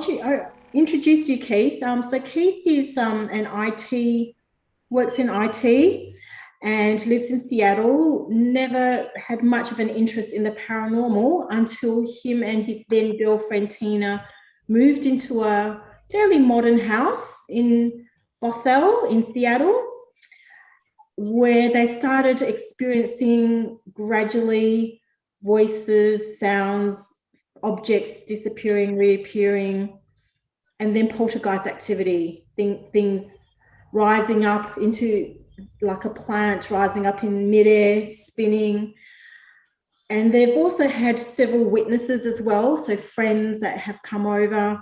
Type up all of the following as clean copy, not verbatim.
I'll introduce you, Keith. So Keith is an IT, works in IT and lives in Seattle. Never had much of an interest in the paranormal until him and his then girlfriend Tina moved into a fairly modern house in Bothell in Seattle, where they started experiencing gradually voices, sounds, objects disappearing, reappearing, and then poltergeist activity, things rising up into like a plant, rising up in midair, spinning. And they've also had several witnesses as well, so friends that have come over.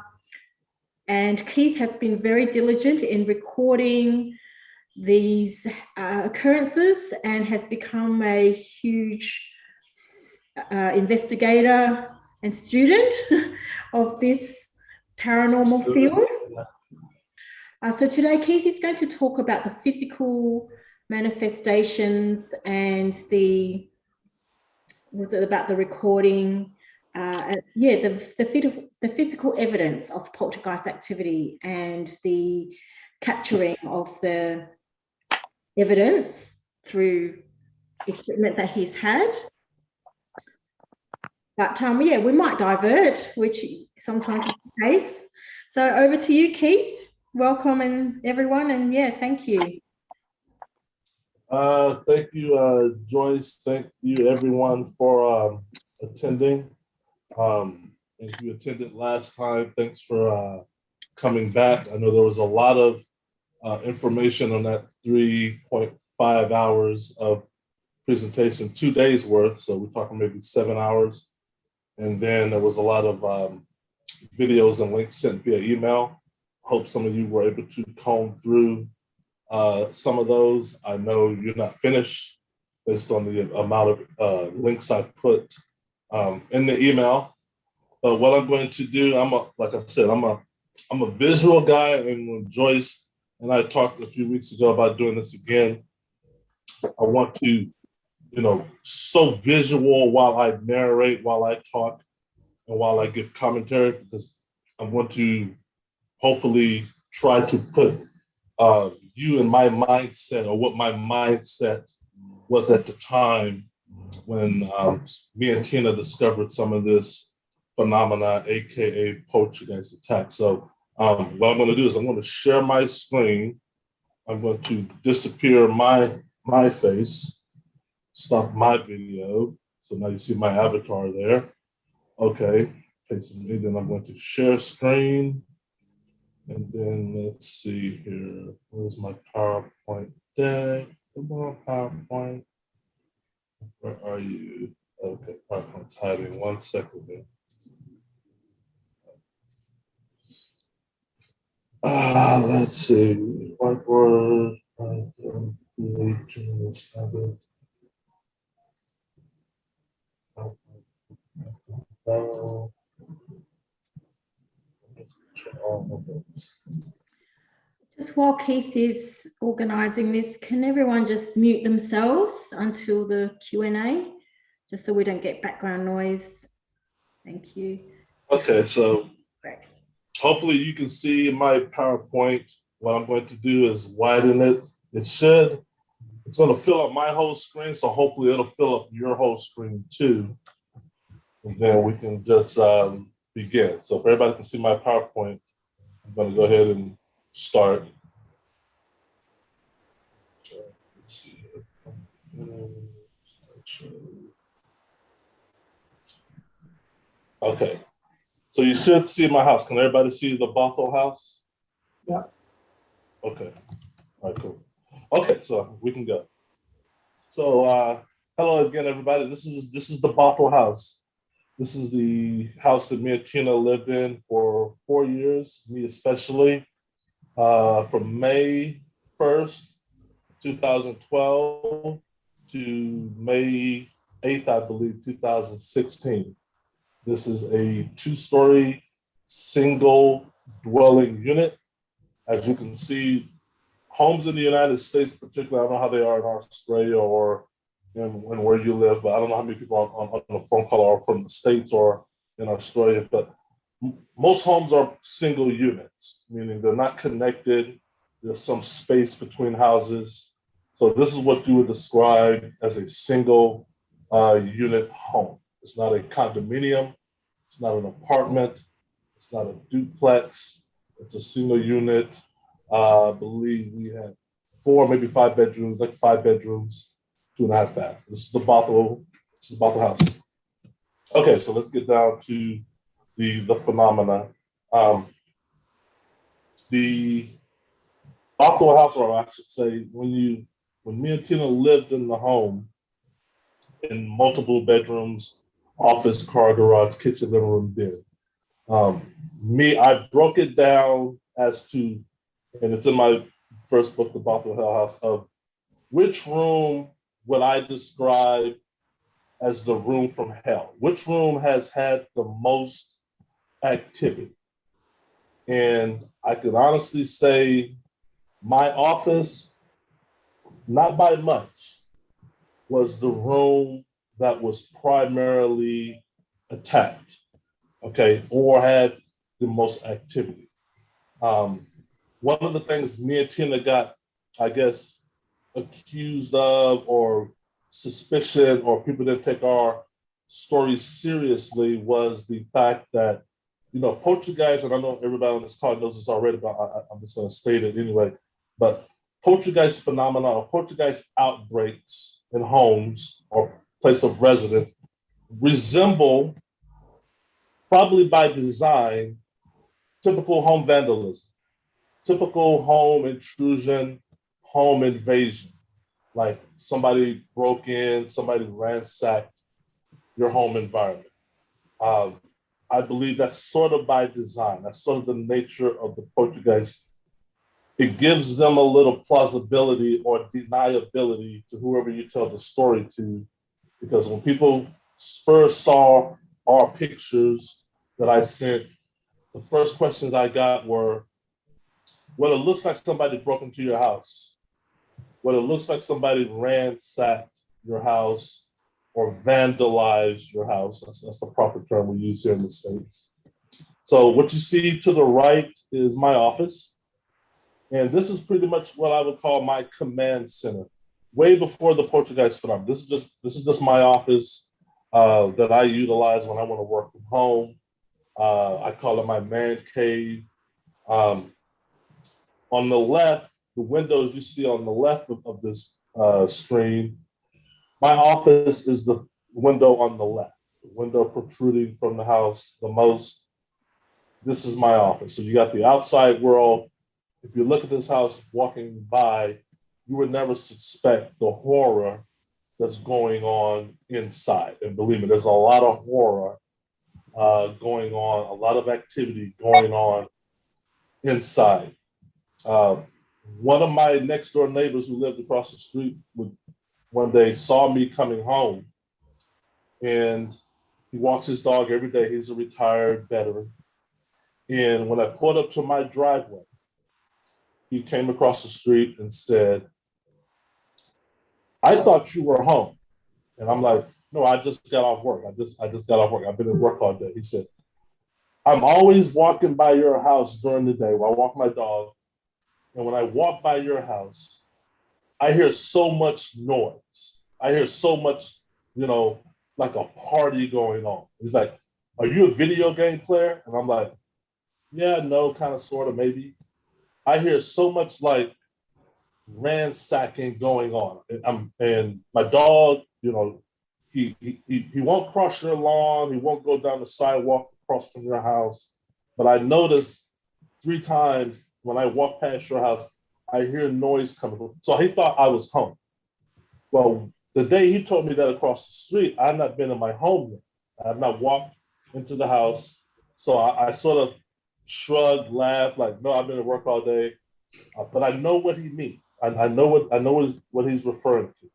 And Keith has been very diligent in recording these occurrences and has become a huge investigator and student of this paranormal field. So today Keith is going to talk about the physical manifestations and the recording, the physical evidence of poltergeist activity and the capturing of the evidence through equipment that he's had. But we might divert, which sometimes is the case. So over to you, Keith. Welcome, and everyone, and thank you. Thank you, Joyce. Thank you, everyone, for attending. If you attended last time, thanks for coming back. I know there was a lot of information on that 3.5 hours of presentation, 2 days worth. So we're talking maybe 7 hours. And then there was a lot of videos and links sent via email. Hope some of you were able to comb through some of those. I know you're not finished based on the amount of links I put in the email. But what I'm going to do, like I said, I'm a visual guy, and when Joyce and I talked a few weeks ago about doing this again, I want to, so visual while I narrate, while I talk, and while I give commentary, because I want to hopefully try to put you in my mindset, or what my mindset was at the time when me and Tina discovered some of this phenomena, AKA poltergeist attack. So what I'm going to do is I'm going to share my screen. I'm going to disappear my face, stop my video. So now you see my avatar there. Okay, and then I'm going to share screen. And then let's see here. Where's my PowerPoint deck? Come on, PowerPoint. Where are you? Okay, PowerPoint's hiding. 1 second here. Let's see. Whiteboard. Just while Keith is organising this, can everyone just mute themselves until the Q&A, just so we don't get background noise? Thank you. Okay, so great. Hopefully you can see my PowerPoint. What I'm going to do is widen it. It's going to fill up my whole screen, so hopefully it'll fill up your whole screen too. And then we can just begin. So if everybody can see my PowerPoint, I'm going to go ahead and start. Let's see. Okay. So you should see my house. Can everybody see the Bothell house? Yeah. Okay. All right, cool. Okay, so we can go. So hello again, everybody. This is the Bothell house. This is the house that me and Tina lived in for 4 years, me especially, from May 1st, 2012 to May 8th, I believe, 2016. This is a 2-story single dwelling unit. As you can see, homes in the United States, particularly, I don't know how they are in Australia or in where you live, but I don't know how many people on the phone call are from the States or in Australia, but most homes are single units, meaning they're not connected. There's some space between houses. So this is what you would describe as a single unit home. It's not a condominium. It's not an apartment. It's not a duplex. It's a single unit. I believe we had 4, maybe 5 bedrooms, like 5 bedrooms, 2.5 baths. This is the Bothell. This is Bothell house. Okay, so let's get down to the phenomena. The Bothell house, or I should say, when me and Tina lived in the home, in multiple bedrooms, office, car, garage, kitchen, living room, den. I broke it down as to, and it's in my first book, The Bothell Hell House, of which room would I describe as the room from hell? Which room has had the most activity? And I could honestly say my office, not by much, was the room that was primarily attacked, okay, or had the most activity. One of the things me and Tina got, I guess, accused of or suspicion, or people didn't take our story seriously, was the fact that, poltergeist, and I know everybody on this call knows this already, but I'm just going to state it anyway, but poltergeist phenomena or poltergeist outbreaks in homes or place of residence resemble, probably by design, typical home vandalism, typical home intrusion, home invasion. Like somebody broke in, somebody ransacked your home environment. I believe that's sort of by design. That's sort of the nature of the poltergeist. It gives them a little plausibility or deniability to whoever you tell the story to, because when people first saw our pictures that I sent, the first questions I got were, well, it looks like somebody broke into your house. Well, it looks like somebody ransacked your house or vandalized your house. That's the proper term we use here in the States. So what you see to the right is my office. And this is pretty much what I would call my command center, way before the poltergeist phenomenon. This is just my office that I utilize when I want to work from home. I call it my man cave. On the left, the windows you see on the left of this screen, my office is the window on the left, the window protruding from the house the most. This is my office. So you got the outside world. If you look at this house walking by, you would never suspect the horror that's going on inside. And believe me, there's a lot of horror going on, a lot of activity going on inside. One of my next door neighbors who lived across the street one day saw me coming home, and he walks his dog every day. He's a retired veteran. And when I pulled up to my driveway, he came across the street and said, I thought you were home. And I'm like, no, I just got off work. I just got off work. I've been at work all day. He said, I'm always walking by your house during the day while I walk my dog. And when I walk by your house, I hear so much noise. I hear so much, like a party going on. He's like, are you a video game player? And I'm like, yeah, no, kind of, sort of, maybe. I hear so much like ransacking going on. And my dog, he won't cross your lawn. He won't go down the sidewalk across from your house. But I noticed 3 times when I walk past your house, I hear noise coming from. So he thought I was home. Well, the day he told me that across the street, I had not been in my home yet. I have not walked into the house. So I sort of shrugged, laughed, like, no, I've been at work all day. But I know what he means. I know what he's referring to.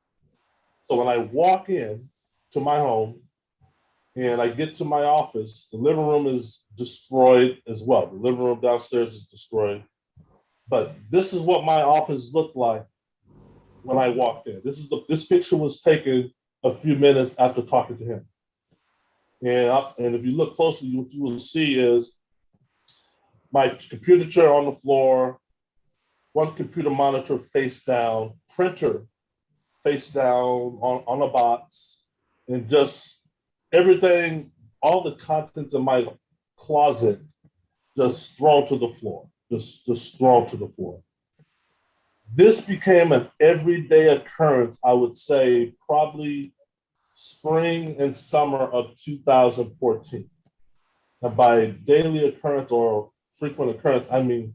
So when I walk in to my home and I get to my office, the living room is destroyed as well. The living room downstairs is destroyed. But this is what my office looked like when I walked in. This picture was taken a few minutes after talking to him. And if you look closely, what you will see is my computer chair on the floor, one computer monitor face down, printer face down on a box, and just everything, all the contents in my closet just thrown to the floor, just thrown to the floor. This became an everyday occurrence, I would say, probably spring and summer of 2014. And by daily occurrence or frequent occurrence, I mean,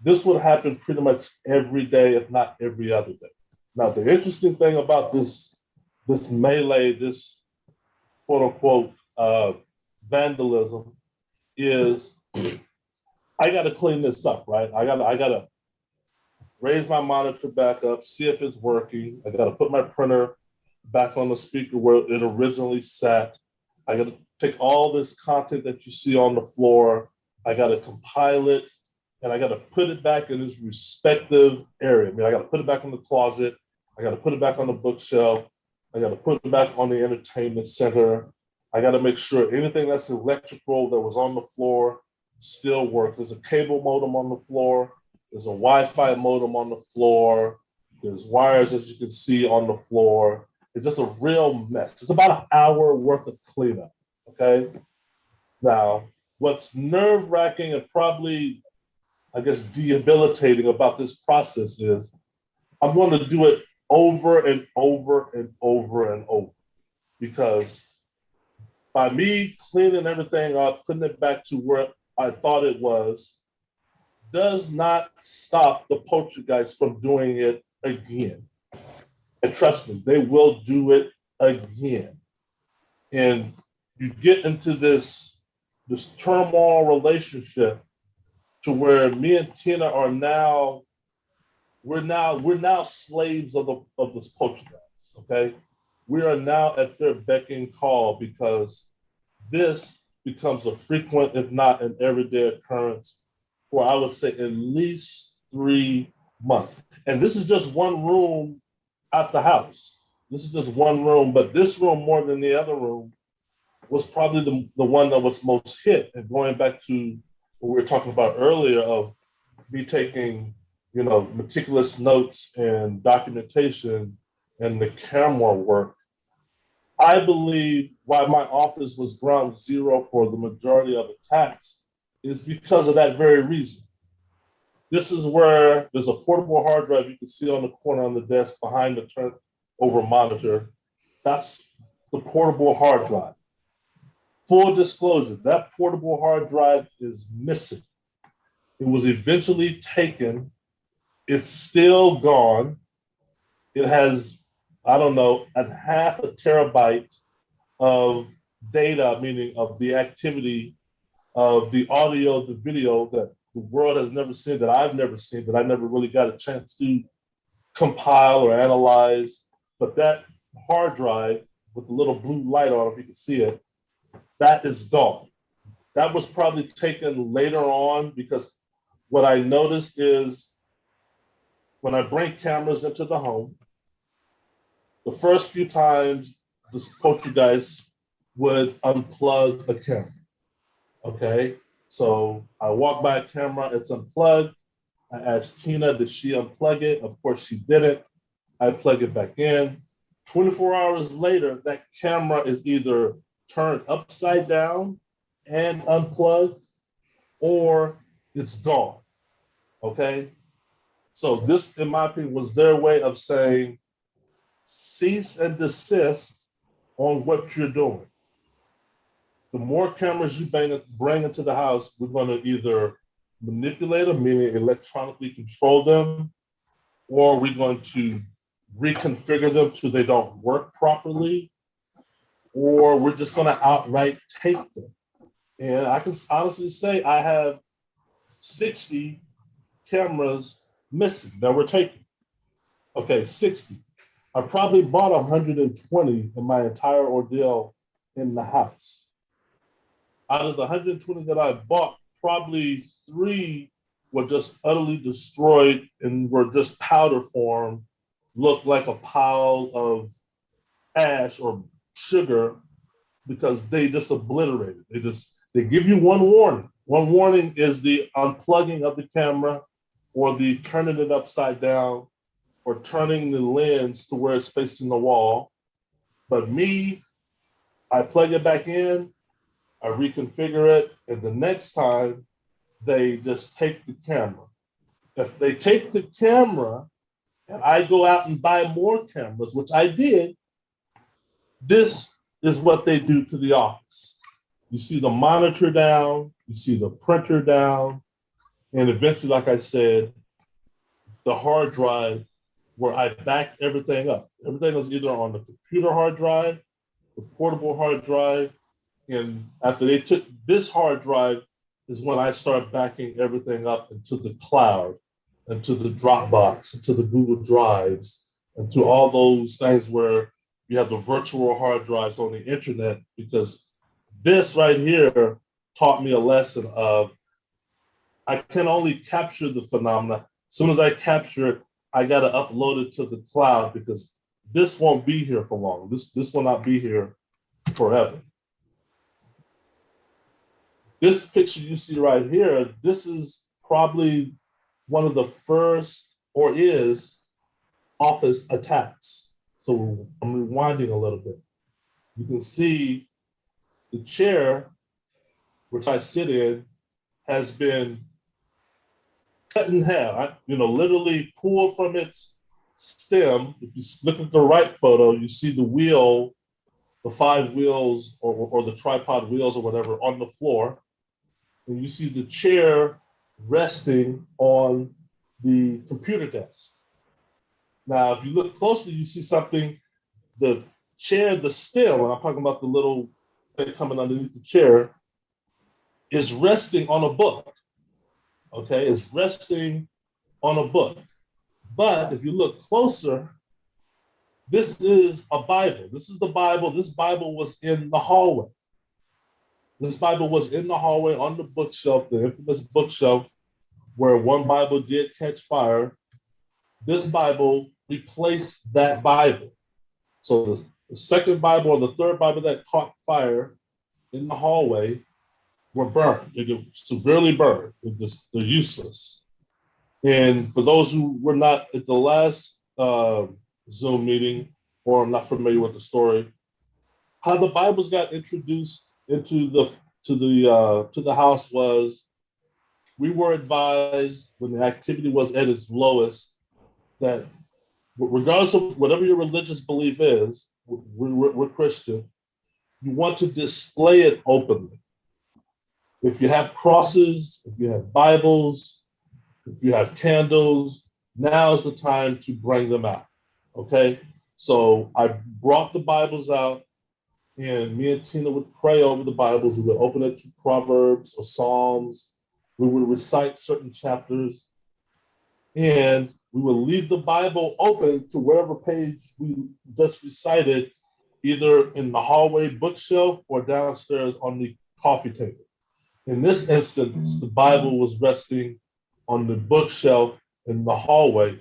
this would happen pretty much every day, if not every other day. Now, the interesting thing about this melee, this quote unquote vandalism is I got to clean this up, right? I got to raise my monitor back up, see if it's working. I got to put my printer back on the speaker where it originally sat. I got to take all this content that you see on the floor. I got to compile it, and I got to put it back in its respective area. I mean, I got to put it back in the closet. I got to put it back on the bookshelf. I got to put it back on the entertainment center. I got to make sure anything that's electrical that was on the floor still works. There's a cable modem on the floor. There's a Wi-Fi modem on the floor. There's wires, as you can see, on the floor. It's just a real mess. It's about an hour worth of cleanup, okay? Now, what's nerve-wracking and probably, I guess, debilitating about this process is I'm going to do it over and over and over and over, because by me cleaning everything up, putting it back to where I thought it was, does not stop the poltergeist from doing it again. And trust me, they will do it again. And you get into this turmoil relationship to where me and Tina are now, we're now slaves of this poltergeist, okay? We are now at their beck and call, because this becomes a frequent, if not an everyday occurrence for, I would say, at least 3 months. And this is just one room at the house. This is just one room, but this room, more than the other room, was probably the one that was most hit. And going back to what we were talking about earlier of me taking, meticulous notes and documentation and the camera work, I believe why my office was ground zero for the majority of attacks is because of that very reason. This is where there's a portable hard drive you can see on the corner on the desk behind the turnover monitor. That's the portable hard drive. Full disclosure, that portable hard drive is missing. It was eventually taken. It's still gone. It has, I don't know, a half a terabyte of data, meaning of the activity of the audio, the video that the world has never seen, that I've never seen, that I never really got a chance to compile or analyze. But that hard drive with the little blue light on, if you can see it, that is gone. That was probably taken later on, because what I noticed is when I bring cameras into the home, the first few times this poltergeist would unplug a camera. Okay, so I walk by a camera, it's unplugged. I asked Tina, did she unplug it? Of course she didn't. I plug it back in. 24 hours later, that camera is either turned upside down and unplugged, or it's gone. Okay, so this, in my opinion, was their way of saying, cease and desist on what you're doing. The more cameras you bring into the house, we're going to either manipulate them, meaning electronically control them, or we're going to reconfigure them till they don't work properly, or we're just going to outright take them. And I can honestly say I have 60 cameras missing that were taken. Okay, 60. I probably bought 120 in my entire ordeal in the house. Out of the 120 that I bought, probably 3 were just utterly destroyed and were just powder form, looked like a pile of ash or sugar because they just obliterate it. They give you one warning. One warning is the unplugging of the camera, or the turning it upside down, or turning the lens to where it's facing the wall. But me, I plug it back in, I reconfigure it, and the next time they just take the camera. If they take the camera and I go out and buy more cameras, which I did, this is what they do to the office. You see the monitor down, you see the printer down, and eventually, like I said, the hard drive where I backed everything up. Everything was either on the computer hard drive, the portable hard drive, and after they took this hard drive is when I started backing everything up into the cloud, into the Dropbox, into the Google Drives, into all those things where you have the virtual hard drives on the internet, because this right here taught me a lesson of I can only capture the phenomena. As soon as I capture it, I got to upload it to the cloud, because this won't be here for long. This will not be here forever. This picture you see right here, this is probably one of the first, or is, office attacks. So I'm rewinding a little bit. You can see the chair, which I sit in, has been cut in half. Literally pulled from its stem. If you look at the right photo, you see the wheel, the 5 wheels, or the tripod wheels or whatever on the floor. And you see the chair resting on the computer desk. Now, if you look closely, you see something, the chair, the stem, and I'm talking about the little thing coming underneath the chair, is resting on a book. Okay, it's resting on a book. But if you look closer, this is a Bible. This is the Bible. This Bible was in the hallway. This Bible was in the hallway on the bookshelf, the infamous bookshelf where one Bible did catch fire. This Bible replaced that Bible. So the second Bible or the third Bible that caught fire in the hallway were burned. They were severely burned. They're useless. And for those who were not at the last Zoom meeting or not familiar with the story, how the Bibles got introduced into the house was, we were advised when the activity was at its lowest that regardless of whatever your religious belief is, we're Christian, you want to display it openly. If you have crosses, if you have Bibles, if you have candles, now is the time to bring them out, okay? So I brought the Bibles out, and me and Tina would pray over the Bibles. We would open it to Proverbs or Psalms. We would recite certain chapters, and we would leave the Bible open to wherever page we just recited, either in the hallway bookshelf or downstairs on the coffee table. In this instance, the Bible was resting on the bookshelf in the hallway,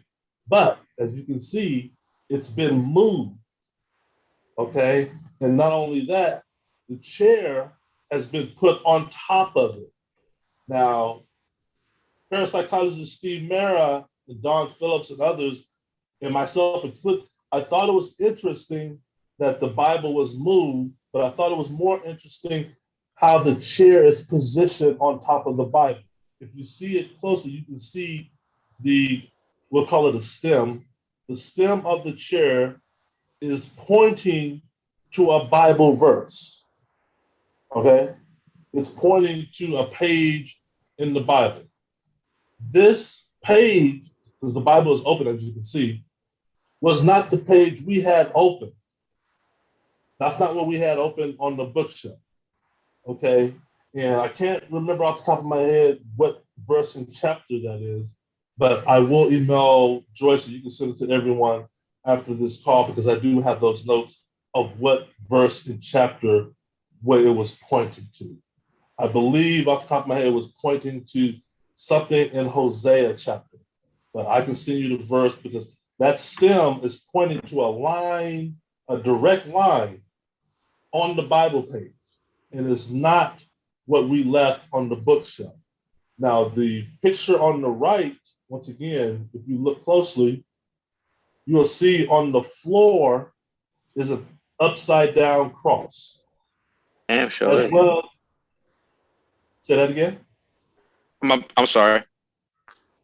but as you can see, it's been moved, okay? And not only that, the chair has been put on top of it. Now, parapsychologist Steve Mara and Don Phillips and others, and myself included, I thought it was interesting that the Bible was moved, but I thought it was more interesting how the chair is positioned on top of the Bible. If you see it closely, you can see we'll call it a stem. The stem of the chair is pointing to a Bible verse, okay? It's pointing to a page in the Bible. This page, because the Bible is open, as you can see, was not the page we had open. That's not what we had open on the bookshelf, okay? And I can't remember off the top of my head what verse and chapter that is, but I will email Joyce so you can send it to everyone after this call, because I do have those notes of what verse and chapter what it was pointing to. I believe off the top of my head it was pointing to something in Hosea chapter, but I can send you the verse because that stem is pointing to a line, a direct line on the Bible page, and it's not what we left on the bookshelf. Now, the picture on the right, once again, if you look closely, you will see on the floor is an upside down cross. Damn, sure. As well, say that again. I'm sorry.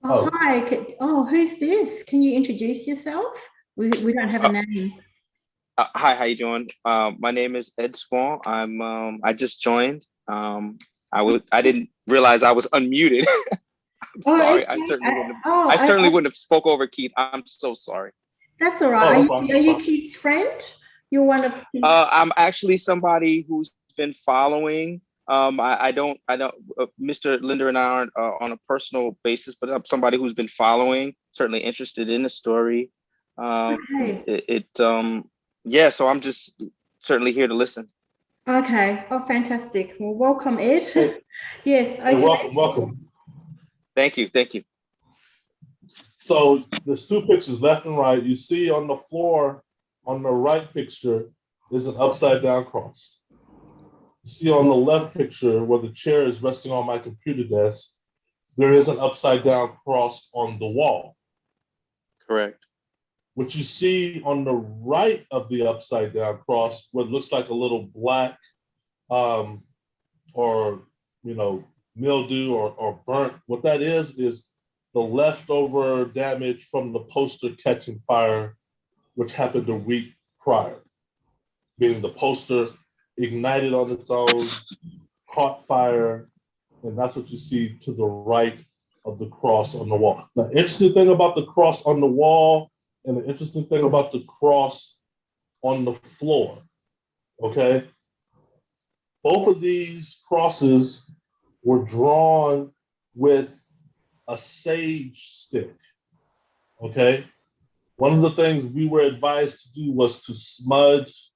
Oh, hi. Who's this? Can you introduce yourself? We don't have a name. Hi, how you doing? My name is Ed Swan. I just joined. I didn't realize I was unmuted. I'm sorry. Okay. I certainly wouldn't have spoke over Keith. I'm so sorry. That's all right. Are you Keith's friend? You're one of Keith's... I'm actually somebody who's been following. I don't Mr. Linder and I aren't on a personal basis, but I'm somebody who's been following, certainly interested in the story. Okay. Yeah, so I'm just certainly here to listen. Okay. Oh, fantastic. Well, welcome, Ed. Yes. Okay. Welcome. Thank you. So there's two pictures, left and right. You see on the floor, on the right picture, is an upside down cross. You see on the left picture where the chair is resting on my computer desk, there is an upside down cross on the wall. Correct. What you see on the right of the upside down cross, what looks like a little black or mildew or burnt, what that is the leftover damage from the poster catching fire, which happened a week prior. Meaning the poster ignited on its own, caught fire, and that's what you see to the right of the cross on the wall. The interesting thing about the cross on the wall and the interesting thing about the cross on the floor, okay? Both of these crosses were drawn with a sage stick, okay? One of the things we were advised to do was to smudge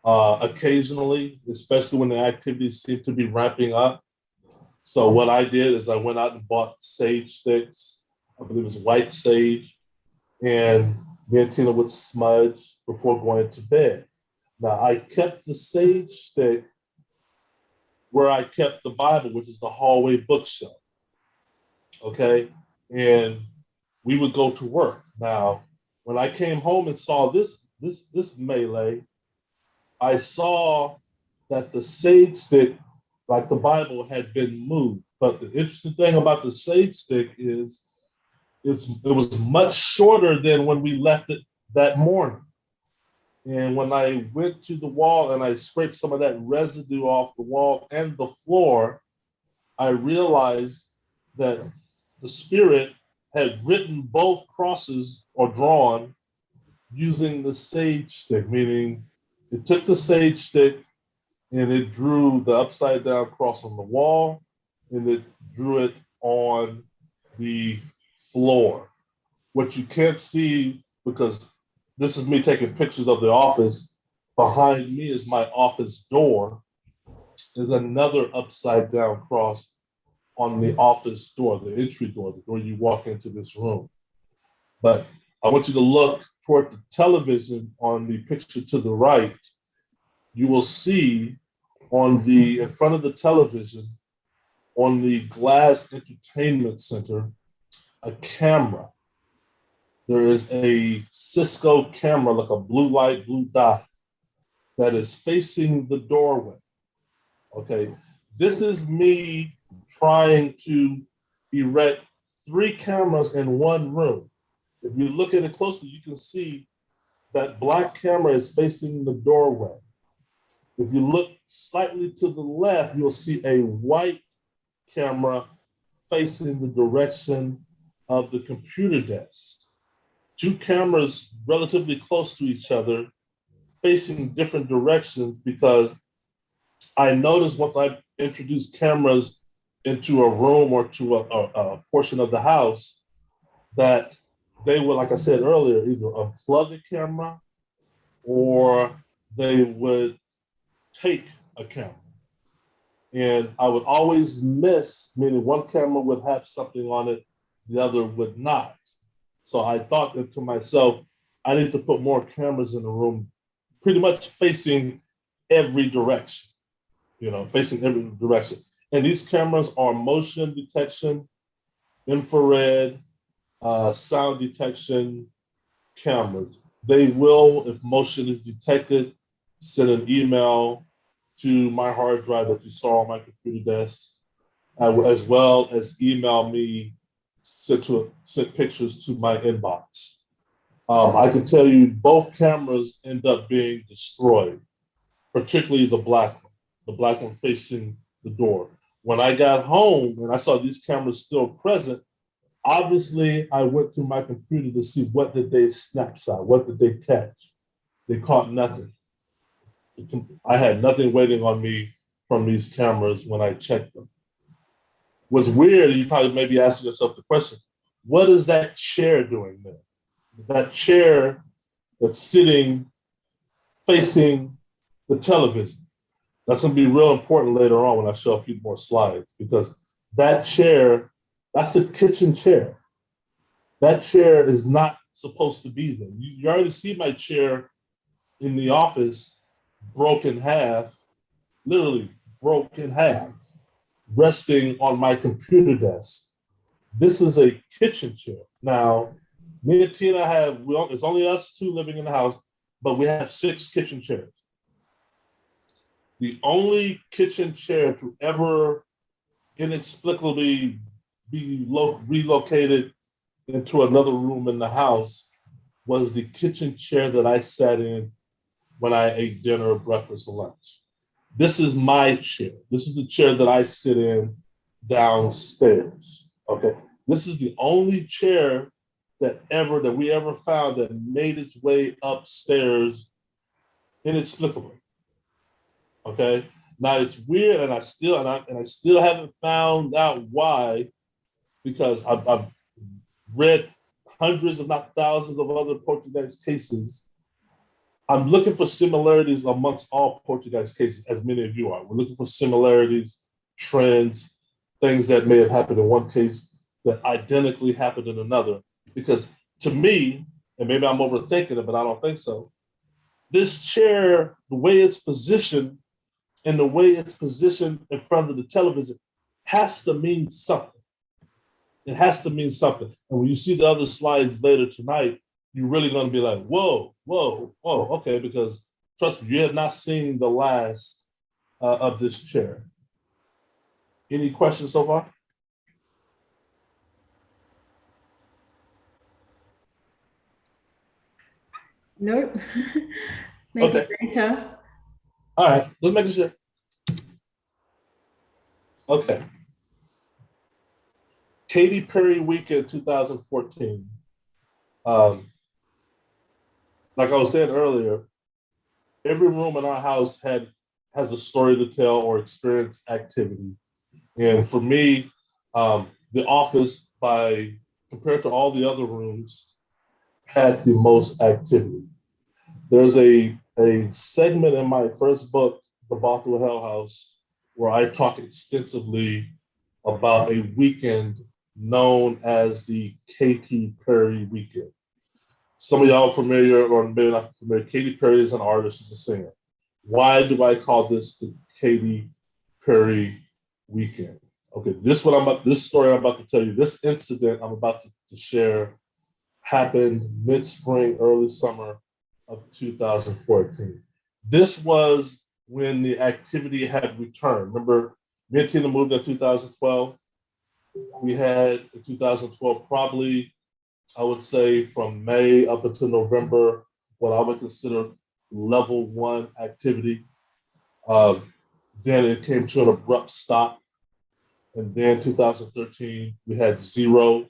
occasionally, especially when the activities seemed to be ramping up. So what I did is I went out and bought sage sticks. I believe it was white sage. And me and Tina would smudge before going to bed. Now, I kept the sage stick where I kept the Bible, which is the hallway bookshelf. Okay? And we would go to work. Now, when I came home and saw this melee, I saw that the sage stick, like the Bible, had been moved. But the interesting thing about the sage stick is it was much shorter than when we left it that morning. And when I went to the wall and I scraped some of that residue off the wall and the floor, I realized that the spirit had written both crosses or drawn using the sage stick, meaning it took the sage stick and it drew the upside down cross on the wall and it drew it on the floor. What you can't see, because this is me taking pictures of the office, behind me is my office door, is another upside down cross on the office door, the entry door, the door you walk into this room. But I want you to look toward the television on the picture to the right. You will see in front of the television, on the glass entertainment center, a camera. There is a Cisco camera, like a blue light, blue dot, that is facing the doorway. Okay, this is me trying to erect 3 cameras in one room. If you look at it closely, you can see that black camera is facing the doorway. If you look slightly to the left, you'll see a white camera facing the direction of the computer desk. 2 cameras relatively close to each other, facing different directions, because I noticed once I introduced cameras into a room or to a portion of the house, that they would, like I said earlier, either unplug a camera or they would take a camera. And I would always miss, meaning one camera would have something on it, the other would not. So I thought to myself, I need to put more cameras in the room, pretty much facing every direction, facing every direction. And these cameras are motion detection, infrared, sound detection cameras. They will, if motion is detected, send an email to my hard drive that you saw on my computer desk, as well as email me, send pictures to my inbox. I can tell you both cameras end up being destroyed, particularly the black one facing the door. When I got home and I saw these cameras still present, obviously I went to my computer to see what did they snapshot, what did they catch. They caught nothing. I had nothing waiting on me from these cameras when I checked them. What's weird, you probably may be asking yourself the question, what is that chair doing there? That chair that's sitting facing the television. That's going to be real important later on when I show a few more slides, because that chair, that's a kitchen chair. That chair is not supposed to be there. You already see my chair in the office broke in half, literally broke in half, resting on my computer desk. This is a kitchen chair. Now, me and Tina it's only us two living in the house, but we have 6 kitchen chairs. The only kitchen chair to ever inexplicably be relocated into another room in the house was the kitchen chair that I sat in when I ate dinner, breakfast, or lunch. This is my chair. This is the chair that I sit in downstairs. Okay. This is the only chair that we ever found that made its way upstairs inexplicably. Okay. Now it's weird, and I still haven't found out why, because I've read hundreds, if not thousands, of other Poltergeist cases. I'm looking for similarities amongst all Poltergeist cases, as many of you are. We're looking for similarities, trends, things that may have happened in one case that identically happened in another. Because to me, and maybe I'm overthinking it, but I don't think so, this chair, the way it's positioned and the way it's positioned in front of the television has to mean something. It has to mean something. And when you see the other slides later tonight, you're really going to be like, whoa, okay, because trust me, you have not seen the last of this chair. Any questions so far? Nope. Maybe Okay. later. All right, let's make sure. Okay. Katy Perry weekend 2014. Like I was saying earlier, every room in our house has a story to tell or experience activity. And for me, the office, compared to all the other rooms, had the most activity. There's a segment in my first book, The Bothell House, where I talk extensively about a weekend known as the Katy Perry weekend. Some of y'all are familiar, or maybe not familiar. Katy Perry is an artist, she's a singer. Why do I call this the Katy Perry weekend? Okay, this story I'm about to tell you, this incident I'm about to share happened mid-spring, early summer of 2014. This was when the activity had returned. Remember, me and Tina moved in 2012. We had in 2012 probably, I would say, from May up until November, what I would consider level 1 activity. Then it came to an abrupt stop. And then 2013, we had 0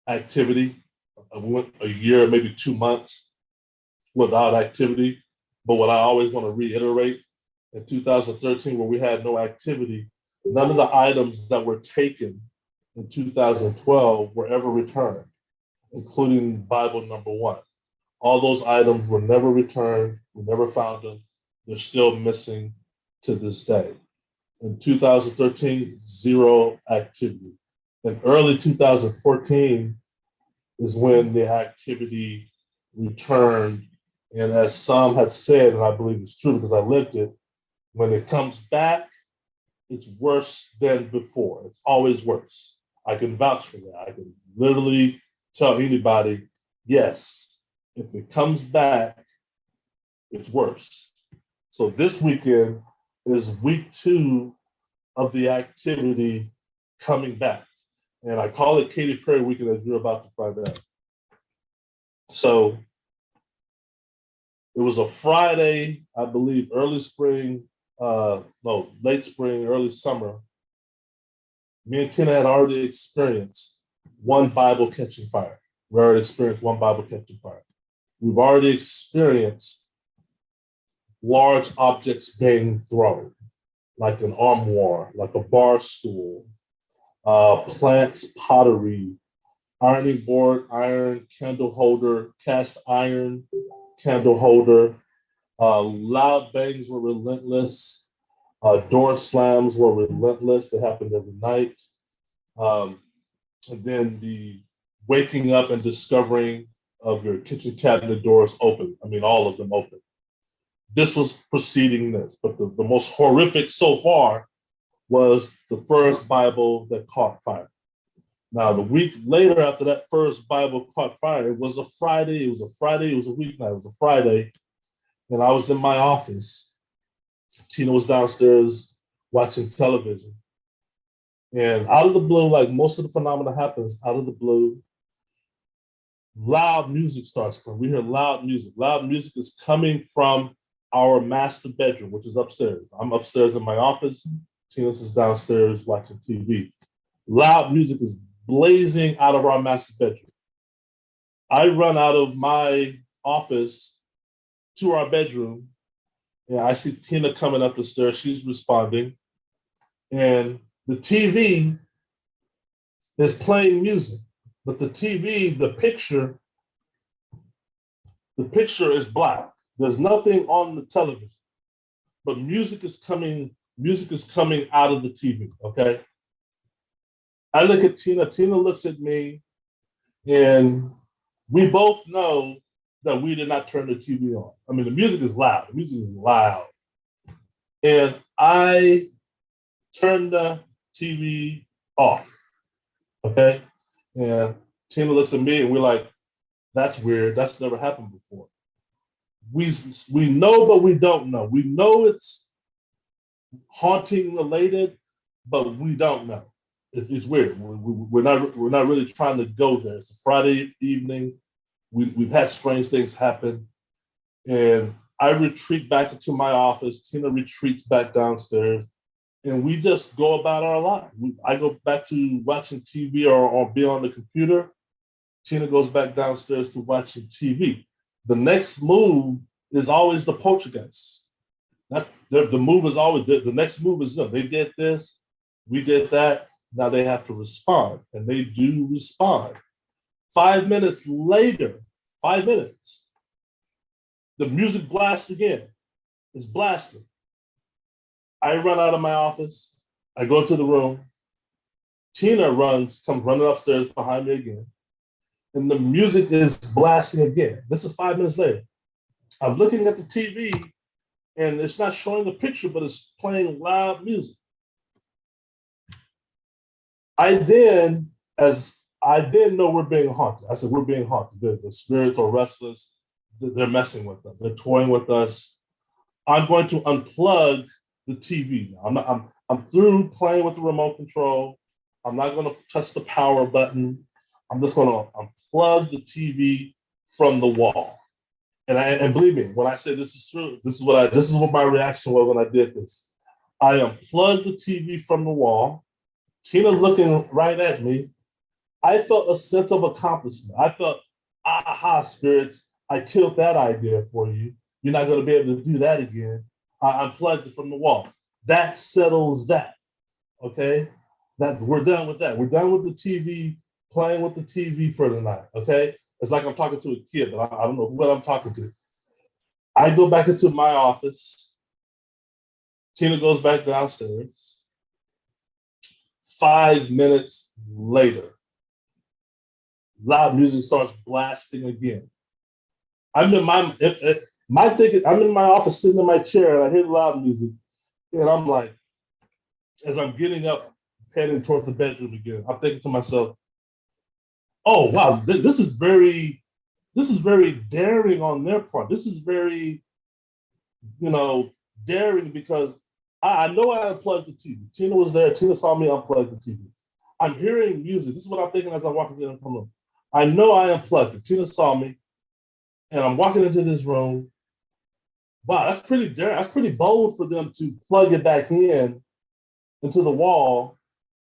activity. We went a year, maybe 2 months without activity. But what I always want to reiterate, in 2013, where we had no activity, none of the items that were taken in 2012 were ever returned, including Bible number 1. All those items were never returned. We never found them. They're still missing to this day. In 2013, 0 activity. In early 2014 is when the activity returned And as some have said, and I believe it's true because I lived it, when it comes back, it's worse than before. It's always worse. I can vouch for that. I can literally tell anybody, yes, if it comes back, it's worse. So this weekend is week 2 of the activity coming back. And I call it Katy Perry weekend, as you're about to find out. So it was a Friday, I believe, early spring, late spring, early summer. Me and Ken had already experienced one Bible catching fire. We already experienced one Bible catching fire. We've already experienced large objects being thrown, like an armoire, like a bar stool, plants, pottery, ironing board, iron, candle holder, cast iron, candle holder. Loud bangs were relentless. Door slams were relentless. They happened every night. And then the waking up and discovering of your kitchen cabinet doors open. I mean, all of them open. This was preceding this, but the most horrific so far was the first Bible that caught fire. Now, the week later after that first Bible caught fire, it was a Friday. It was a weeknight. It was a Friday. And I was in my office. Tina was downstairs watching television. And out of the blue, like most of the phenomena happens, out of the blue, loud music starts playing. We hear loud music. Loud music is coming from our master bedroom, which is upstairs. I'm upstairs in my office. Tina is downstairs watching TV. Loud music is blazing out of our master bedroom. I run out of my office to our bedroom, and I see Tina coming up the stairs. She's responding, and the TV is playing music, but the TV, the picture is black. There's nothing on the television, but music is coming out of the TV, okay? I look at Tina, Tina looks at me, and we both know that we did not turn the TV on. I mean, the music is loud. And I turned the TV off, okay? And Tina looks at me and we're like, that's weird. That's never happened before. We know, but we don't know. We know it's haunting related, but we don't know. It's weird. We're not really trying to go there. It's a Friday evening. We've had strange things happen, and I retreat back into my office. Tina retreats back downstairs, and we just go about our life. I go back to watching TV or be on the computer. Tina goes back downstairs to watching TV. The next move is always the Poltergeist. The move is always the next move is them. They did this, we did that. Now they have to respond, and they do respond. 5 minutes later, the music blasts again. It's blasting. I run out of my office. I go to the room. Tina comes running upstairs behind me again. And the music is blasting again. This is 5 minutes later. I'm looking at the TV, and it's not showing the picture, but it's playing loud music. I then know we're being haunted. I said, we're being haunted. The spirits are restless. They're messing with us. They're toying with us. I'm going to unplug the TV now. I'm through playing with the remote control. I'm not going to touch the power button. I'm just going to unplug the TV from the wall. And believe me, when I say this is true, this is what my reaction was when I did this. I unplugged the TV from the wall. Tina looking right at me. I felt a sense of accomplishment. I felt, aha, spirits, I killed that idea for you. You're not going to be able to do that again. I unplugged it from the wall. That settles that, okay? We're done with that. We're done with the TV, playing with the TV for the night, okay? It's like I'm talking to a kid, but I don't know what I'm talking to. I go back into my office. Tina goes back downstairs. 5 minutes later, loud music starts blasting again. I'm in I'm in my office sitting in my chair and I hear loud music. And I'm like, as I'm getting up, heading toward the bedroom again, I'm thinking to myself, oh wow, this is very daring on their part. This is very, daring because I know I unplugged the TV. Tina was there. Tina saw me unplug the TV. I'm hearing music. This is what I'm thinking as I'm walking into the room. I know I unplugged it. Tina saw me, and I'm walking into this room. Wow, that's pretty daring. That's pretty bold for them to plug it back into the wall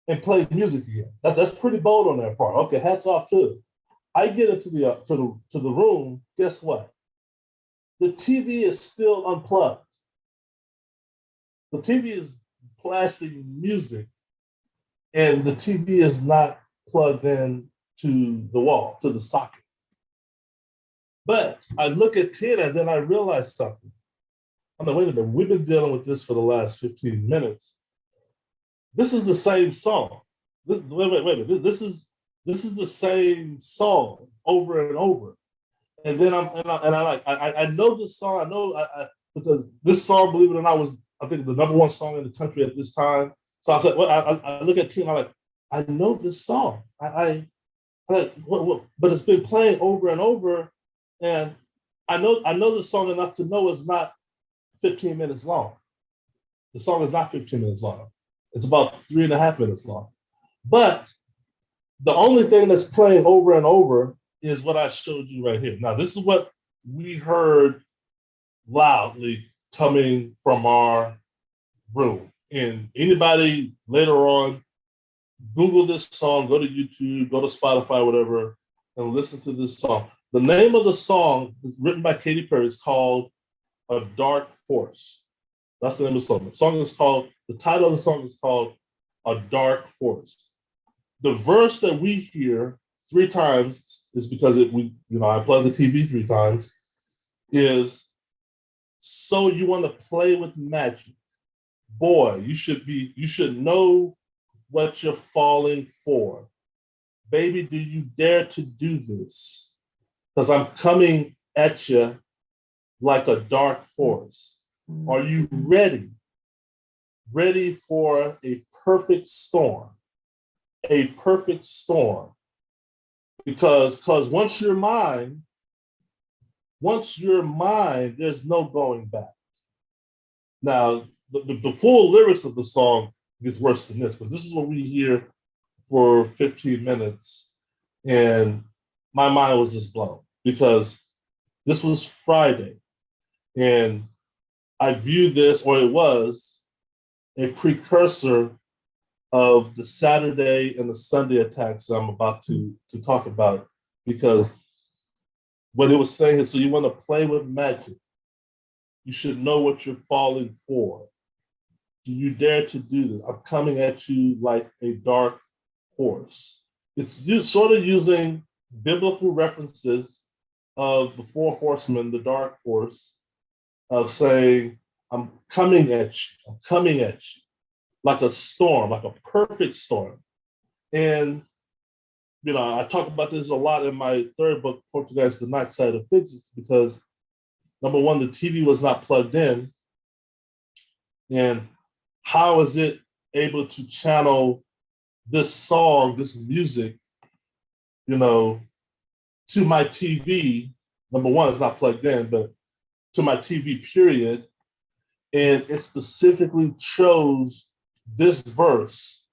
and play music again. That's pretty bold on their part. Okay, hats off to them. I get into the room. Guess what? The TV is still unplugged. The TV is blasting music, and the TV is not plugged in to the wall, to the socket. But I look at Tina, and then I realize something. I'm like, wait a minute, we've been dealing with this for the last 15 minutes. This is the same song. Wait. This is the same song over and over. And then I know this song. I know because this song, believe it or not, was I think the number one song in the country at this time. So I said, well, I look at Tina, I'm like, I know this song. But it's been playing over and over, and I know the song enough to know it's not 15 minutes long. The song is not 15 minutes long. It's about 3.5 minutes long. But the only thing that's playing over and over is what I showed you right here. Now, this is what we heard loudly coming from our room. And anybody later on, Google this song, go to YouTube, go to Spotify, whatever, and listen to this song. The name of the song is written by Katy Perry. It's called A Dark Horse. That's the name of the song. The title of the song is called A Dark Horse. The verse that we hear 3 times is because I plug the TV 3 times, is, so you want to play with magic. Boy, you should know what you're falling for. Baby, do you dare to do this? Because I'm coming at you like a dark horse. Are you ready? Ready for a perfect storm? A perfect storm. Because once you're mine, there's no going back. Now, the full lyrics of the song gets worse than this, but this is what we hear for 15 minutes. And my mind was just blown because this was Friday. And I viewed this, or it was, a precursor of the Saturday and the Sunday attacks I'm about to talk about, because what it was saying is, so you want to play with magic. You should know what you're falling for. Do you dare to do this? I'm coming at you like a dark horse. It's sort of using biblical references of the 4 horsemen, the dark horse, of saying, I'm coming at you like a storm, like a perfect storm. And, I talk about this a lot in my 3rd book, Poltergeist, The Night Side of Physics, because number one, the TV was not plugged in. And how is it able to channel this song, this music, to my TV? Number one, it's not plugged in, but to my TV, period. And it specifically chose this verse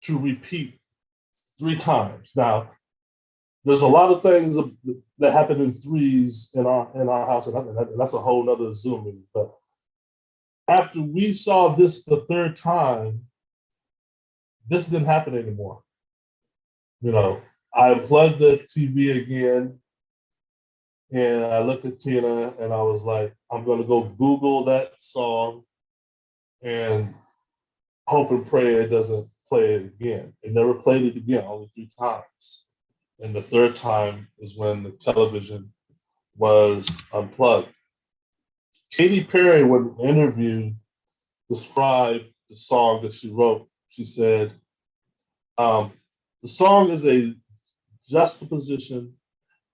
to repeat 3 times. Now, there's a lot of things that happen in 3s in our house, and that's a whole nother Zoom meeting. But after we saw this the 3rd time, this didn't happen anymore. I unplugged the TV again, and I looked at Tina, and I was like, I'm going to go Google that song and hope and pray it doesn't play it again. It never played it again, only 3 times. And the 3rd time is when the television was unplugged. Katy Perry, when interviewed, described the song that she wrote. She said, the song is a juxtaposition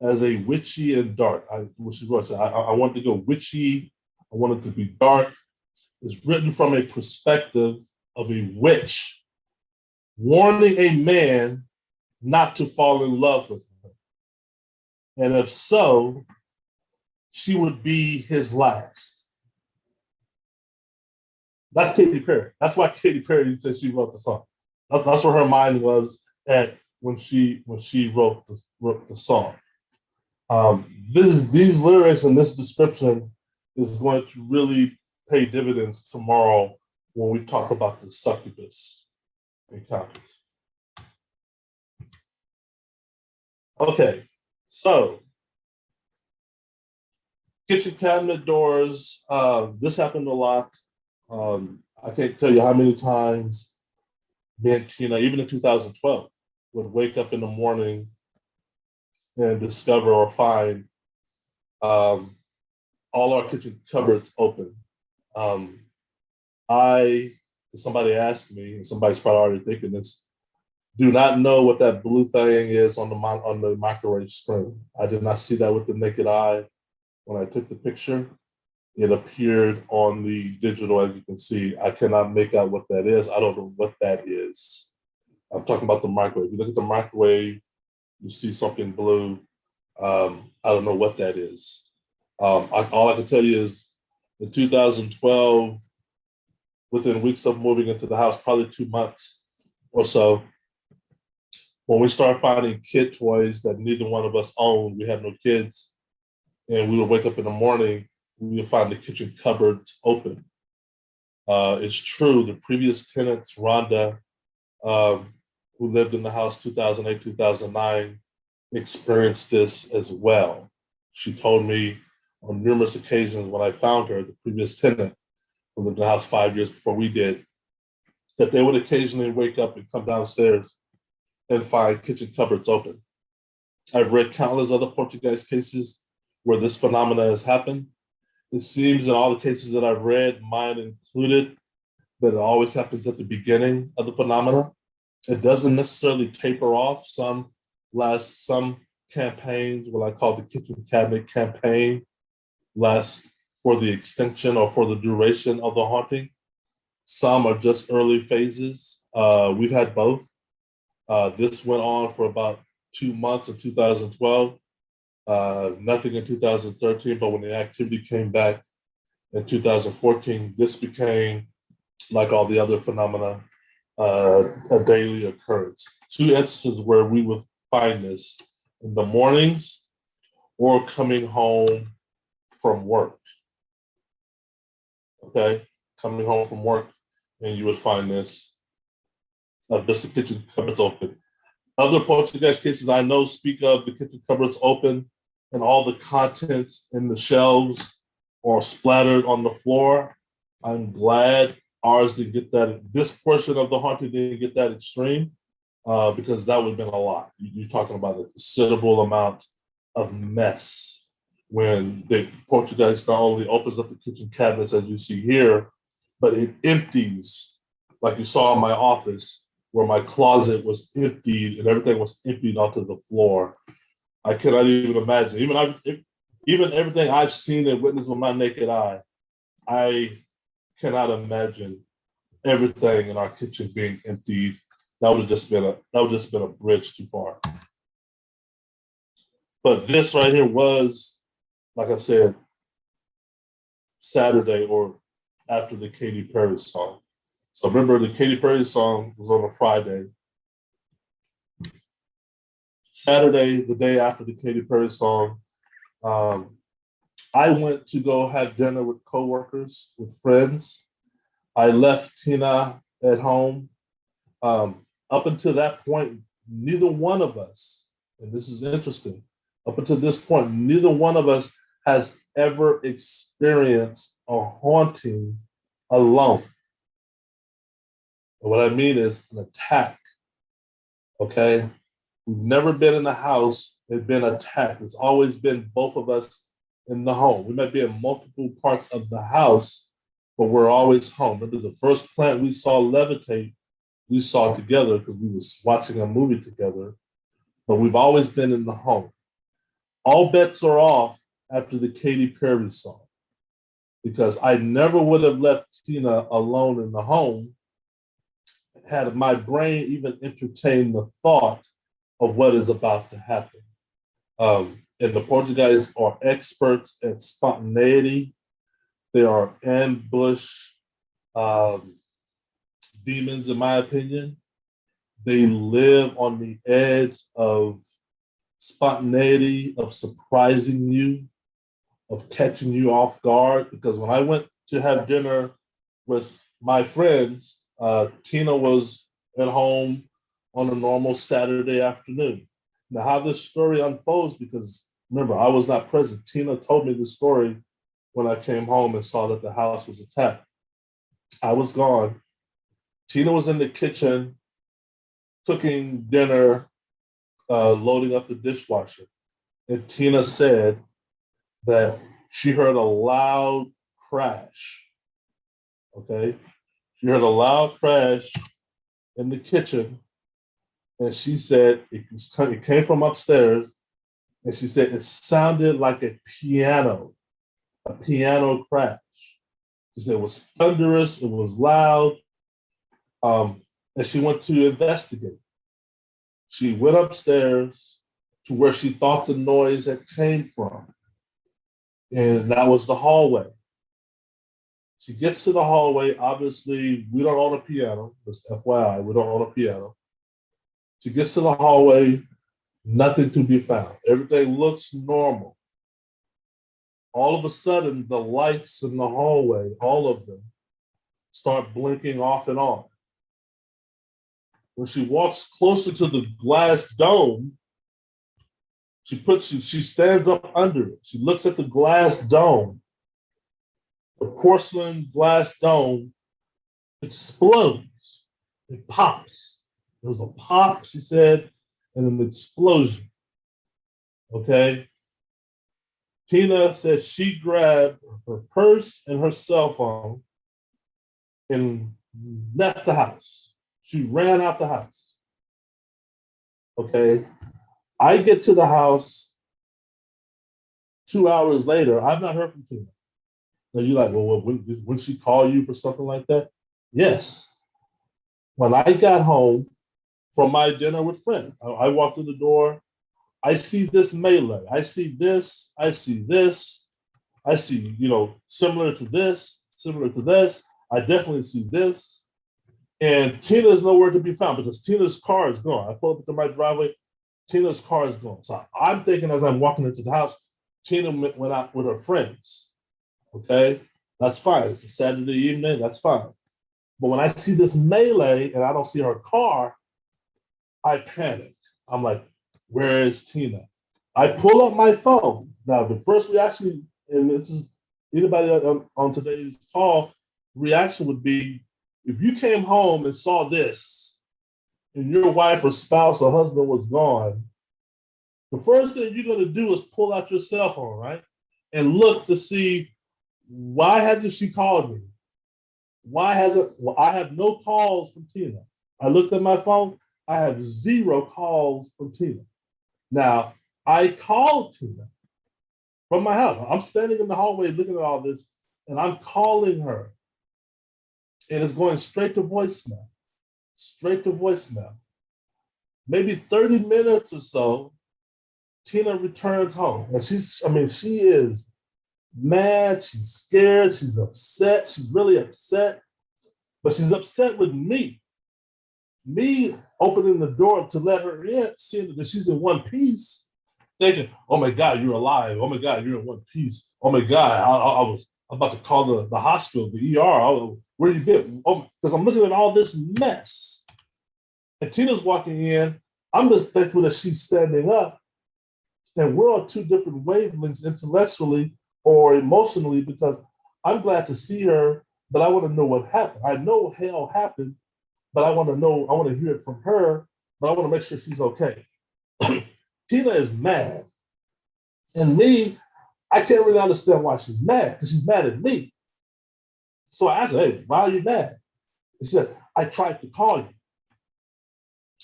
as a witchy and dark. I wanted to go witchy. I wanted to be dark. It's written from a perspective of a witch warning a man not to fall in love with her. And if so, she would be his last. That's Katy Perry. That's why Katy Perry said she wrote the song. That's where her mind was at when she wrote the song. These lyrics and this description is going to really pay dividends tomorrow when we talk about the succubus encounters. Okay, so kitchen cabinet doors. This happened a lot. I can't tell you how many times me and Tina, even in 2012, would wake up in the morning and discover or find all our kitchen cupboards open. Somebody asked me, and somebody's probably already thinking this, do not know what that blue thing is on the microwave screen. I did not see that with the naked eye when I took the picture. It appeared on the digital, as you can see. I cannot make out what that is. I don't know what that is. I'm talking about the microwave. You look at the microwave, you see something blue. I don't know what that is. All I can tell you is in 2012, within weeks of moving into the house, probably 2 months or so, when we started finding kid toys that neither one of us owned, we had no kids, and we would wake up in the morning, we would find the kitchen cupboards open. It's true, the previous tenants, Rhonda, who lived in the house 2008, 2009, experienced this as well. She told me on numerous occasions when I found her, the previous tenant who lived in the house 5 years before we did, that they would occasionally wake up and come downstairs and find kitchen cupboards open. I've read countless other Poltergeist cases where this phenomena has happened. It seems in all the cases that I've read, mine included, that it always happens at the beginning of the phenomena. It doesn't necessarily taper off. Some campaigns, what I call the kitchen cabinet campaign, last for the extension or for the duration of the haunting. Some are just early phases. We've had both. This went on for about 2 months in 2012. Nothing in 2013, but when the activity came back in 2014, this became, like all the other phenomena, a daily occurrence. 2 instances where we would find this in the mornings or coming home from work. Okay, coming home from work, and you would find this, just the kitchen cupboards open. Other Poltergeist cases I know speak of the kitchen cupboards open and all the contents in the shelves are splattered on the floor. I'm glad ours didn't get that. This portion of the haunting didn't get that extreme because that would have been a lot. You're talking about a considerable amount of mess when the Poltergeist not only opens up the kitchen cabinets as you see here, but it empties, like you saw in my office, where my closet was emptied and everything was emptied onto the floor. I cannot even imagine. Even everything I've seen and witnessed with my naked eye, I cannot imagine everything in our kitchen being emptied. That would have just been a bridge too far. But this right here was, like I said, Saturday or after the Katy Perry song. So remember, the Katy Perry song was on a Friday. Saturday, the day after the Katy Perry song, I went to go have dinner with coworkers, with friends. I left Tina at home. Up until that point, neither one of us, and this is interesting, up until this point, neither one of us has ever experienced a haunting alone. And what I mean is an attack, okay? We've never been in the house and been attacked. It's always been both of us in the home. We might be in multiple parts of the house, but we're always home. Remember the first plant we saw levitate, we saw together because we was watching a movie together, but we've always been in the home. all bets are off after the Katy Perry song, because I never would have left Tina alone in the home had my brain even entertained the thought of what is about to happen. And the Poltergeists are experts at spontaneity. They are ambush demons, in my opinion. They live on the edge of spontaneity, of surprising you, of catching you off guard. Because when I went to have dinner with my friends, Tina was at home on a normal Saturday afternoon. Now, how this story unfolds, because remember, I was not present. Tina told me the story when I came home and saw that the house was attacked. I was gone. Tina was in the kitchen cooking dinner, loading up the dishwasher. And Tina said that she heard a loud crash. Okay? She heard a loud crash in the kitchen. And she said it came from upstairs. And she said it sounded like a piano crash. She said it was thunderous, it was loud. And she went to investigate. She went upstairs to where she thought the noise had came from. And that was the hallway. She gets to the hallway. Obviously, we don't own a piano. Just FYI, we don't own a piano. She gets to the hallway, nothing to be found. Everything looks normal. All of a sudden, the lights in the hallway, all of them, start blinking off and on. When she walks closer to the glass dome, she stands up under it. She looks at the glass dome. The porcelain glass dome explodes. It pops. There was a pop, she said, and an explosion. Okay? Tina said she grabbed her purse and her cell phone and left the house. She ran out the house. Okay? I get to the house 2 hours later. I've not heard from Tina. Now you're like, well, would she call you for something like that? Yes. When I got home from my dinner with friends, I walked through the door. I see this melee. I see this. I see this. I see, similar to this, similar to this. I definitely see this. And Tina is nowhere to be found because Tina's car is gone. I pull up to my driveway. Tina's car is gone. So I'm thinking as I'm walking into the house, Tina went out with her friends. Okay? That's fine. It's a Saturday evening. That's fine. But when I see this melee and I don't see her car, I panic. I'm like, where is Tina? I pull up my phone. Now, the first reaction, and this is anybody on today's call, reaction would be, if you came home and saw this, and your wife or spouse or husband was gone, the first thing you're going to do is pull out your cell phone, right? And look to see, why hasn't she called me? Why hasn't, well, I have no calls from Tina. I looked at my phone, I have 0 calls from Tina. Now, I called Tina from my house. I'm standing in the hallway looking at all this, and I'm calling her. And it's going straight to voicemail. Straight to voicemail. Maybe 30 minutes or so, Tina returns home. And she is mad, she's scared, she's upset, she's really upset. But she's upset with me. Me opening the door to let her in, seeing that she's in one piece, thinking, oh my God, you're alive. Oh my God, you're in one piece. Oh my God, I was about to call the hospital, the ER. Where you been? Oh, because I'm looking at all this mess. And Tina's walking in. I'm just thankful that she's standing up. And we're on 2 different wavelengths intellectually or emotionally, because I'm glad to see her, but I want to know what happened. I know hell happened, but I want to hear it from her, but I want to make sure she's okay. Tina is mad. And me, I can't really understand why she's mad, because she's mad at me. So I asked her, hey, why are you mad? She said, I tried to call you.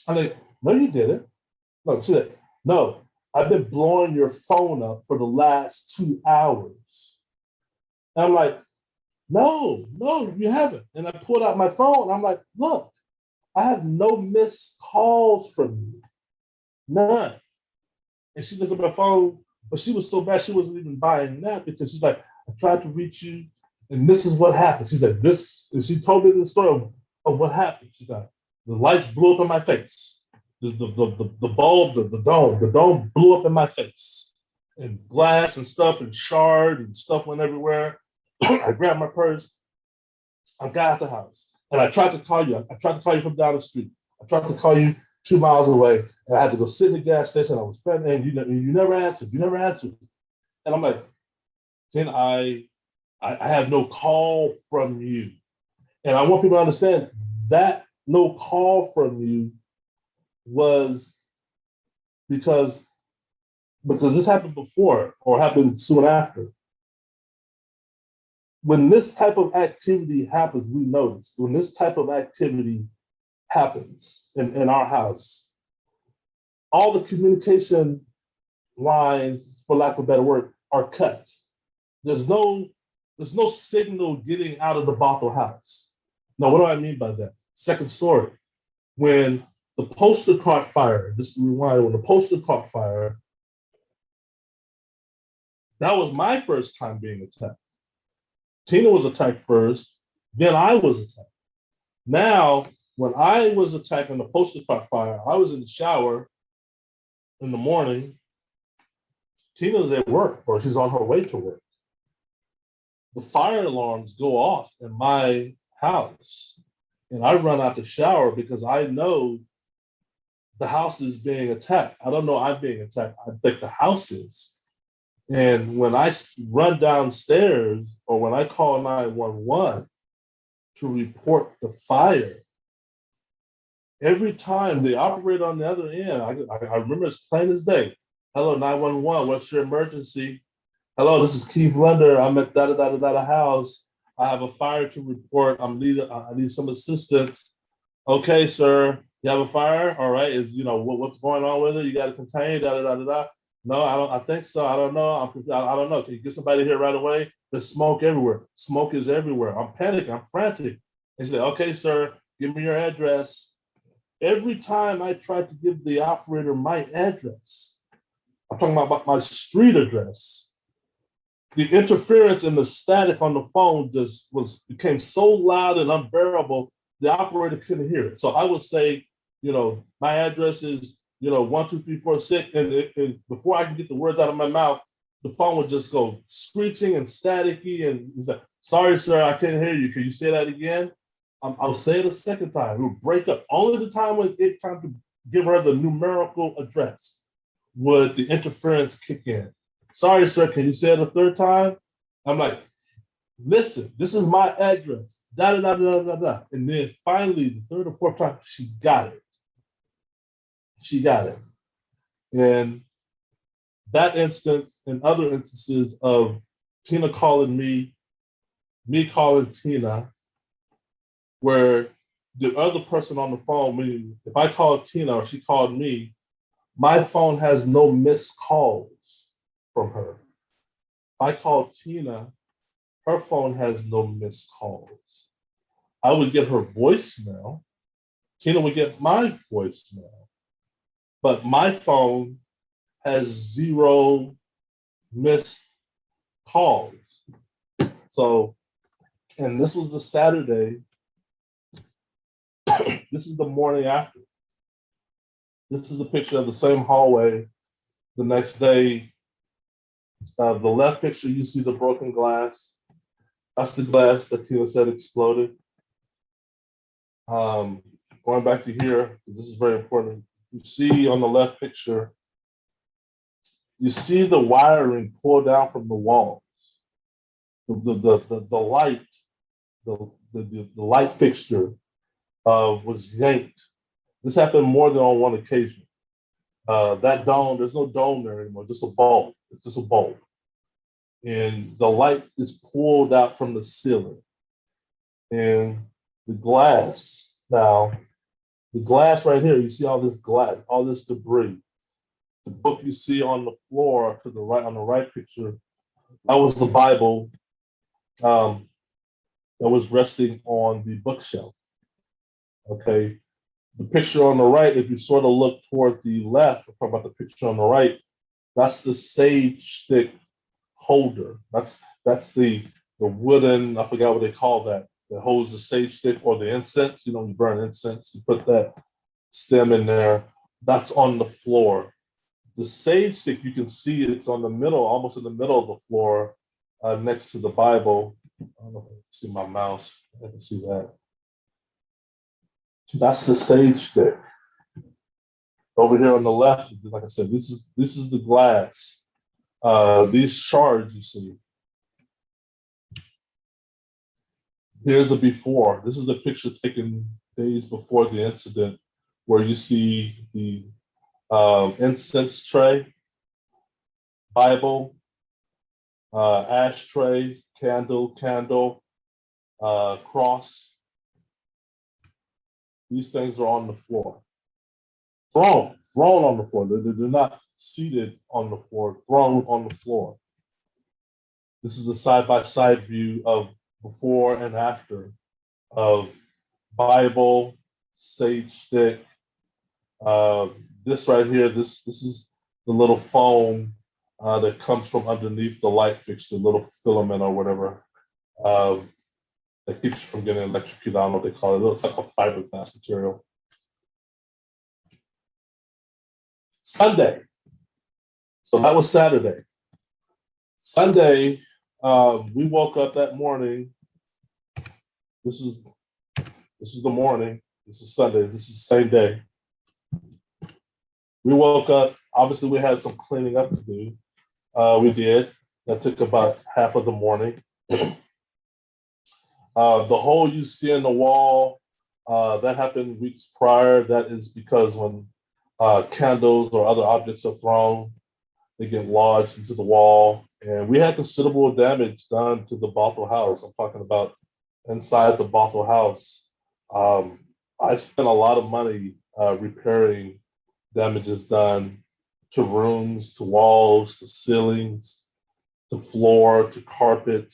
I'm like, no, you didn't. No, she said, no, I've been blowing your phone up for the last 2 hours. And I'm like, no, you haven't. And I pulled out my phone. I'm like, look, I have no missed calls from you. None. And she looked at my phone, but she was so bad she wasn't even buying that because she's like, I tried to reach you, and this is what happened. She said, this, and she told me the story of what happened. She's like, the lights blew up in my face. The bulb, the dome blew up in my face. And glass and stuff and shard and stuff went everywhere. I grabbed my purse. I got out the house. And I tried to call you. I tried to call you from down the street. I tried to call you 2 miles away. And I had to go sit in the gas station. I was friendly, and you never answered. You never answered. And I'm like, then I have no call from you. And I want people to understand that no call from you was because this happened before or happened soon after. When this type of activity happens, we notice when this type of activity happens in our house, all the communication lines, for lack of a better word, are cut. There's no signal getting out of the Bothell house. Now, what do I mean by that? Second story. When the poster caught fire, just to rewind, when the poster caught fire, that was my first time being attacked. Tina was attacked first, then I was attacked. Now, when I was attacked and the poster caught fire, I was in the shower in the morning. Tina's at work, or she's on her way to work. The fire alarms go off in my house, and I run out the shower because I know the house is being attacked. I don't know I'm being attacked. I think the house is. And when I run downstairs or when I call 911 to report the fire, every time the operator on the other end, I remember as plain as day. Hello, 911, what's your emergency? Hello, this is Keith Linder. I'm at da-da-da-da-da house. I have a fire to report. I need some assistance. Okay, sir. You have a fire? All right. What's going on with it? You got to contain, da-da-da-da-da. No, I don't. I think so. I don't know. I don't know. Can you get somebody here right away? There's smoke everywhere. Smoke is everywhere. I'm panicking. I'm frantic. They say, okay, sir, give me your address. Every time I tried to give the operator my address, I'm talking about my street address, the interference and the static on the phone became so loud and unbearable, the operator couldn't hear it. So I would say, my address is 1, 2, 3, 4, 6, and before I can get the words out of my mouth, the phone would just go screeching and staticky, and he's like, sorry, sir, I can't hear you. Can you say that again? I'll say it a second time. It would break up. Only the time when it's time to give her the numerical address would the interference kick in. Sorry, sir, can you say it a third time? I'm like, listen, this is my address, da-da-da-da-da-da. And then finally, the third or fourth time, she got it. She got it. And that instance and other instances of Tina calling me calling Tina, where the other person on the phone, meaning if I called Tina or she called me, my phone has no missed calls from her. If I call Tina, her phone has no missed calls. I would get her voicemail. Tina would get my voicemail. But my phone has 0 missed calls. So, and this was the Saturday. This is the morning after. This is the picture of the same hallway. The next day, the left picture, you see the broken glass. That's the glass that Tina said exploded. Going back to here, this is very important. You see on the left picture, you see the wiring pulled down from the walls. The light fixture was yanked. This happened more than on one occasion. That dome, there's no dome there anymore, just a bulb. It's just a bulb. And the light is pulled out from the ceiling. And the glass, now, the glass right here, you see all this glass, all this debris. The book you see on the floor to the right, on the right picture, that was the Bible that was resting on the bookshelf. Okay. The picture on the right, if you sort of look toward the left, talk about the picture on the right, that's the sage stick holder. That's the wooden, I forgot what they call that holds the sage stick or the incense. You know, you burn incense, you put that stem in there. That's on the floor. The sage stick, you can see it's on the middle, almost in the middle of the floor, next to the Bible. I don't know if you can see my mouse. I can see that. That's the sage stick. Over here on the left, like I said, this is the glass. These shards you see. Here's a before. This is a picture taken days before the incident, where you see the incense tray, Bible, ashtray, candle, cross. These things are on the floor. Thrown on the floor. They're not seated on the floor, thrown on the floor. This is a side-by-side view of before and after of Bible, sage stick. This right here, this is the little foam that comes from underneath the light fixture, little filament or whatever that keeps you from getting electrocuted. I don't know what they call it. It looks like a fiberglass material. Sunday. So that was Saturday. Sunday, we woke up that morning. This is the morning. This is Sunday. This is the same day. We woke up. Obviously, we had some cleaning up to do. We did. That took about half of the morning. The hole you see in the wall, that happened weeks prior. That is because when candles or other objects are thrown, they get lodged into the wall. And we had considerable damage done to the Bothell house. I'm talking about inside the Bothell house. I spent a lot of money repairing damages done to rooms, to walls, to ceilings, to floor, to carpet.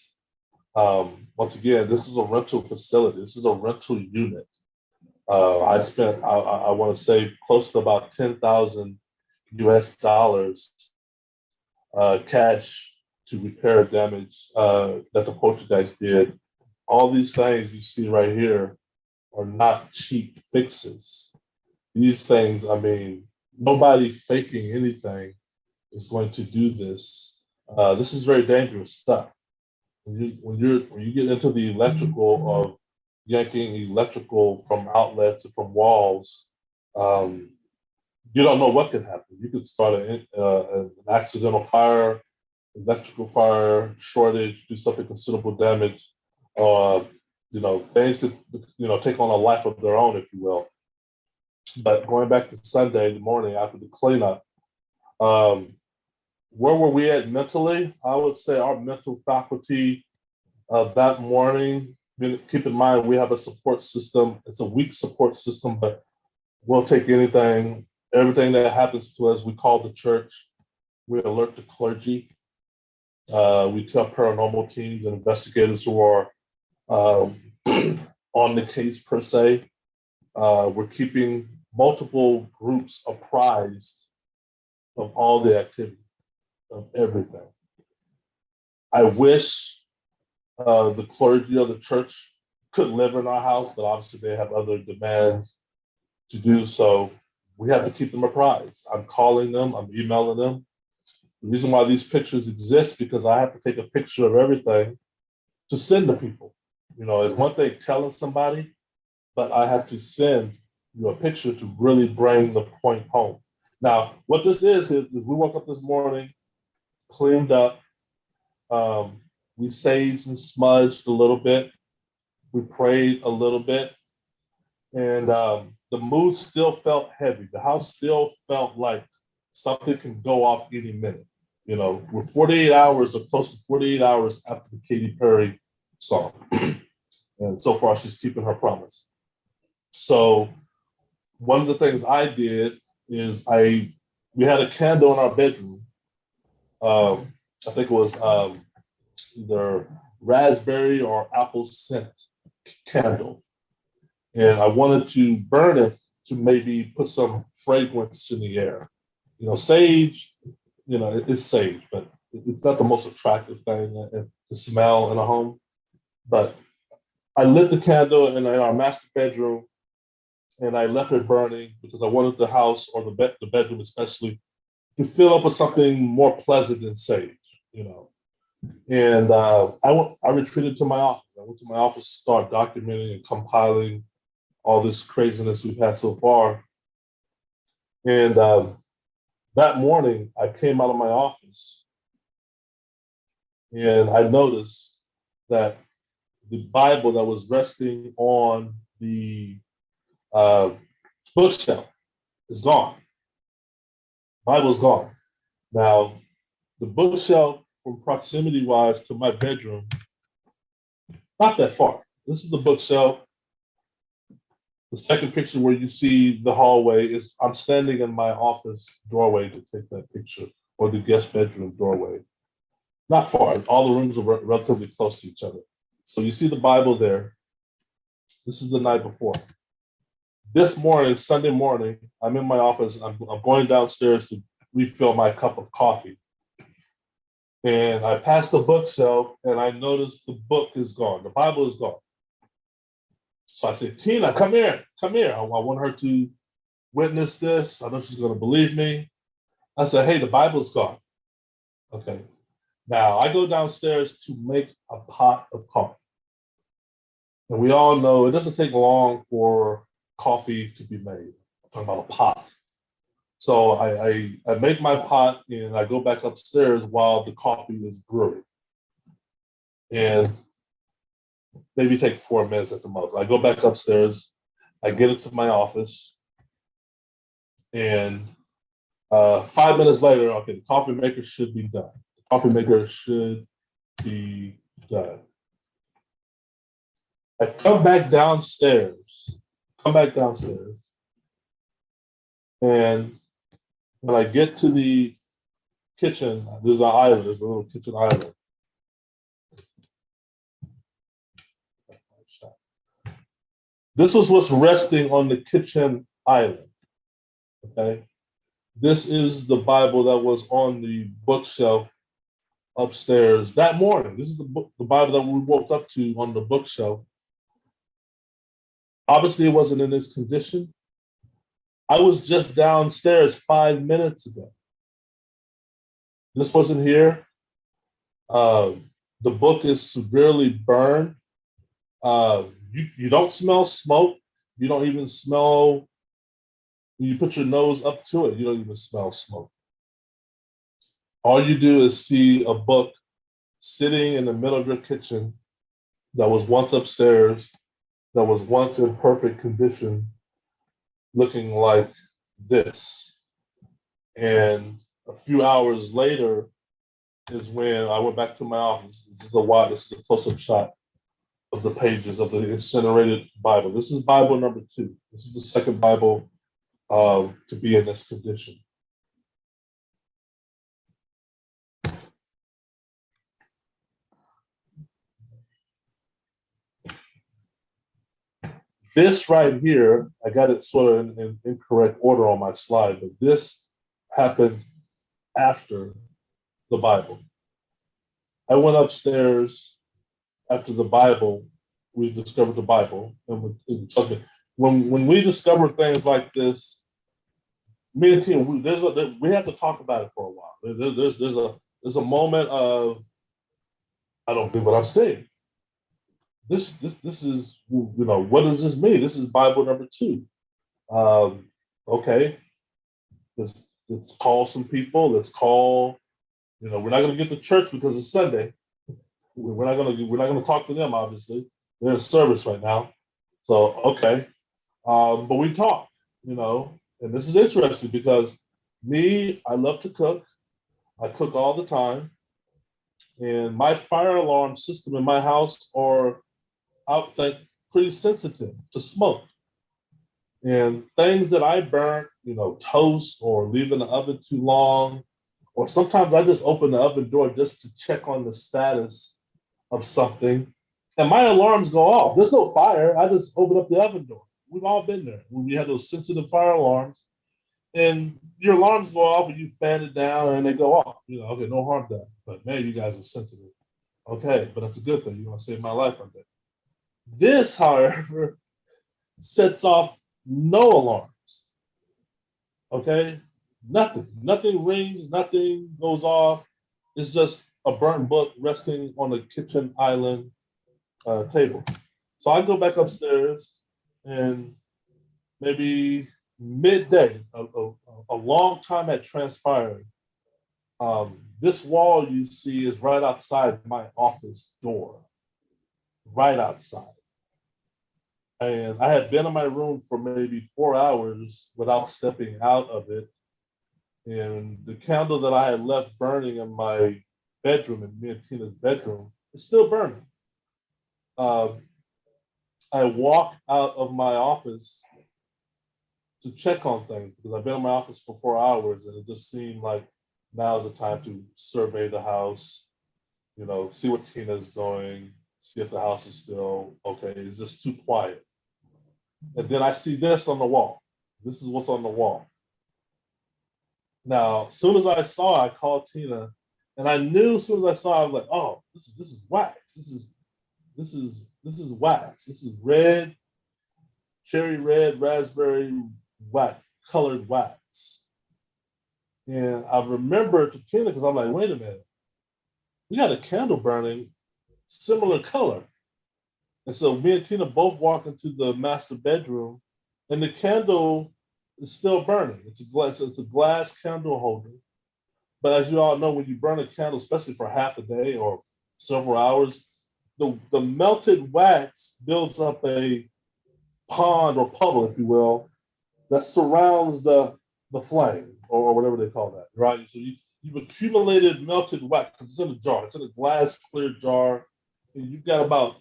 Once again, this is a rental facility. This is a rental unit. I spent, I want to say, close to about 10,000 US dollars cash to repair damage that the Poltergeist did. All these things you see right here are not cheap fixes. These things, I mean, nobody faking anything is going to do this. This is very dangerous stuff. When you get into the electrical of yanking electrical from outlets and from walls, you don't know what could happen. You could start an accidental fire, electrical fire, shortage, do something considerable damage. Things could, take on a life of their own, if you will. But going back to Sunday morning after the cleanup, where were we at mentally? I would say our mental faculty that morning, keep in mind, we have a support system. It's a weak support system, but we'll take anything, everything that happens to us. We call the church. We alert the clergy. We tell paranormal teams and investigators who are on the case per se. We're keeping multiple groups apprised of all the activity, of everything. I wish the clergy of the church could live in our house, but obviously they have other demands to do so. We have to keep them apprised. I'm calling them, I'm emailing them. The reason why these pictures exist because I have to take a picture of everything to send to people. It's one thing telling somebody, but I have to send you a picture to really bring the point home. Now, what this is we woke up this morning, cleaned up, we saged and smudged a little bit, we prayed a little bit, and the mood still felt heavy. The house still felt like something can go off any minute. We're 48 hours or close to 48 hours after the Katy Perry song. And so far, she's keeping her promise. So one of the things I did is I we had a candle in our bedroom. I think it was either raspberry or apple scent candle. And I wanted to burn it to maybe put some fragrance in the air. You know, sage, you know, it's sage, but it's not the most attractive thing to smell in a home. But I lit the candle in our master bedroom and I left it burning because I wanted the house or the bedroom especially to fill up with something more pleasant than sage, you know. And I retreated to my office. I went to my office to start documenting and compiling all this craziness we've had so far. And that morning, I came out of my office and I noticed that the Bible that was resting on the bookshelf is gone. Bible's gone. Now, the bookshelf from proximity wise to my bedroom, not that far. This is the bookshelf. The second picture where you see the hallway is I'm standing in my office doorway to take that picture, or the guest bedroom doorway. Not far. All the rooms are relatively close to each other. So you see the Bible there. This is the night before. This morning, Sunday morning, I'm in my office. I'm going downstairs to refill my cup of coffee. And I passed the bookshelf and I noticed the book is gone. The Bible is gone. So I said, Tina, come here. I want her to witness this. I know she's going to believe me. I said, hey, the Bible's gone. Okay. Now I go downstairs to make a pot of coffee. And we all know it doesn't take long for coffee to be made. I'm talking about a pot. So I make my pot and I go back upstairs while the coffee is brewing. And maybe take 4 minutes at the most. I go back upstairs, I get into my office, and 5 minutes later, okay, the coffee maker should be done. The coffee maker should be done. I come back downstairs, and when I get to the kitchen, there's an island, there's a little kitchen island. This is what's resting on the kitchen island, okay? This is the Bible that was on the bookshelf upstairs that morning. This is the Bible that we woke up to on the bookshelf. Obviously, it wasn't in this condition. I was just downstairs 5 minutes ago. This wasn't here. The book is severely burned. You don't smell smoke. You don't even smell, when you put your nose up to it, you don't even smell smoke. All you do is see a book sitting in the middle of your kitchen that was once upstairs, that was once in perfect condition, looking like this. And a few hours later is when I went back to my office. This is a close-up shot of the pages of the incinerated Bible. This is Bible number 2. This is the second Bible to be in this condition. This right here, I got it sort of in incorrect order on my slide, but this happened after the Bible. I went upstairs after the Bible, we discovered the Bible. And when we discover things like this, me and Tina, we have to talk about it for a while. There's a moment of, I don't believe what I'm saying. This is, you know, what does this mean? This is Bible number 2. Okay, let's call some people. Let's call, you know, we're not going to get to church because it's Sunday. We're not gonna talk to them, obviously. They're in service right now. So, okay. But we talk, you know, and this is interesting because I love to cook. I cook all the time. And my fire alarm system in my house are, I think, pretty sensitive to smoke. And things that I burnt, toast or leave in the oven too long, or sometimes I just open the oven door just to check on the status of something. And my alarms go off. There's no fire. I just open up the oven door. We've all been there when we had those sensitive fire alarms. And your alarms go off and you fan it down and they go off. Okay, no harm done. But man, you guys are sensitive. Okay, but that's a good thing. You're going to save my life on that. This, however, sets off no alarms. Okay, nothing rings, nothing goes off. It's just a burnt book resting on the kitchen island table. So I go back upstairs, and maybe midday, a long time had transpired. This wall you see is right outside my office door, right outside. And I had been in my room for maybe 4 hours without stepping out of it. And the candle that I had left burning in my bedroom, in me and Tina's bedroom, is still burning. I walked out of my office to check on things because I've been in my office for 4 hours, and it just seemed like now's the time to survey the house, see what Tina's doing, see if the house is still okay. It's just too quiet. And then I see this on the wall. This is what's on the wall. Now, as soon as I saw it, I called Tina, and I knew as soon as I saw it, I was like, "Oh, this is wax. This is wax. This is red, cherry red, raspberry wax, colored wax." And I remember to Tina because I'm like, "Wait a minute, we got a candle burning, similar color." And so me and Tina both walk into the master bedroom, and the candle is still burning. It's a glass candle holder. But as you all know, when you burn a candle, especially for half a day or several hours, the melted wax builds up a pond or puddle, if you will, that surrounds the flame or whatever they call that, right? So you've accumulated melted wax because it's in a jar. It's in a glass clear jar, and you've got about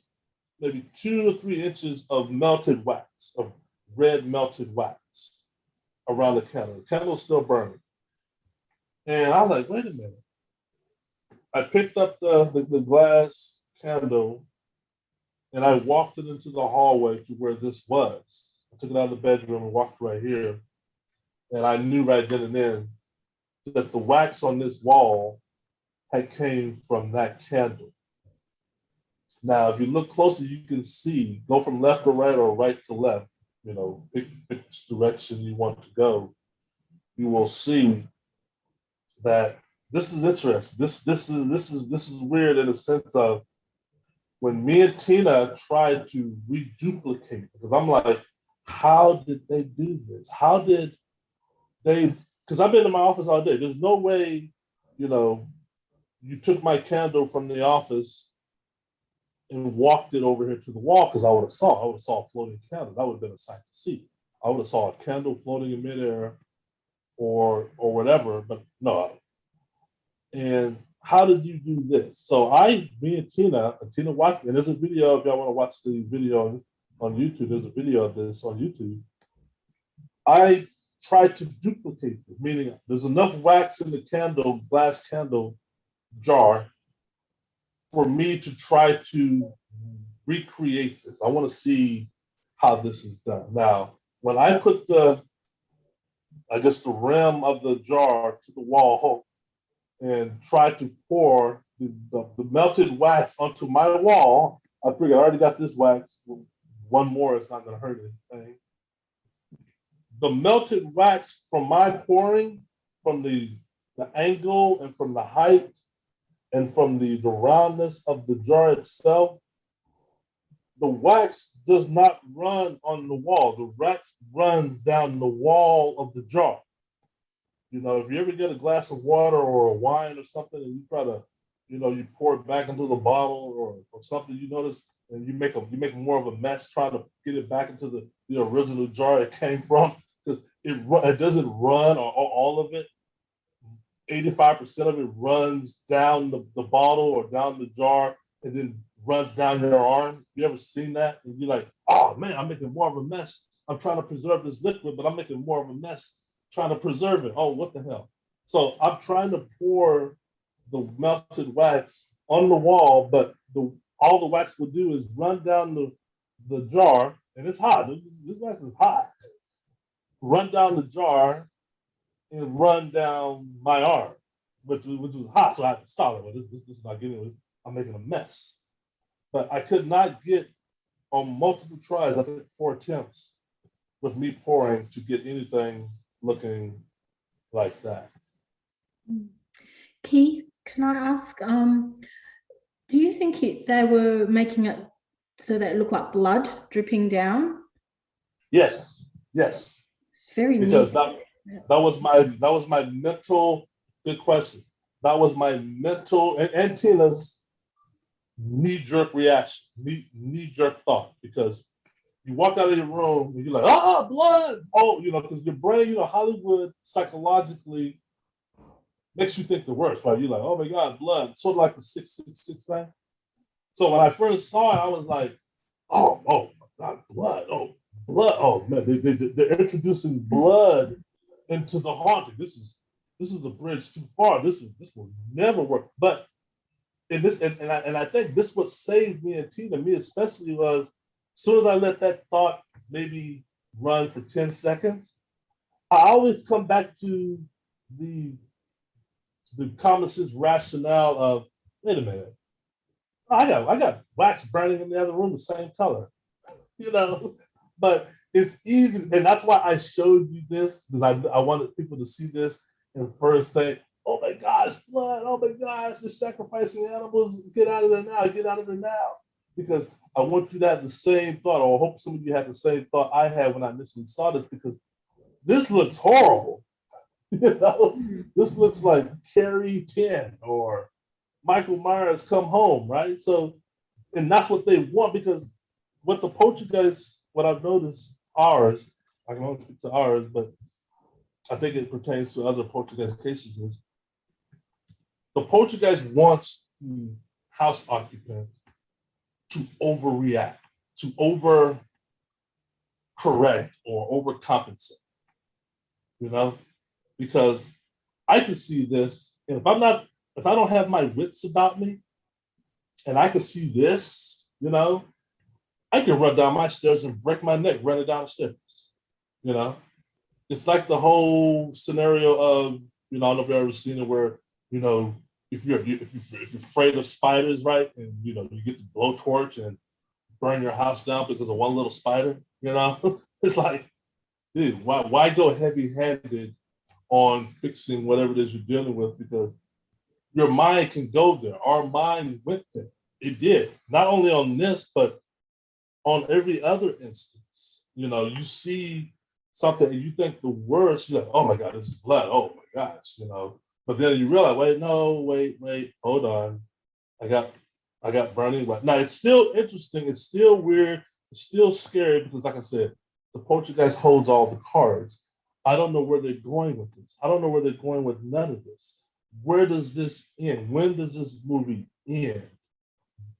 maybe 2 to 3 inches of melted wax, of red melted wax around the candle. The candle's still burning. And I was like, wait a minute. I picked up the glass candle and I walked it into the hallway to where this was. I took it out of the bedroom and walked right here. And I knew right then and then that the wax on this wall had came from that candle. Now, if you look closely, you can see, go from left to right or right to left, pick which direction you want to go. You will see that this is interesting. This is weird in the sense of when me and Tina tried to reduplicate, because I'm like, how did they do this? How did they, because I've been in my office all day. There's no way, you took my candle from the office and walked it over here to the wall, because I would have saw a floating candle. That would have been a sight to see. I would have saw a candle floating in midair or whatever, but no. And how did you do this? So me and Tina watched, and there's a video, if y'all want to watch the video on YouTube, there's a video of this on YouTube. I tried to duplicate it, meaning there's enough wax in the glass candle jar for me to try to recreate this. I want to see how this is done. Now, when I put the rim of the jar to the wall and tried to pour the melted wax onto my wall, I figured I already got this wax. One more, it's not going to hurt anything. The melted wax from my pouring, from the angle and from the height, and from the roundness of the jar itself, the wax does not run on the wall. The wax runs down the wall of the jar. If you ever get a glass of water or a wine or something and you try to, you pour it back into the bottle or something, you notice, and you make more of a mess trying to get it back into the original jar it came from, because it doesn't run, or all of it. 85% of it runs down the bottle or down the jar and then runs down your arm. You ever seen that? And you're like, oh man, I'm making more of a mess. I'm trying to preserve this liquid, but I'm making more of a mess trying to preserve it. Oh, what the hell? So I'm trying to pour the melted wax on the wall, but all the wax will do is run down the jar, and it's hot. This wax is hot. Run down the jar and run down my arm, which was hot. So I had to stop it. Well, this is not getting this. I'm making a mess. But I could not get on multiple tries, I think 4 attempts, with me pouring to get anything looking like that. Keith, can I ask, do you think they were making it so that it looked like blood dripping down? Yes. It's very because neat. that was my mental, good question. That was my mental and Tina's knee-jerk reaction, knee-jerk thought, because you walk out of your room and you're like, blood. Oh, because your brain, Hollywood psychologically makes you think the worst, right? You're like, oh my God, blood. Sort of like the 666 thing. So when I first saw it, I was like, oh my God, blood. Oh, blood. Oh man, they're introducing blood into the haunting. This is a bridge too far. This will never work. But and I think this what saved me and Tina, me especially, was as soon as I let that thought maybe run for 10 seconds, I always come back to the common sense rationale of, wait a minute, I got wax burning in the other room the same color, but it's easy. And that's why I showed you this, because I wanted people to see this and first think, oh my gosh, blood, oh my gosh, they're sacrificing animals, get out of there now. Because I want you to have the same thought, or I hope some of you had the same thought I had when I initially saw this, because this looks horrible. This looks like Carrie 10 or Michael Myers Come Home, right? So, and that's what they want, because what the Poltergeist, what I've noticed, ours, I can only speak to ours, but I think it pertains to other Poltergeist cases, is the Poltergeist wants the house occupant to overreact, to over correct or overcompensate, because I can see this, and if I don't have my wits about me, and I can see this, I can run down my stairs and break my neck running down the stairs. It's like the whole scenario of, I don't know if you've ever seen it, where, if you're afraid of spiders, right, and you get the blowtorch and burn your house down because of one little spider, it's like, dude, why go heavy-handed on fixing whatever it is you're dealing with? Because your mind can go there. Our mind went there. It did. Not only on this, but on every other instance. You see something and you think the worst, you're like, oh my God, this is blood. Oh my gosh, But then you realize, wait, hold on. I got burning blood. Now it's still interesting, it's still weird, it's still scary, because like I said, the Poltergeist holds all the cards. I don't know where they're going with this. I don't know where they're going with none of this. Where does this end? When does this movie end?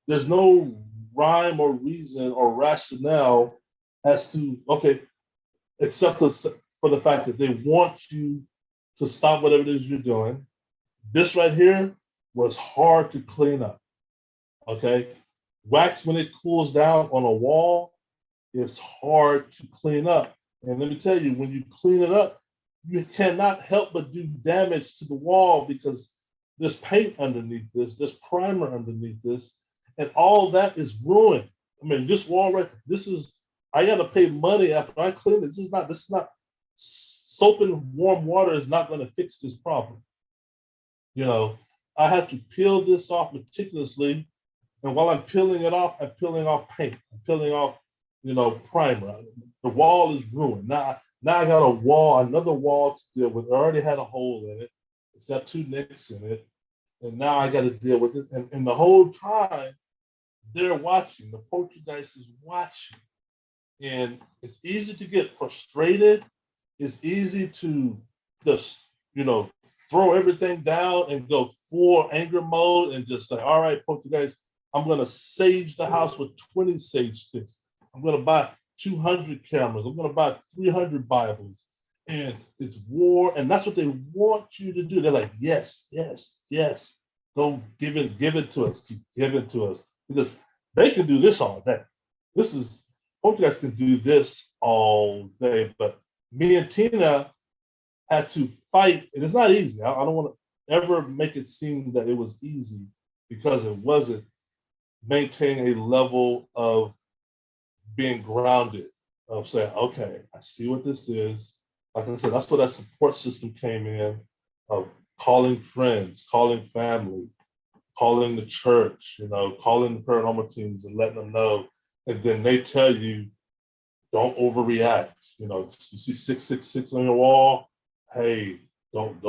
There's no rhyme or reason or rationale as to, okay, except for the fact that they want you to stop whatever it is you're doing. This right here was hard to clean up, okay? Wax, when it cools down on a wall, is hard to clean up. And let me tell you, when you clean it up, you cannot help but do damage to the wall, because there's paint underneath this, there's primer underneath this, and all that is ruined. I mean, this wall right, I gotta pay money after I clean it. This is not soap and warm water is not gonna fix this problem. I have to peel this off meticulously, and while I'm peeling it off, I'm peeling off paint, I'm peeling off, primer. The wall is ruined. Now I got another wall to deal with. It already had a hole in it. It's got 2 nicks in it. And now I got to deal with it. And the whole time, they're watching. The Poltergeist is watching. And it's easy to get frustrated. It's easy to just, throw everything down and go full anger mode and just say, all right, Poltergeist, I'm going to sage the house with 20 sage sticks. I'm going to buy 200 cameras. I'm going to buy 300 Bibles. And it's war. And that's what they want you to do. They're like, yes, yes, yes. Go give it to us. Keep giving to us. Because they can do this all day. Poltergeist can do this all day. But me and Tina had to fight. And it's not easy. I don't want to ever make it seem that it was easy, because it wasn't. Maintain a level of being grounded, of saying, okay, I see what this is. Like I said, that's where that support system came in, of calling friends, calling family, calling the church, calling the paranormal teams and letting them know. And then they tell you, don't overreact. You see 666 on your wall. Hey, don't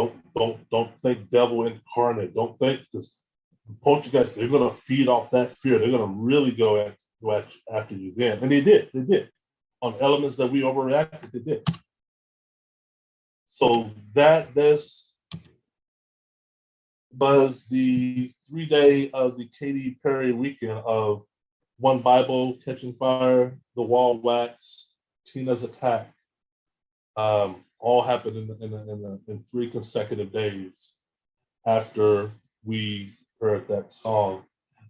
think devil incarnate. Don't think this. Poltergeist, they're going to feed off that fear. They're going to really go after you then. And they did. They did. On elements that we overreacted, they did. So this was the 3-day of the Katy Perry weekend of One Bible, Catching Fire, The Wall Wax, Tina's Attack. All happened in 3 consecutive days after we heard that song.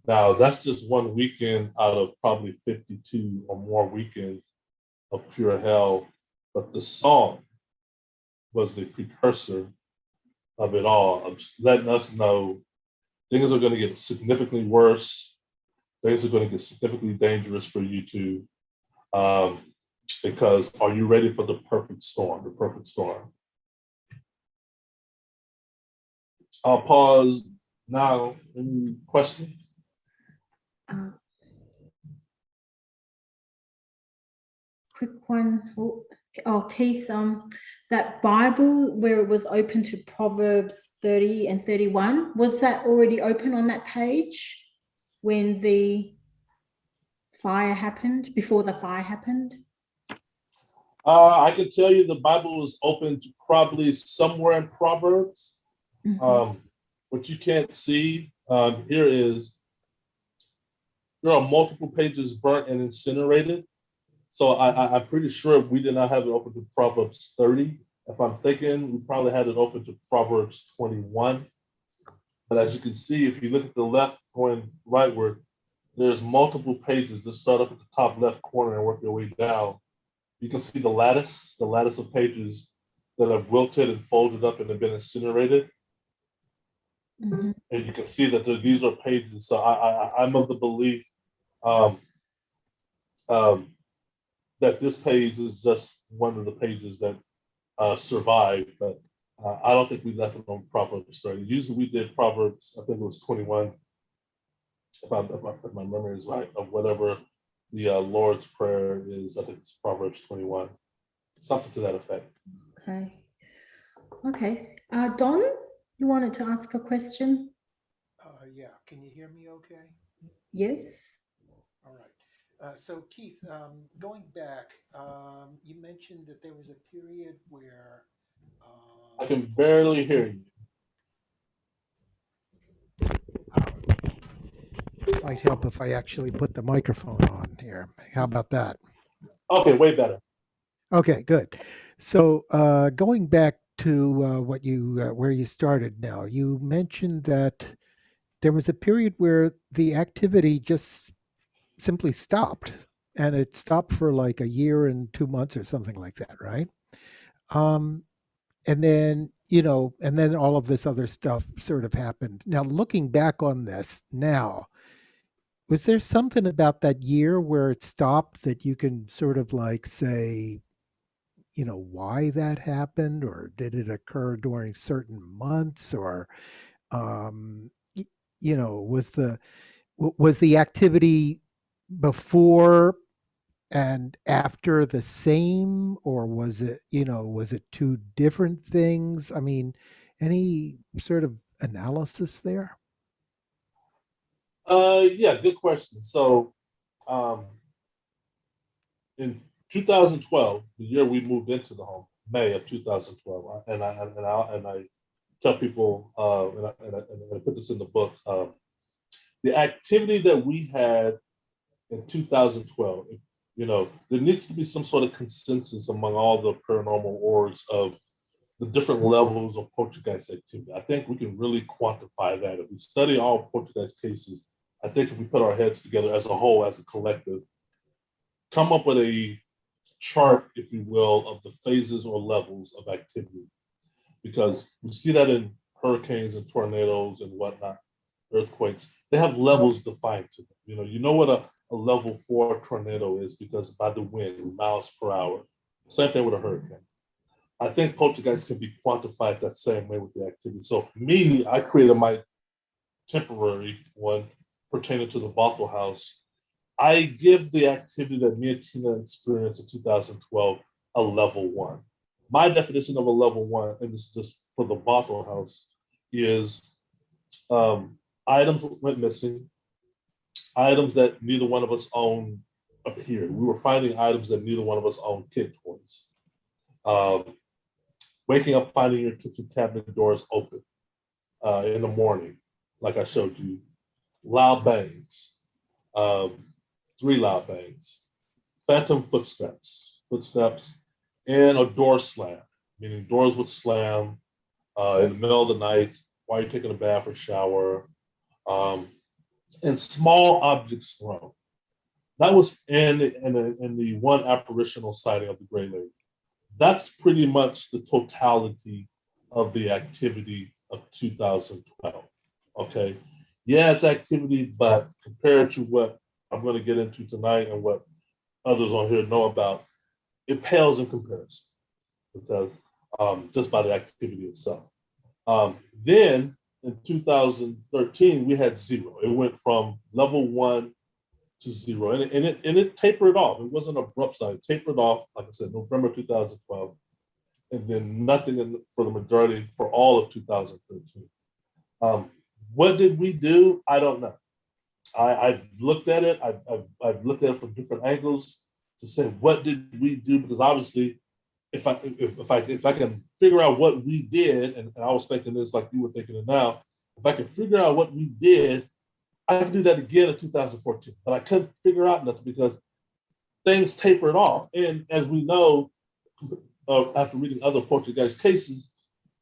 Now, that's just one weekend out of probably 52 or more weekends of pure hell. But the song was the precursor of it all, of letting us know things are going to get significantly worse. Things are going to get significantly dangerous for you two. Because are you ready for the perfect storm? The perfect storm. I'll pause now. Any questions? Quick one. Keith, that Bible where it was open to Proverbs 30 and 31, was that already open on that page when the fire happened, before the fire happened? I can tell you the Bible is open to probably somewhere in Proverbs. Mm-hmm. What you can't see here is there are multiple pages burnt and incinerated. So I'm pretty sure we did not have it open to Proverbs 30. If I'm thinking, we probably had it open to Proverbs 21. But as you can see, if you look at the left going rightward, there's multiple pages that start up at the top left corner and work their way down. You can see the lattice of pages that have wilted and folded up and have been incinerated. Mm-hmm. And you can see that these are pages. So I'm of the belief that this page is just one of the pages that survived. But I don't think we left it on Proverbs 30. Usually we did Proverbs, I think it was 21, if my memory is right, of whatever the Lord's Prayer is. I think it's Proverbs 21, something to that effect. Okay. Don, you wanted to ask a question? Yeah. Can you hear me okay? Yes. All right. So Keith, going back, you mentioned that there was a period where... I can barely hear you. It might help if I actually put the microphone on here. How about that? Okay, way better. Okay, good. So going back to where you started now, you mentioned that there was a period where the activity just simply stopped, and it stopped for like a year and 2 months or something like that, right? And then, and then all of this other stuff sort of happened. Now, looking back on this now, was there something about that year where it stopped that you can sort of like say, why that happened, or did it occur during certain months, or, was the activity before and after the same, or was it two different things? I mean, any sort of analysis there? Yeah, good question. So in 2012, the year we moved into the home, May of 2012, and I tell people, and I put this in the book, the activity that we had in 2012, there needs to be some sort of consensus among all the paranormal orgs of the different levels of poltergeist activity. I think we can really quantify that. If we study all poltergeist cases, I think if we put our heads together as a whole, as a collective, come up with a chart, if you will, of the phases or levels of activity. Because we see that in hurricanes and tornadoes and whatnot, earthquakes, they have levels defined to them. You know what a level 4 tornado is because by the wind, miles per hour. Same thing with a hurricane. I think poltergeist can be quantified that same way with the activity. So I created my temporary one pertaining to the Bothell house. I give the activity that me and Tina experienced in 2012 a level 1. My definition of a level 1, and this is just for the Bothell house, is items went missing, items that neither one of us owned appeared. We were finding items that neither one of us owned, kid toys. Waking up, finding your kitchen cabinet doors open in the morning, like I showed you. Loud bangs, 3 loud bangs, phantom footsteps, and a door slam, meaning doors would slam in the middle of the night while you're taking a bath or shower, and small objects thrown. That was in the one apparitional sighting of the Gray Lady. That's pretty much the totality of the activity of 2012. Okay. Yeah, it's activity, but compared to what I'm going to get into tonight and what others on here know about, it pales in comparison because just by the activity itself. Then in 2013, we had 0. It went from level 1 to 0, and it tapered off. It wasn't abrupt side. It tapered off, like I said, November 2012, and then nothing for the majority for all of 2013. What did we do? I don't know. I've looked at it. I've looked at it from different angles to say what did we do, because obviously, if I can figure out what we did, and I was thinking this like you were thinking it now, if I can figure out what we did, I can do that again in 2014. But I couldn't figure out nothing because things tapered off. And as we know, after reading other poltergeist cases,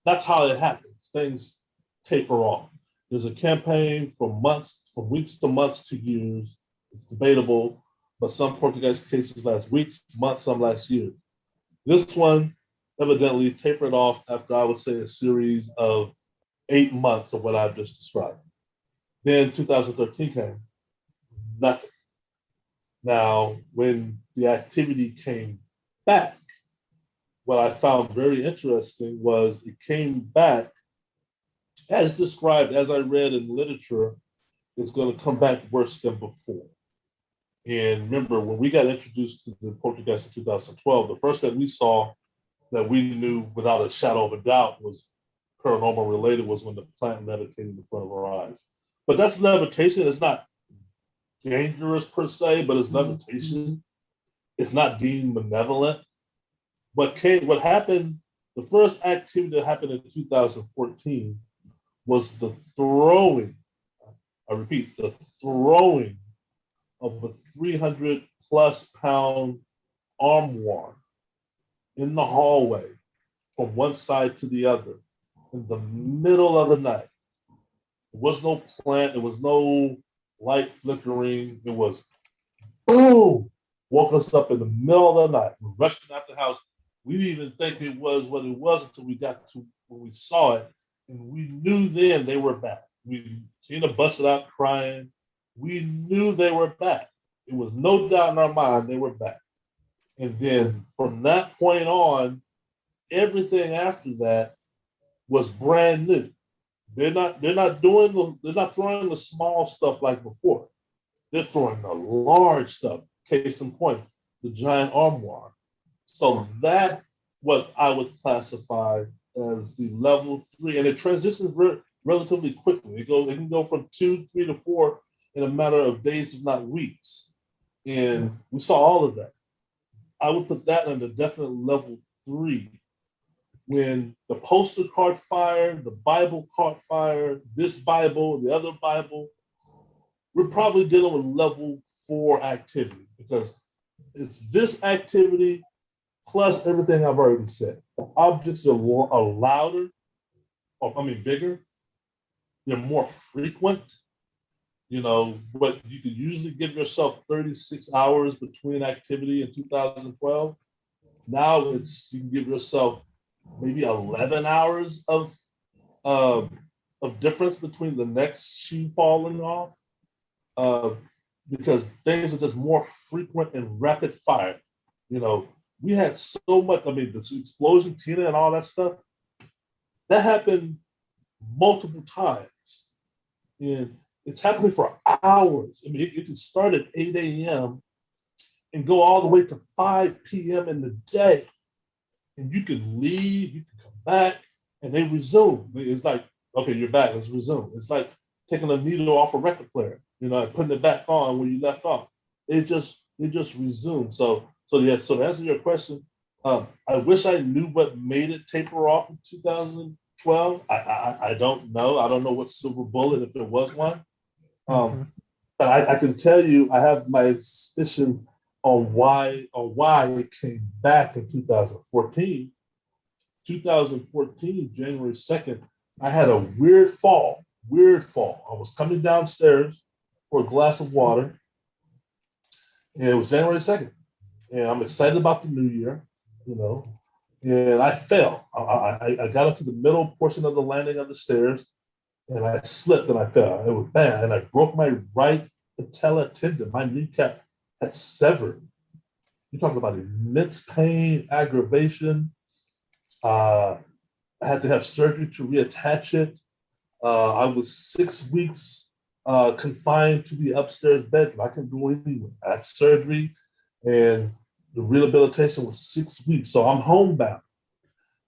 that's how it happens. Things taper off. There's a campaign from weeks to months to years. It's debatable, but some poltergeist cases last weeks, months, some last year. This one evidently tapered off after, I would say, a series of 8 months of what I've just described. Then 2013 came, nothing. Now, when the activity came back, what I found very interesting was it came back as described, as I read in literature, it's going to come back worse than before. And remember, when we got introduced to the poltergeist in 2012, the first that we saw that we knew without a shadow of a doubt was paranormal related was when the plant levitated in front of our eyes. But that's levitation. It's not dangerous per se, but it's levitation. It's not deemed malevolent. What happened, the first activity that happened in 2014 was the throwing, I repeat, the throwing of a 300+ pound armoire in the hallway from one side to the other in the middle of the night. There was no plant, there was no light flickering. It was boom, woke us up in the middle of the night. We're rushing out the house. We didn't even think it was what it was until we got to when we saw it. And we knew then they were back. Tina busted out crying. We knew they were back. It was no doubt in our mind they were back. And then from that point on, everything after that was brand new. They're not throwing the small stuff like before. They're throwing the large stuff. Case in point, the giant armoire. So that what I would classify as the level 3, and it transitions relatively quickly. It can go from 2, 3 to 4 in a matter of days, if not weeks. And we saw all of that. I would put that on the definite level 3. When the poster caught fire, the Bible caught fire, this Bible, the other Bible, we're probably dealing with level 4 activity because it's this activity plus everything I've already said. The objects are louder, bigger. They're more frequent, but you could usually give yourself 36 hours between activity in 2012. Now you can give yourself maybe 11 hours of difference between the next shoe falling off, because things are just more frequent and rapid fire. We had so much. This explosion, Tina, and all that stuff that happened multiple times, and it's happening for hours. It can start at 8 a.m. and go all the way to 5 p.m. in the day. And you can leave, you can come back, and they resume. It's like, okay, you're back, let's resume. It's like taking a needle off a record player, and putting it back on where you left off. It just resume. So to answer your question, I wish I knew what made it taper off in 2012. I don't know. I don't know what silver bullet, if there was one. But I can tell you, I have my suspicion on why it came back in 2014. 2014, January 2nd, I had a weird fall. I was coming downstairs for a glass of water, and it was January 2nd. And I'm excited about the new year, and I fell. I got up to the middle portion of the landing of the stairs, and I slipped and I fell. It was bad, and I broke my right patella tendon. My kneecap had severed. You're talking about immense pain, aggravation. I had to have surgery to reattach it. I was 6 weeks confined to the upstairs bedroom. I couldn't go anywhere. I had surgery, and the rehabilitation was 6 weeks. So I'm homebound.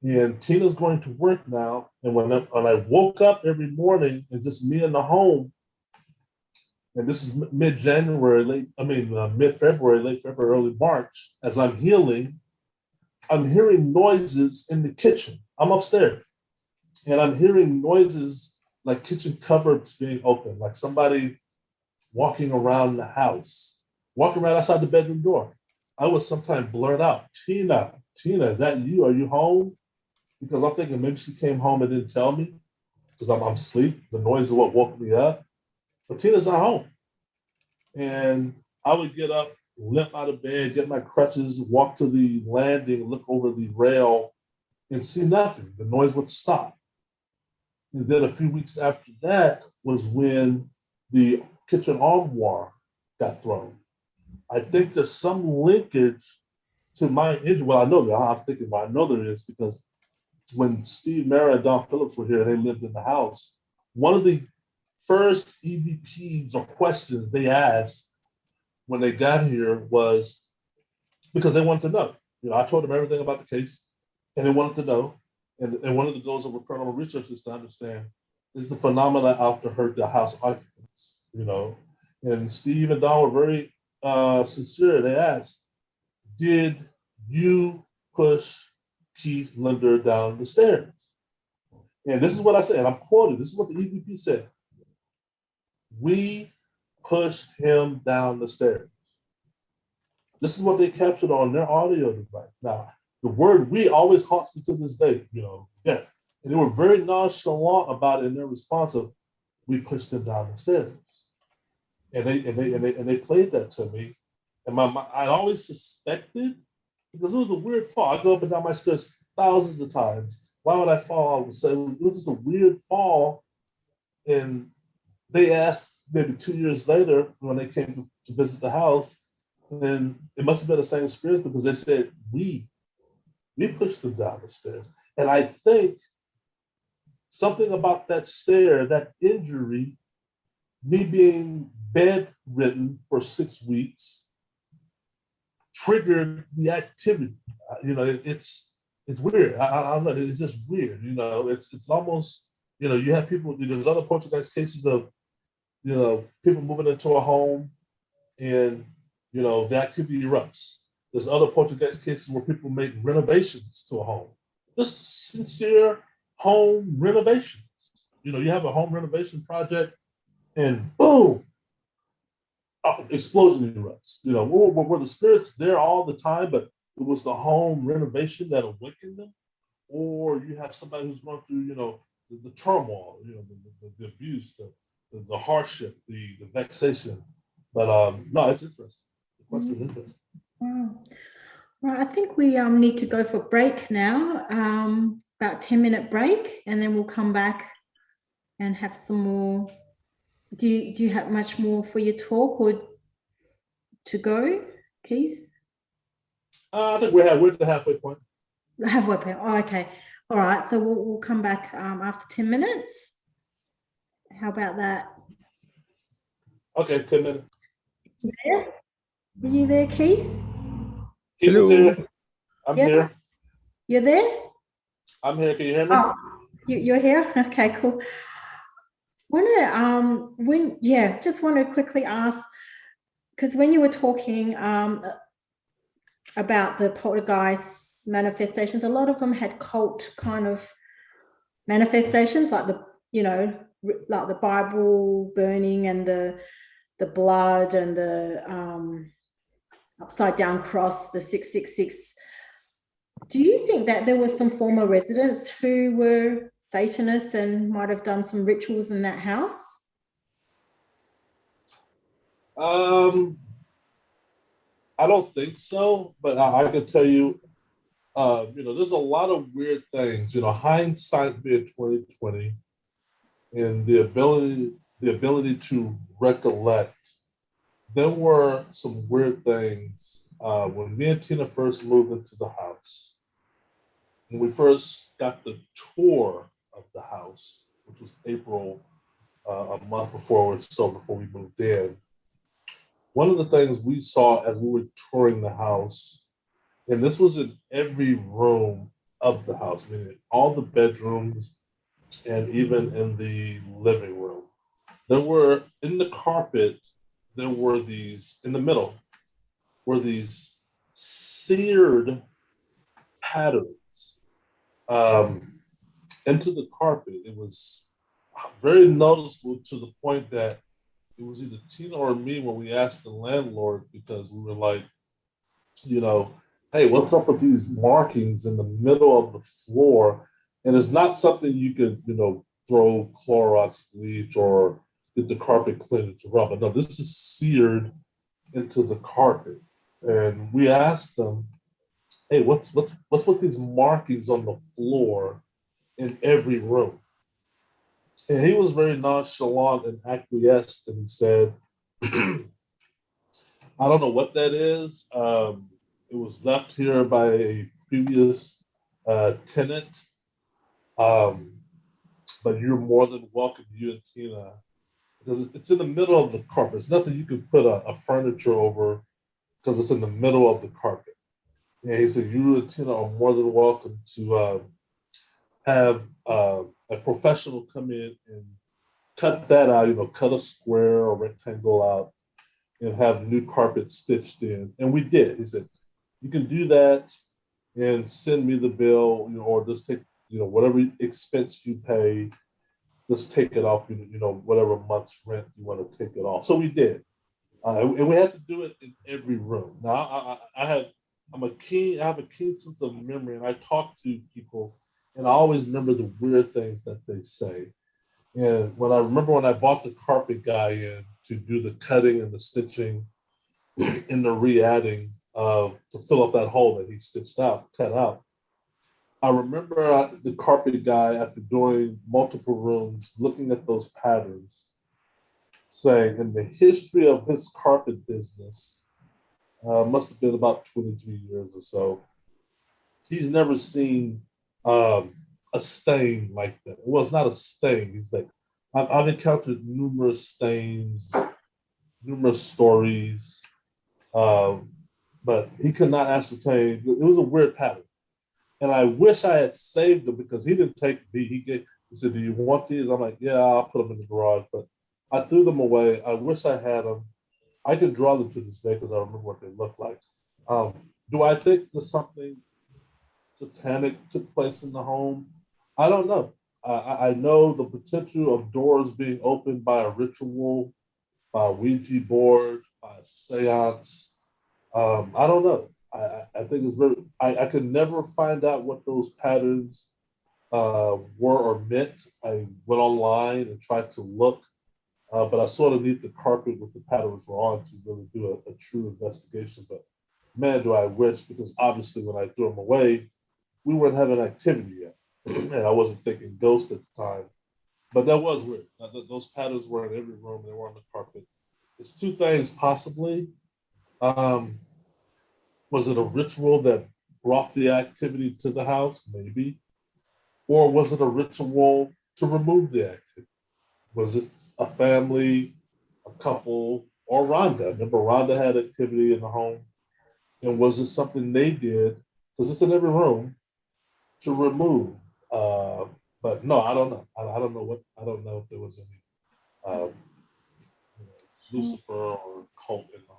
And Tina's going to work now. And when I woke up every morning, and just me in the home, and this is mid-February, late February, early March, as I'm healing, I'm hearing noises in the kitchen. I'm upstairs, and I'm hearing noises like kitchen cupboards being open, like somebody walking around the house, walking right outside the bedroom door. I would sometimes blurt out, Tina, is that you? Are you home? Because I'm thinking maybe she came home and didn't tell me because I'm asleep. The noise is what woke me up. But Tina's not home. And I would get up, limp out of bed, get my crutches, walk to the landing, look over the rail, and see nothing. The noise would stop. And then a few weeks after that was when the kitchen armoire got thrown. I think there's some linkage to my injury. Well, I know that. I'm thinking, I know there is, because when Steve Mara and Don Phillips were here and they lived in the house, one of the first EVPs or questions they asked when they got here was because they wanted to know. I told them everything about the case, and they wanted to know. And one of the goals of paranormal research is to understand, is the phenomena out to hurt the house occupants, And Steve and Don were very sincere. They asked, did you push Keith Linder down the stairs? And this is what I said, and I'm quoted. This is what the EVP said. We pushed him down the stairs. This is what they captured on their audio device. Now, the word "we" always haunts me to this day, Yeah. And they were very nonchalant about it in their response of, we pushed him down the stairs. And they played that to me. And I always suspected, because it was a weird fall. I go up and down my stairs thousands of times. Why would I fall? I would say it was just a weird fall. And they asked maybe 2 years later when they came to visit the house, and it must have been the same experience because they said, we pushed them down the stairs. And I think something about that stair, that injury, me being bedridden for 6 weeks, triggered the activity. It's weird. I don't know. It's just weird. It's almost, you have people, there's other poltergeist cases of, people moving into a home and, the activity erupts. There's other poltergeist cases where people make renovations to a home. Just sincere home renovations. You have a home renovation project and boom, explosion erupts. You know, were the spirits there all the time, but it was the home renovation that awakened them, or you have somebody who's going through, you know, the turmoil, you know, the abuse, the hardship, the vexation. But no, it's interesting. The question is interesting. Wow. Right, I think we need to go for break now, about 10-minute break, and then we'll come back and have some more. Do you have much more for your talk or to go, Keith? I think we're at the halfway point. Halfway point. Oh, okay. All right. So we'll come back after 10 minutes. How about that? Okay, 10 minutes. Yeah. Are you there, Keith? Keith is here. I'm here. You're there? I'm here. Can you hear me? Oh, you're here? Okay, cool. Just want to quickly ask, because when you were talking about the poltergeist manifestations, a lot of them had cult kind of manifestations, like like the Bible burning and the blood and the upside down cross, the 666. Do you think that there were some former residents who were Satanists and might have done some rituals in that house? I don't think so, but I can tell you, there's a lot of weird things. You know, hindsight being 2020, and the ability to recollect. There were some weird things when me and Tina first moved into the house. When we first got the tour of the house, which was April, a month before before we moved in. One of the things we saw as we were touring the house, and this was in every room of the house, meaning all the bedrooms and even in the living room, there were in the carpet, there were these, in the middle, were these seared patterns into the carpet. It was very noticeable to the point that it was either Tina or me when we asked the landlord, because we were like, hey, what's up with these markings in the middle of the floor? And it's not something you could, throw Clorox bleach or get the carpet cleaner to rub. But no, this is seared into the carpet. And we asked them, hey, what's with these markings on the floor in every room? And he was very nonchalant and acquiesced, and he said, I don't know what that is. It was left here by a previous tenant, but you're more than welcome, you and Tina, because it's in the middle of the carpet. It's nothing you could put a furniture over because it's in the middle of the carpet. And he said, you and Tina are more than welcome to have a professional come in and cut that out, cut a square or rectangle out and have new carpet stitched in. And we did. He said, you can do that and send me the bill, or just take, whatever expense you pay, just take it off, whatever month's rent you want to take it off. So we did. And we had to do it in every room. Now, I have a keen sense of memory, and I talk to people, and I always remember the weird things that they say. And when I bought the carpet guy in to do the cutting and the stitching and the re-adding to fill up that hole that he cut out, I remember the carpet guy, after doing multiple rooms, looking at those patterns, saying in the history of his carpet business, must have been about 23 years or so, he's never seen a stain like that. Well, it's not a stain. He's like, I've encountered numerous stains, numerous stories, but he could not ascertain. It was a weird pattern. And I wish I had saved them, because he didn't take me. He said, do you want these? I'm like, yeah, I'll put them in the garage. But I threw them away. I wish I had them. I can draw them to this day because I remember what they look like. Do I think there's something satanic took place in the home? I don't know. I know the potential of doors being opened by a ritual, by a Ouija board, by a seance. I don't know. I think it's very, I could never find out what those patterns were or meant. I went online and tried to look, but I sort of need the carpet with the patterns were on to really do a true investigation. But man, do I wish, because obviously when I threw them away, we weren't having activity yet. And I wasn't thinking ghost at the time. But that was weird. Those patterns were in every room, they were on the carpet. It's two things possibly. Um, was it a ritual that brought the activity to the house? Maybe. Or was it a ritual to remove the activity? Was it a family, a couple, or Rhonda? Remember, Rhonda had activity in the home. And was it something they did, because it's in every room, to remove? But no, I don't know. I don't know I don't know if there was any Lucifer or cult in the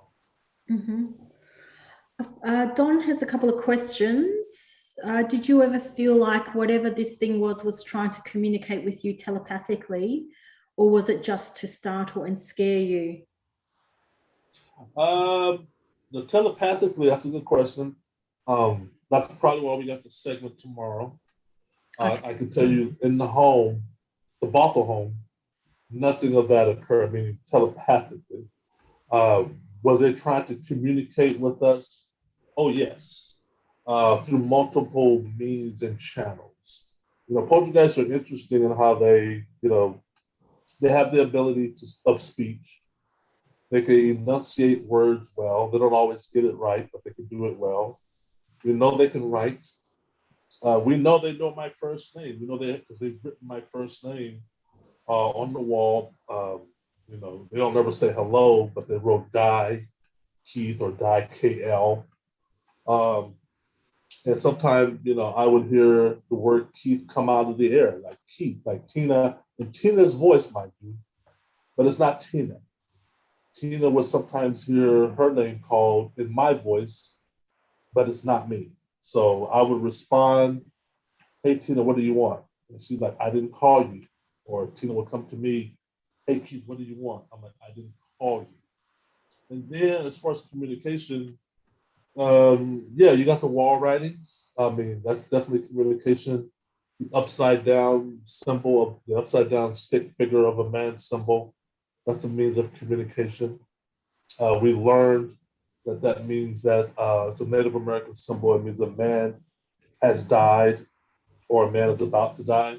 home. Don has a couple of questions. Did you ever feel like whatever this thing was trying to communicate with you telepathically, or was it just to startle and scare you? The telepathically, that's a good question. That's probably why we got the segment tomorrow. Okay. I can tell you in the home, the Bothell home, nothing of that occurred, meaning telepathically. Was they trying to communicate with us? Oh, yes, through multiple means and channels. Poltergeists are interesting in how they, they have the ability of speech. They can enunciate words well. They don't always get it right, but they can do it well. We know they can write. We know they know my first name. We know because they've written my first name on the wall. They don't never say hello, but they wrote Die Keith or Die KL. And sometimes, I would hear the word Keith come out of the air, like Keith, like Tina, in Tina's voice, mind you, but it's not Tina. Tina would sometimes hear her name called in my voice, but it's not me. So I would respond, hey, Tina, what do you want? And she's like, I didn't call you. Or Tina would come to me, hey, Keith, what do you want? I'm like, I didn't call you. And then as far as communication, yeah, you got the wall writings. I mean, that's definitely communication. The upside down symbol of the upside down stick figure of a man symbol. That's a means of communication. We learned that means that it's a Native American symbol. It means a man has died or a man is about to die.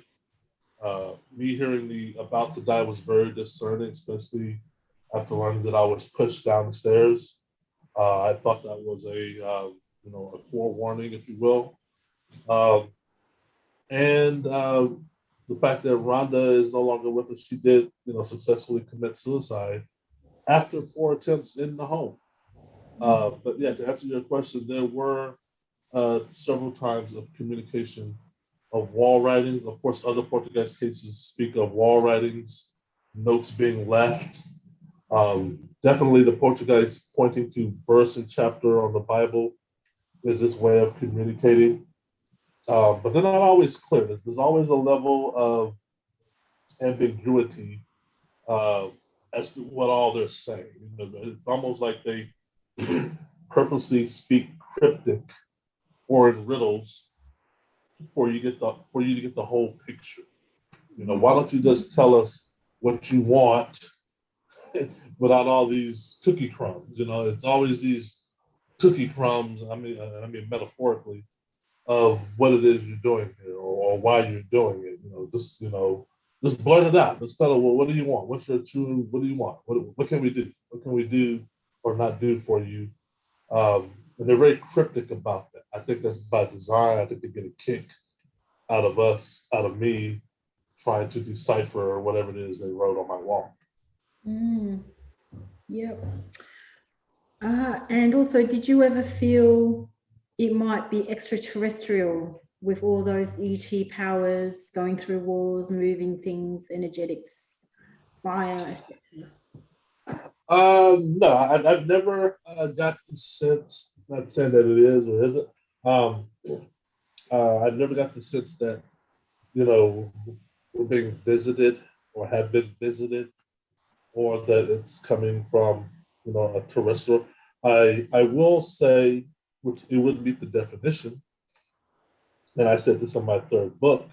Me hearing the about to die was very discerning, especially after learning that I was pushed down the stairs. I thought that was a forewarning, if you will. And the fact that Rhonda is no longer with us, she did, successfully commit suicide after 4 attempts in the home. But yeah, to answer your question, there were several times of communication of wall writings. Of course, other Poltergeist cases speak of wall writings, notes being left. Definitely the Poltergeist pointing to verse and chapter on the Bible is its way of communicating. But they're not always clear. There's always a level of ambiguity as to what all they're saying. It's almost like they purposely speak cryptic or in riddles for you to get the whole picture. Why don't you just tell us what you want without all these cookie crumbs? It's always these cookie crumbs. I mean metaphorically, of what it is you're doing here or why you're doing it. Just blurt it out. Let's tell them, well, what do you want? What do you want? What can we do? What can we do or not do for you? And they're very cryptic about that. I think that's by design. I think they get a kick out of me, trying to decipher whatever it is they wrote on my wall. Yep. And also, did you ever feel it might be extraterrestrial with all those ET powers going through walls, moving things, energetics, fire, etc.? No, I've never got the sense, not saying that it is or isn't. I've never got the sense that, we're being visited or have been visited, or that it's coming from a terrestrial. I will say, which it would meet the definition, and I said this in my third book,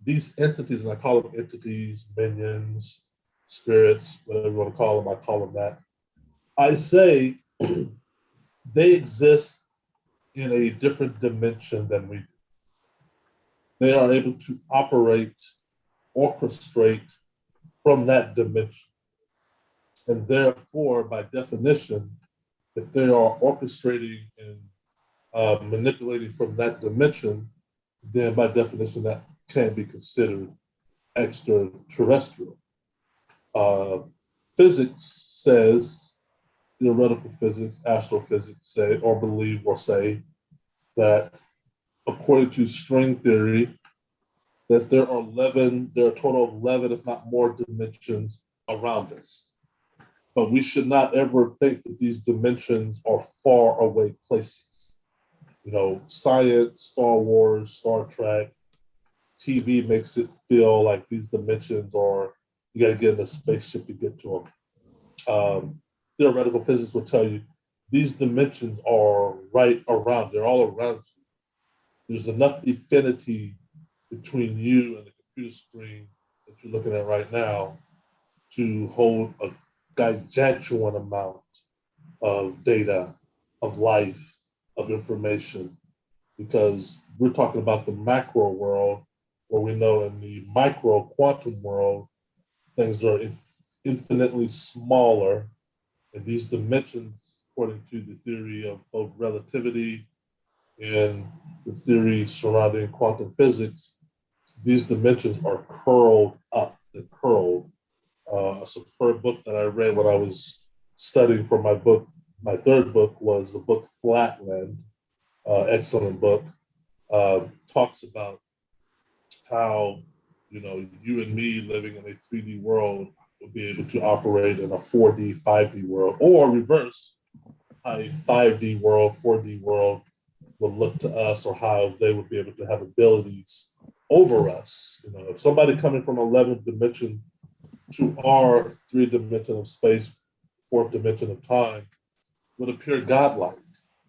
these entities, and I call them entities, minions, spirits, whatever you want to call them, I call them that. I say they exist in a different dimension than we do. They are able to operate, orchestrate from that dimension. And therefore, by definition, if they are orchestrating and manipulating from that dimension, then by definition, that can be considered extraterrestrial. Physics says, theoretical physics, astrophysics say, or believe or say, that according to string theory, that there are a total of 11, if not more, dimensions around us. But we should not ever think that these dimensions are far away places. Science, Star Wars, Star Trek, TV makes it feel like these dimensions are, you got to get in a spaceship to get to them. Theoretical physics will tell you these dimensions are right around, they're all around you. There's enough affinity between you and the computer screen that you're looking at right now to hold a gargantuan amount of data, of life, of information, because we're talking about the macro world, where we know in the micro quantum world, things are infinitely smaller, and these dimensions, according to the theory of both relativity and the theory surrounding quantum physics, these dimensions are curled up. They're curled. A superb book that I read when I was studying for my book, my third book, was the book Flatland. Excellent book. Talks about how you and me living in a 3D world will be able to operate in a 4D, 5D world, or reverse, a 5D world, 4D world will look to us, or how they would be able to have abilities over us. If somebody coming from 11th dimension to our 3 dimension of space, 4th dimension of time, would appear godlike,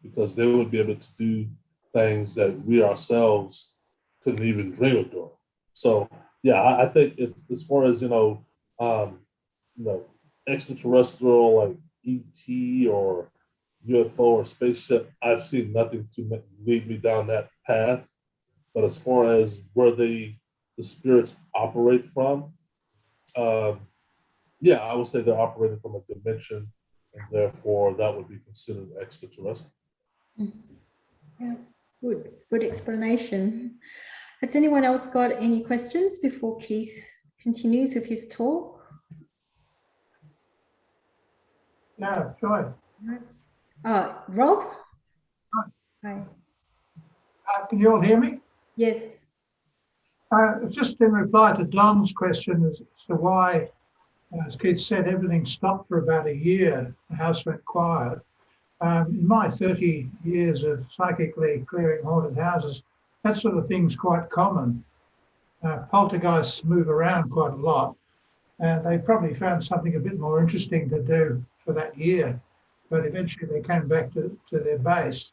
because they would be able to do things that we ourselves couldn't even dream of doing. So yeah, I think as far as extraterrestrial like ET or UFO or spaceship, I've seen nothing to lead me down that path. But as far as where the spirits operate from, yeah, I would say they're operating from a dimension, and therefore that would be considered extraterrestrial. Yeah, good explanation. Has anyone else got any questions before Keith continues with his talk? Yeah, sure. Rob? Hi. Can you all hear me? Yes. Just in reply to Don's question as to why, as Keith said, everything stopped for about a year, the house went quiet. In my 30 years of psychically clearing haunted houses, that sort of thing's quite common. Poltergeists move around quite a lot, and they probably found something a bit more interesting to do for that year, but eventually they came back to their base.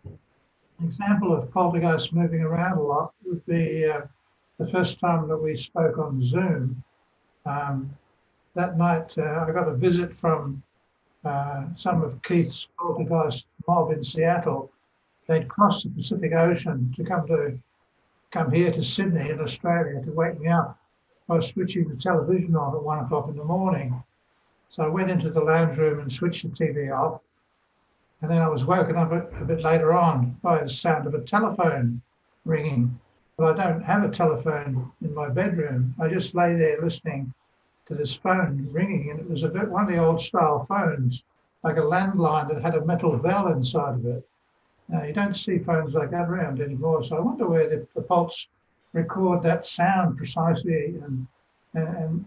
An example of poltergeists moving around a lot would be the first time that we spoke on Zoom. That night I got a visit from some of Keith's poltergeist mob in Seattle. They'd crossed the Pacific Ocean to come here to Sydney in Australia to wake me up. I was switching the television on at 1 o'clock in the morning. So I went into the lounge room and switched the TV off. And then I was woken up a bit later on by the sound of a telephone ringing. But I don't have a telephone in my bedroom. I just lay there listening to this phone ringing, and it was one of the old style phones, like a landline that had a metal bell inside of it. Now, you don't see phones like that around anymore, so I wonder where the pulse record that sound precisely. And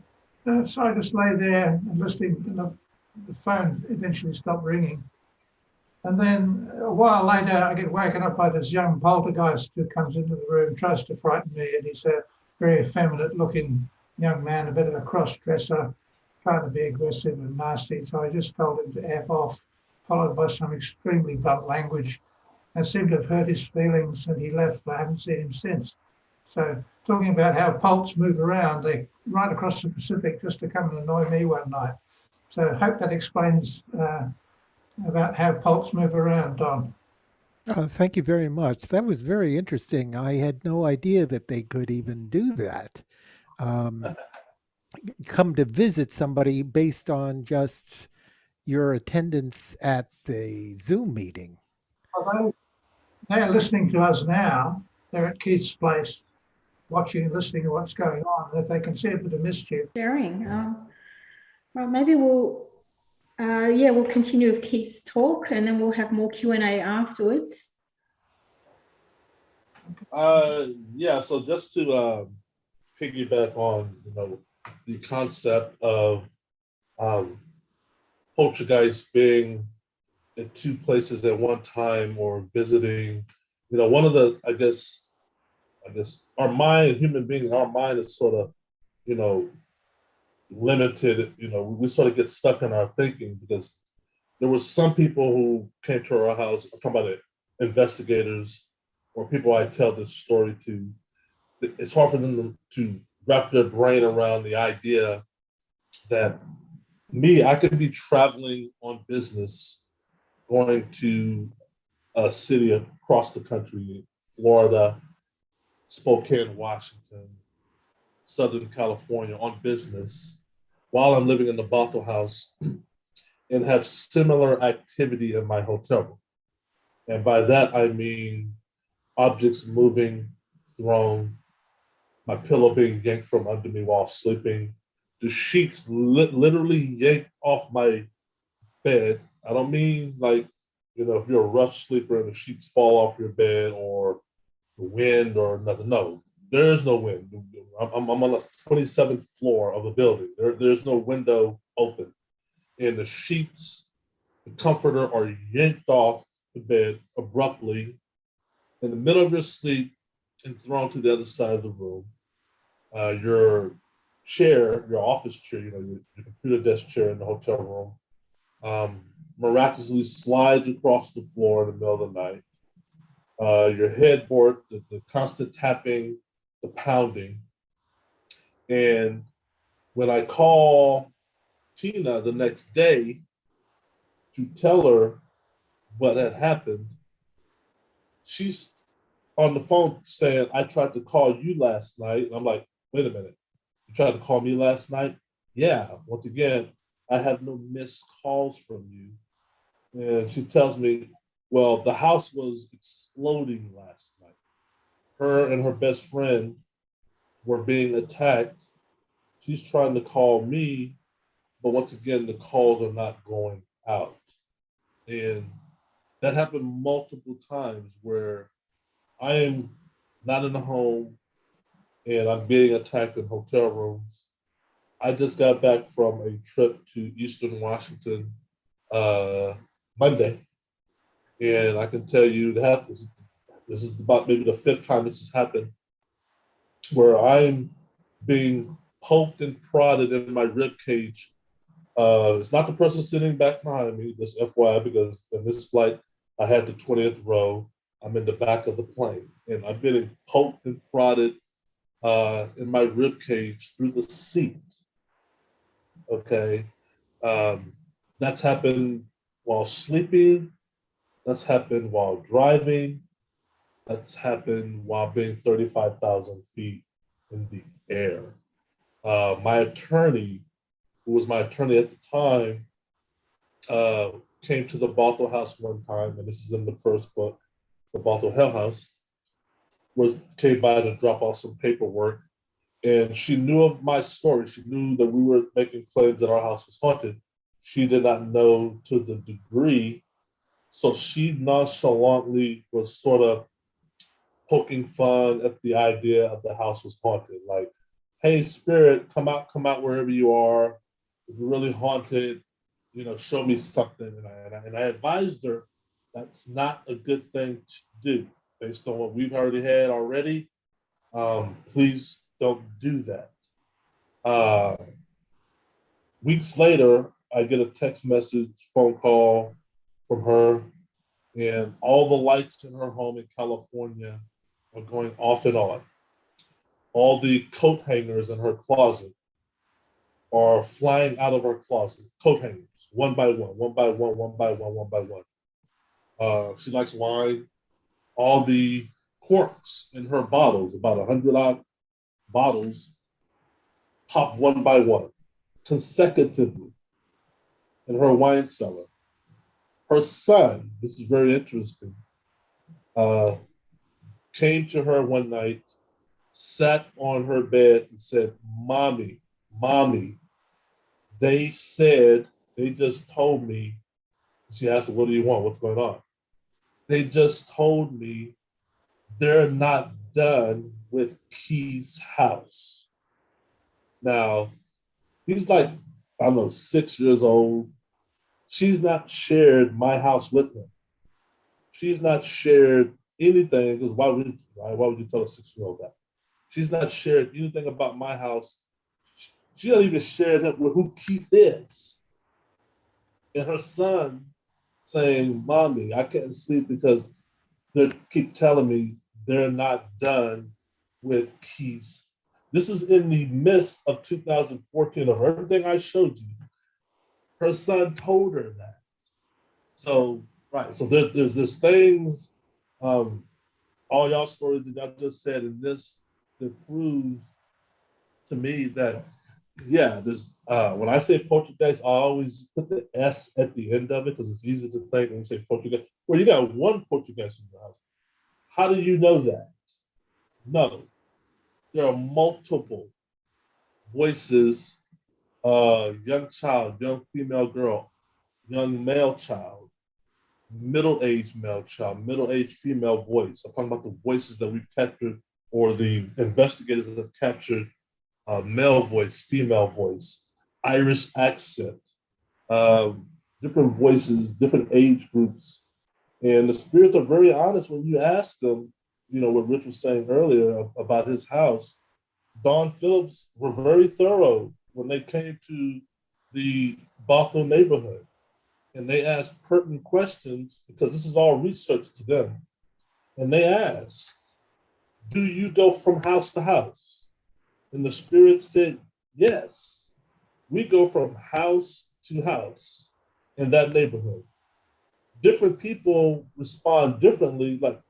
so I just lay there and listening, and the phone eventually stopped ringing. And then a while later, I get woken up by this young poltergeist who comes into the room, tries to frighten me, and he's a very effeminate-looking young man, a bit of a cross-dresser, trying to be aggressive and nasty, so I just told him to F off, followed by some extremely blunt language. That seemed to have hurt his feelings, and he left. I haven't seen him since. So talking about how Polts move around, they right across the Pacific just to come and annoy me one night. So I hope that explains about how Polts move around, Don. Thank you very much. That was very interesting. I had no idea that they could even do that. Come to visit somebody based on just your attendance at the Zoom meeting. Although they're listening to us now, they're at Keith's place, watching and listening to what's going on. If they can see a bit of mischief. Sharing. Well, maybe we'll continue with Keith's talk, and then we'll have more Q&A afterwards. So just to piggyback on, the concept of poltergeist being at two places at one time or visiting, one of the, I guess our mind, human beings, our mind is sort of, limited, we sort of get stuck in our thinking because there were some people who came to our house, I'm talking about it, investigators or people I tell this story to. It's hard for them to wrap their brain around the idea that I could be traveling on business, going to a city across the country, Florida, Spokane, Washington, Southern California on business while I'm living in the Bothell house and have similar activity in my hotel room. And by that, I mean objects moving, thrown, my pillow being yanked from under me while sleeping, the sheets literally yanked off my bed. I don't mean like, if you're a rough sleeper and the sheets fall off your bed or the wind or nothing. No, there's no wind. I'm on the 27th floor of a building. There's no window open. And the sheets, the comforter are yanked off the bed abruptly in the middle of your sleep and thrown to the other side of the room. Your chair, your office chair, your computer desk chair in the hotel room, miraculously slides across the floor in the middle of the night. Your headboard, the constant tapping, the pounding. And when I call Tina the next day to tell her what had happened, she's on the phone saying, I tried to call you last night. And I'm like, wait a minute, you tried to call me last night? Yeah, once again, I have no missed calls from you. And she tells me, well, the house was exploding last night. Her and her best friend were being attacked. She's trying to call me, but once again, the calls are not going out. And that happened multiple times where I am not in the home and I'm being attacked in hotel rooms. I just got back from a trip to Eastern Washington Monday. And I can tell you that this is about maybe the fifth time this has happened, where I'm being poked and prodded in my rib cage. It's not the person sitting back behind me, just FYI, because in this flight, I had the 20th row. I'm in the back of the plane, and I'm getting poked and prodded in my rib cage through the seat. Okay, that's happened while sleeping. That's happened while driving. That's happened while being 35,000 feet in the air. My attorney, who was my attorney at the time, came to the Bothell house one time, and this is in the first book, The Bothell Hell House, came by to drop off some paperwork. And she knew of my story. She knew that we were making claims that our house was haunted. She did not know to the degree. So she nonchalantly was sort of poking fun at the idea of the house was haunted. Like, hey, spirit, come out wherever you are. If you're really haunted, show me something. And I advised her that's not a good thing to do based on what we've already had already. Please don't do that. Weeks later, I get a text message, phone call from her, and all the lights in her home in California are going off and on. All the coat hangers in her closet are flying out of her closet, coat hangers, one by one, one by one, one by one, one by one. She likes wine. All the corks in her bottles, about 100 odd bottles, pop one by one, consecutively in her wine cellar. Her son, this is very interesting, came to her one night, sat on her bed and said, Mommy, Mommy, they just told me. She asked, what do you want? What's going on? They just told me they're not done with Key's house. Now, he's like, I don't know, 6 years old. She's not shared my house with him. She's not shared anything, because why would you tell a 6-year-old that? She's not shared anything about my house. She doesn't even share that with who Keith is. And her son saying, Mommy, I can't sleep because they keep telling me they're not done with Keith. This is in the midst of 2014, of everything I showed you. Her son told her that. So, right, so there's things, all y'all stories that y'all just said in this that proves to me that, yeah, there's, when I say Poltergeist, I always put the S at the end of it because it's easy to think when you say Poltergeist. Well, you got one Poltergeist in your house. How do you know that? No, there are multiple voices, young child, young female girl, young male child, middle-aged male child, middle-aged female voice. I'm talking about the voices that we've captured, or the investigators that have captured, male voice, female voice, Irish accent, different voices, different age groups. And the spirits are very honest when you ask them, you know, what Rich was saying earlier about his house. Don Phillips were very thorough when they came to the Bothell neighborhood. And they asked pertinent questions because this is all research to them. And they asked, do you go from house to house? And the spirit said, yes, we go from house to house in that neighborhood. Different people respond differently. Like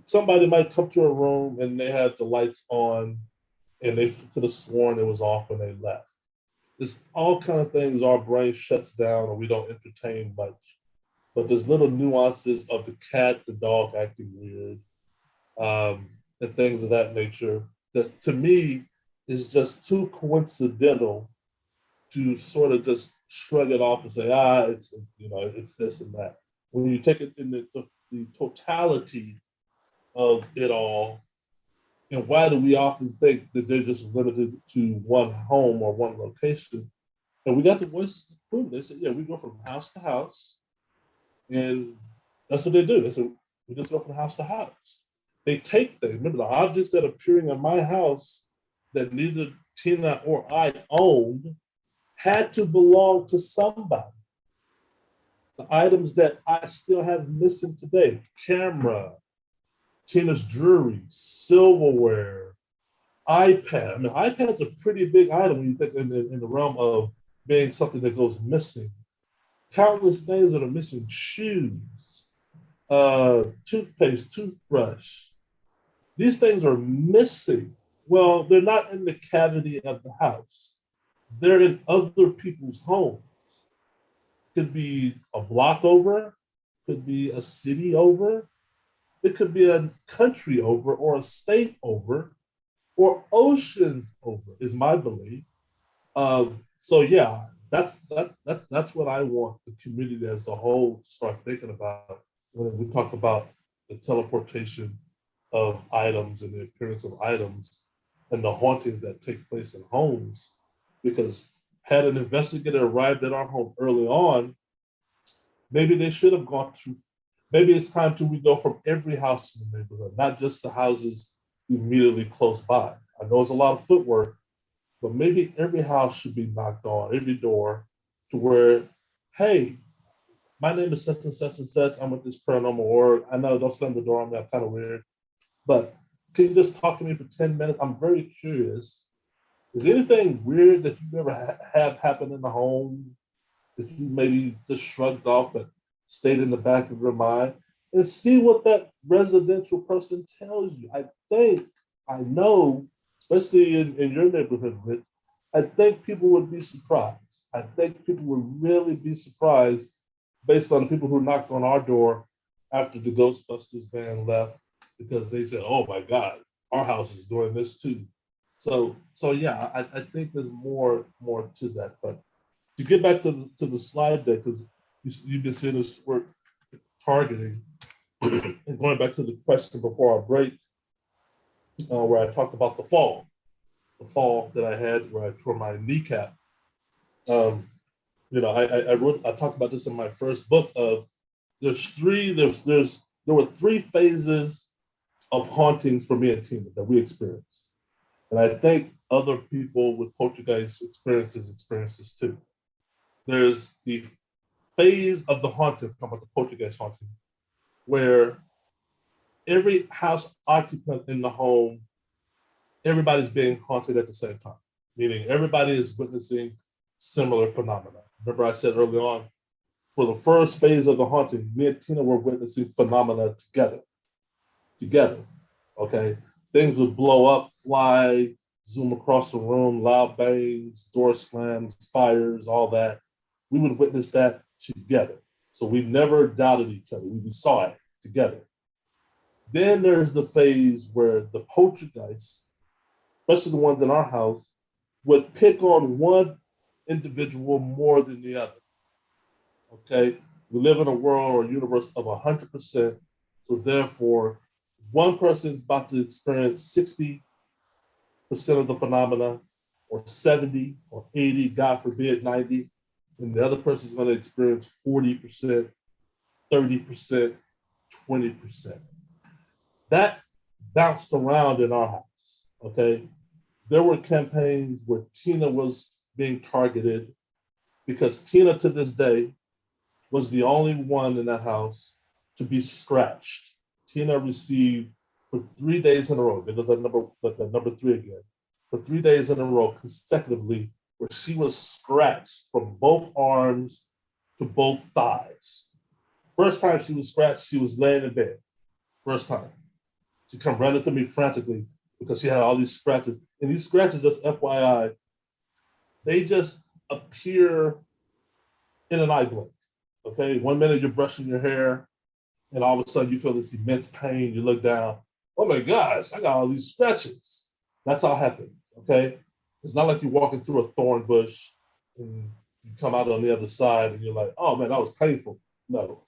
somebody might come to a room and they had the lights on and they could have sworn it was off when they left. There's all kind of things our brain shuts down or we don't entertain much. But there's little nuances of the cat, the dog acting weird, and things of that nature that to me is just too coincidental to sort of just shrug it off and say, it's you know, it's this and that. When you take it in the totality of it all, and why do we often think that they're just limited to one home or one location? And we got the voices to prove it. They said, yeah, we go from house to house, and that's what they do. They said, we just go from house to house. They take things. Remember, the objects that are appearing in my house that neither Tina or I owned had to belong to somebody. The items that I still have missing today, camera, Tina's jewelry, silverware, iPad. I mean, iPad's a pretty big item when you think in the realm of being something that goes missing. Countless things that are missing, shoes, toothpaste, toothbrush. These things are missing. Well, they're not in the cavity of the house. They're in other people's homes. Could be a block over, could be a city over, it could be a country over or a state over or oceans over, is my belief. So yeah, that's what I want the community as a whole to start thinking about when we talk about the teleportation of items and the appearance of items and the hauntings that take place in homes. Because had an investigator arrived at our home early on, maybe they should have gone to, maybe it's time to we go from every house in the neighborhood, not just the houses immediately close by. I know it's a lot of footwork, but maybe every house should be knocked on, every door, to where, hey, my name is such and such and such. I'm with this paranormal org. I know, don't slam the door on me. I'm kind of weird. But can you just talk to me for 10 minutes? I'm very curious. Is there anything weird that you've ever have happen in the home that you maybe just shrugged off but stayed in the back of your mind? And see what that residential person tells you. I know, especially in your neighborhood, Rich, I think people would be surprised. I think people would really be surprised based on the people who knocked on our door after the Ghostbusters band left, because they said, "Oh my God, our house is doing this too." So yeah, I think there's more to that. But to get back to the slide deck, because you've been seeing this work targeting, and going back to the question before our break, where I talked about the fall that I had where I tore my kneecap. I talked about this in my first book. There were three phases of hauntings for me and Tina that we experienced. And I think other people with poltergeist experiences too. There's the phase of the haunting, talking about the poltergeist haunting, where every house occupant in the home, everybody's being haunted at the same time, meaning everybody is witnessing similar phenomena. Remember I said early on, for the first phase of the haunting, me and Tina were witnessing phenomena together, okay? Things would blow up, fly, zoom across the room, loud bangs, door slams, fires, all that. We would witness that together. So we never doubted each other. We saw it together. Then there's the phase where the poltergeists, especially the ones in our house, would pick on one individual more than the other. Okay? We live in a world or a universe of 100%. So therefore, one person is about to experience 60% of the phenomena, or 70 or 80, God forbid, 90. And the other person is going to experience 40%, 30%, 20%. That bounced around in our house, okay? There were campaigns where Tina was being targeted because Tina, to this day, was the only one in that house to be scratched. Tina received for 3 days in a row, because number three again, for 3 days in a row consecutively, where she was scratched from both arms to both thighs. First time she was scratched, she was laying in bed. First time. She come running to me frantically because she had all these scratches. And these scratches, just FYI, they just appear in an eye blink. Okay, 1 minute you're brushing your hair, and all of a sudden you feel this immense pain. You look down, oh my gosh, I got all these scratches. That's all happens, okay? It's not like you're walking through a thorn bush and you come out on the other side and you're like, oh man, that was painful. No.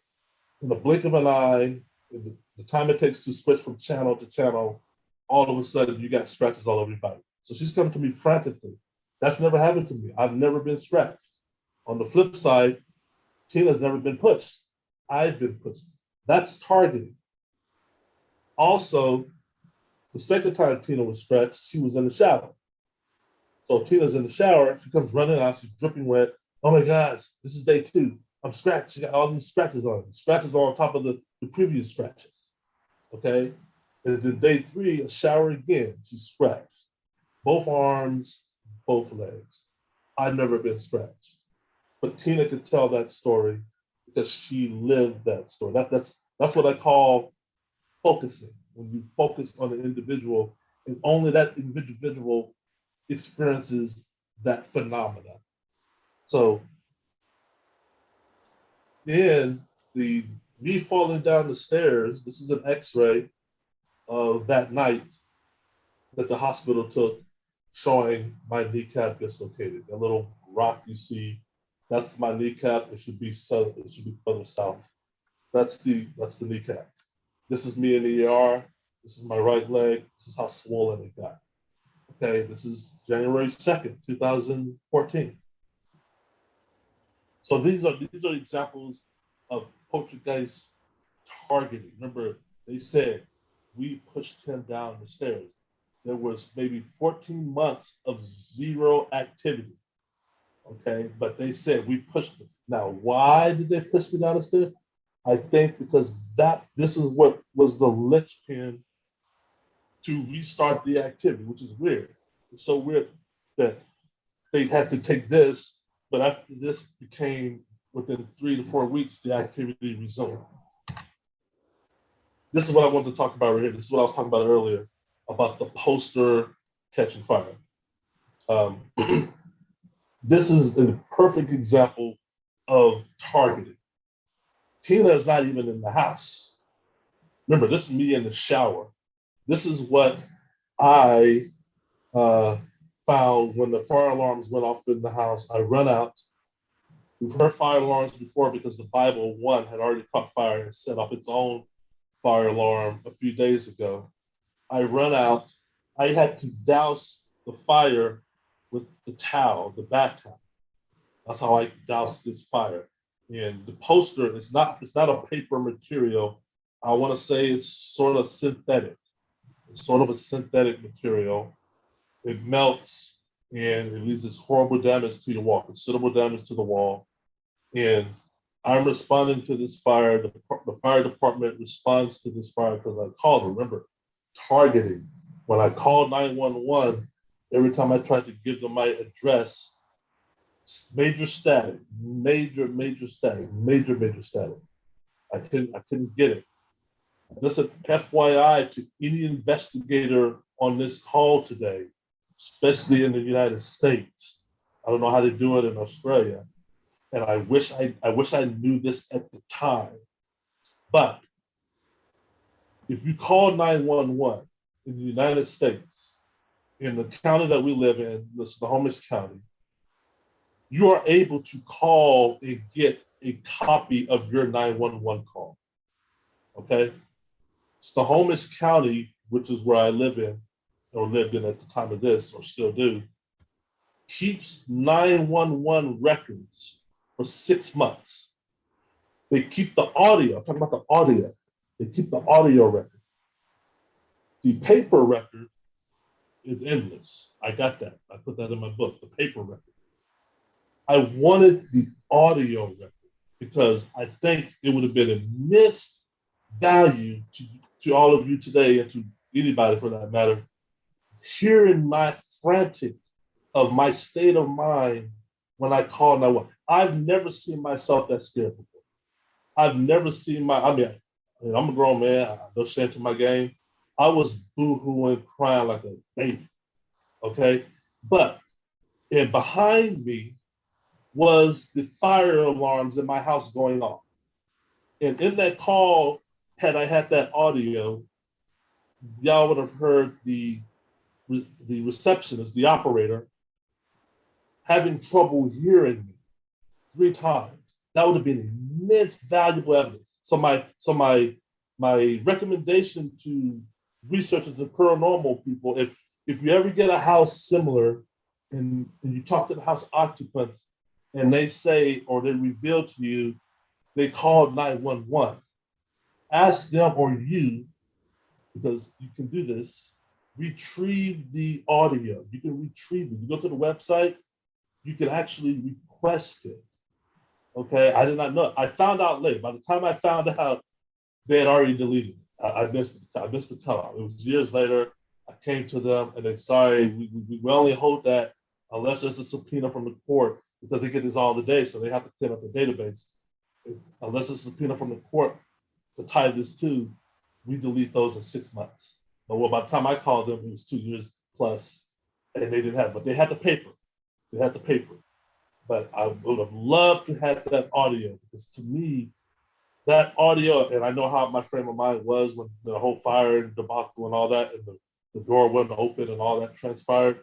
In the blink of an eye, in the time it takes to switch from channel to channel, all of a sudden you got scratches all over your body. So she's coming to me frantically. That's never happened to me. I've never been scratched. On the flip side, Tina's never been pushed. I've been pushed. That's targeting. Also, the second time Tina was scratched, she was in the shower. So Tina's in the shower, she comes running out, she's dripping wet. Oh my gosh, this is day 2. I'm scratched. She got all these scratches on it. Scratches are on top of the previous scratches. Okay? And then day 3, a shower again, she's scratched. Both arms, both legs. I've never been scratched. But Tina could tell that story because she lived that story. That's what I call focusing. When you focus on an individual, and only that individual experiences that phenomena. So then me falling down the stairs, this is an x-ray of that night that the hospital took, showing my kneecap dislocated. That little rock you see, that's my kneecap. It should be further south. That's the kneecap. This is me in the ER. This is my right leg. This is how swollen it got. Okay, this is January 2nd, 2014. So these are examples of poltergeist targeting. Remember, they said we pushed him down the stairs. there was maybe 14 months of zero activity. Okay, but they said we pushed it. Now, why did they push me down the stairs? I think because this is what was the linchpin to restart the activity, which is weird. It's so weird that they had to take this, but after this became within 3 to 4 weeks, the activity resumed. This is what I wanted to talk about right here. This is what I was talking about earlier about the poster catching fire. This is a perfect example of targeting. Tina is not even in the house. Remember, this is me in the shower. This is what I found when the fire alarms went off in the house. I run out. We've heard fire alarms before because the Bible, one, had already caught fire and set off its own fire alarm a few days ago. I run out. I had to douse the fire with the towel, the bath towel. That's how I doused this fire. And the poster, it's not a paper material. I want to say it's sort of synthetic. It's sort of a synthetic material. It melts and it leaves this horrible damage to your wall, considerable damage to the wall. And I'm responding to this fire. The fire department responds to this fire because I called. Remember, targeting. When I called 911, every time I tried to give them my address, major static, major static. I couldn't get it. Just an FYI to any investigator on this call today, especially in the United States. I don't know how they do it in Australia. And I wish I knew this at the time. But if you call 911 in the United States, in the county that we live in, the Snohomish County, you are able to call and get a copy of your 911 call. Okay? Snohomish County, which is where I live in, or lived in at the time of this, or still do, keeps 911 records for 6 months. They keep the audio. I'm talking about the audio. They keep the audio record. The paper record is endless. I got that. I put that in my book, the paper record. I wanted the audio record because I think it would have been immense value to all of you today and to anybody for that matter, hearing my frantic of my state of mind when I called 911. I've never seen myself that scared before. I've never seen I'm a grown man. I don't stand to my game. I was boo-hooing, crying like a baby, okay? But and behind me was the fire alarms in my house going off. And in that call, had I had that audio, y'all would have heard the receptionist, the operator, having trouble hearing me 3 times. That would have been immense valuable evidence. So my recommendation to researchers and paranormal people, if you ever get a house similar and you talk to the house occupants and they say, or they reveal to you, they called 911, ask them or you, because you can do this, retrieve the audio. You can retrieve it. You go to the website, you can actually request it. Okay, I did not know. I found out late. By the time I found out, they had already deleted it. I missed the cutoff. It was years later. I came to them and they, sorry, we only hold that unless there's a subpoena from the court, because they get this all the day, so they have to clean up the database. Unless there's a subpoena from the court to tie this to, we delete those in 6 months. But by the time I called them, it was 2 years plus, and they didn't have, but they had the paper. But I would have loved to have that audio, because to me, that audio, and I know how my frame of mind was when the whole fire debacle and all that, and the door wasn't open and all that transpired.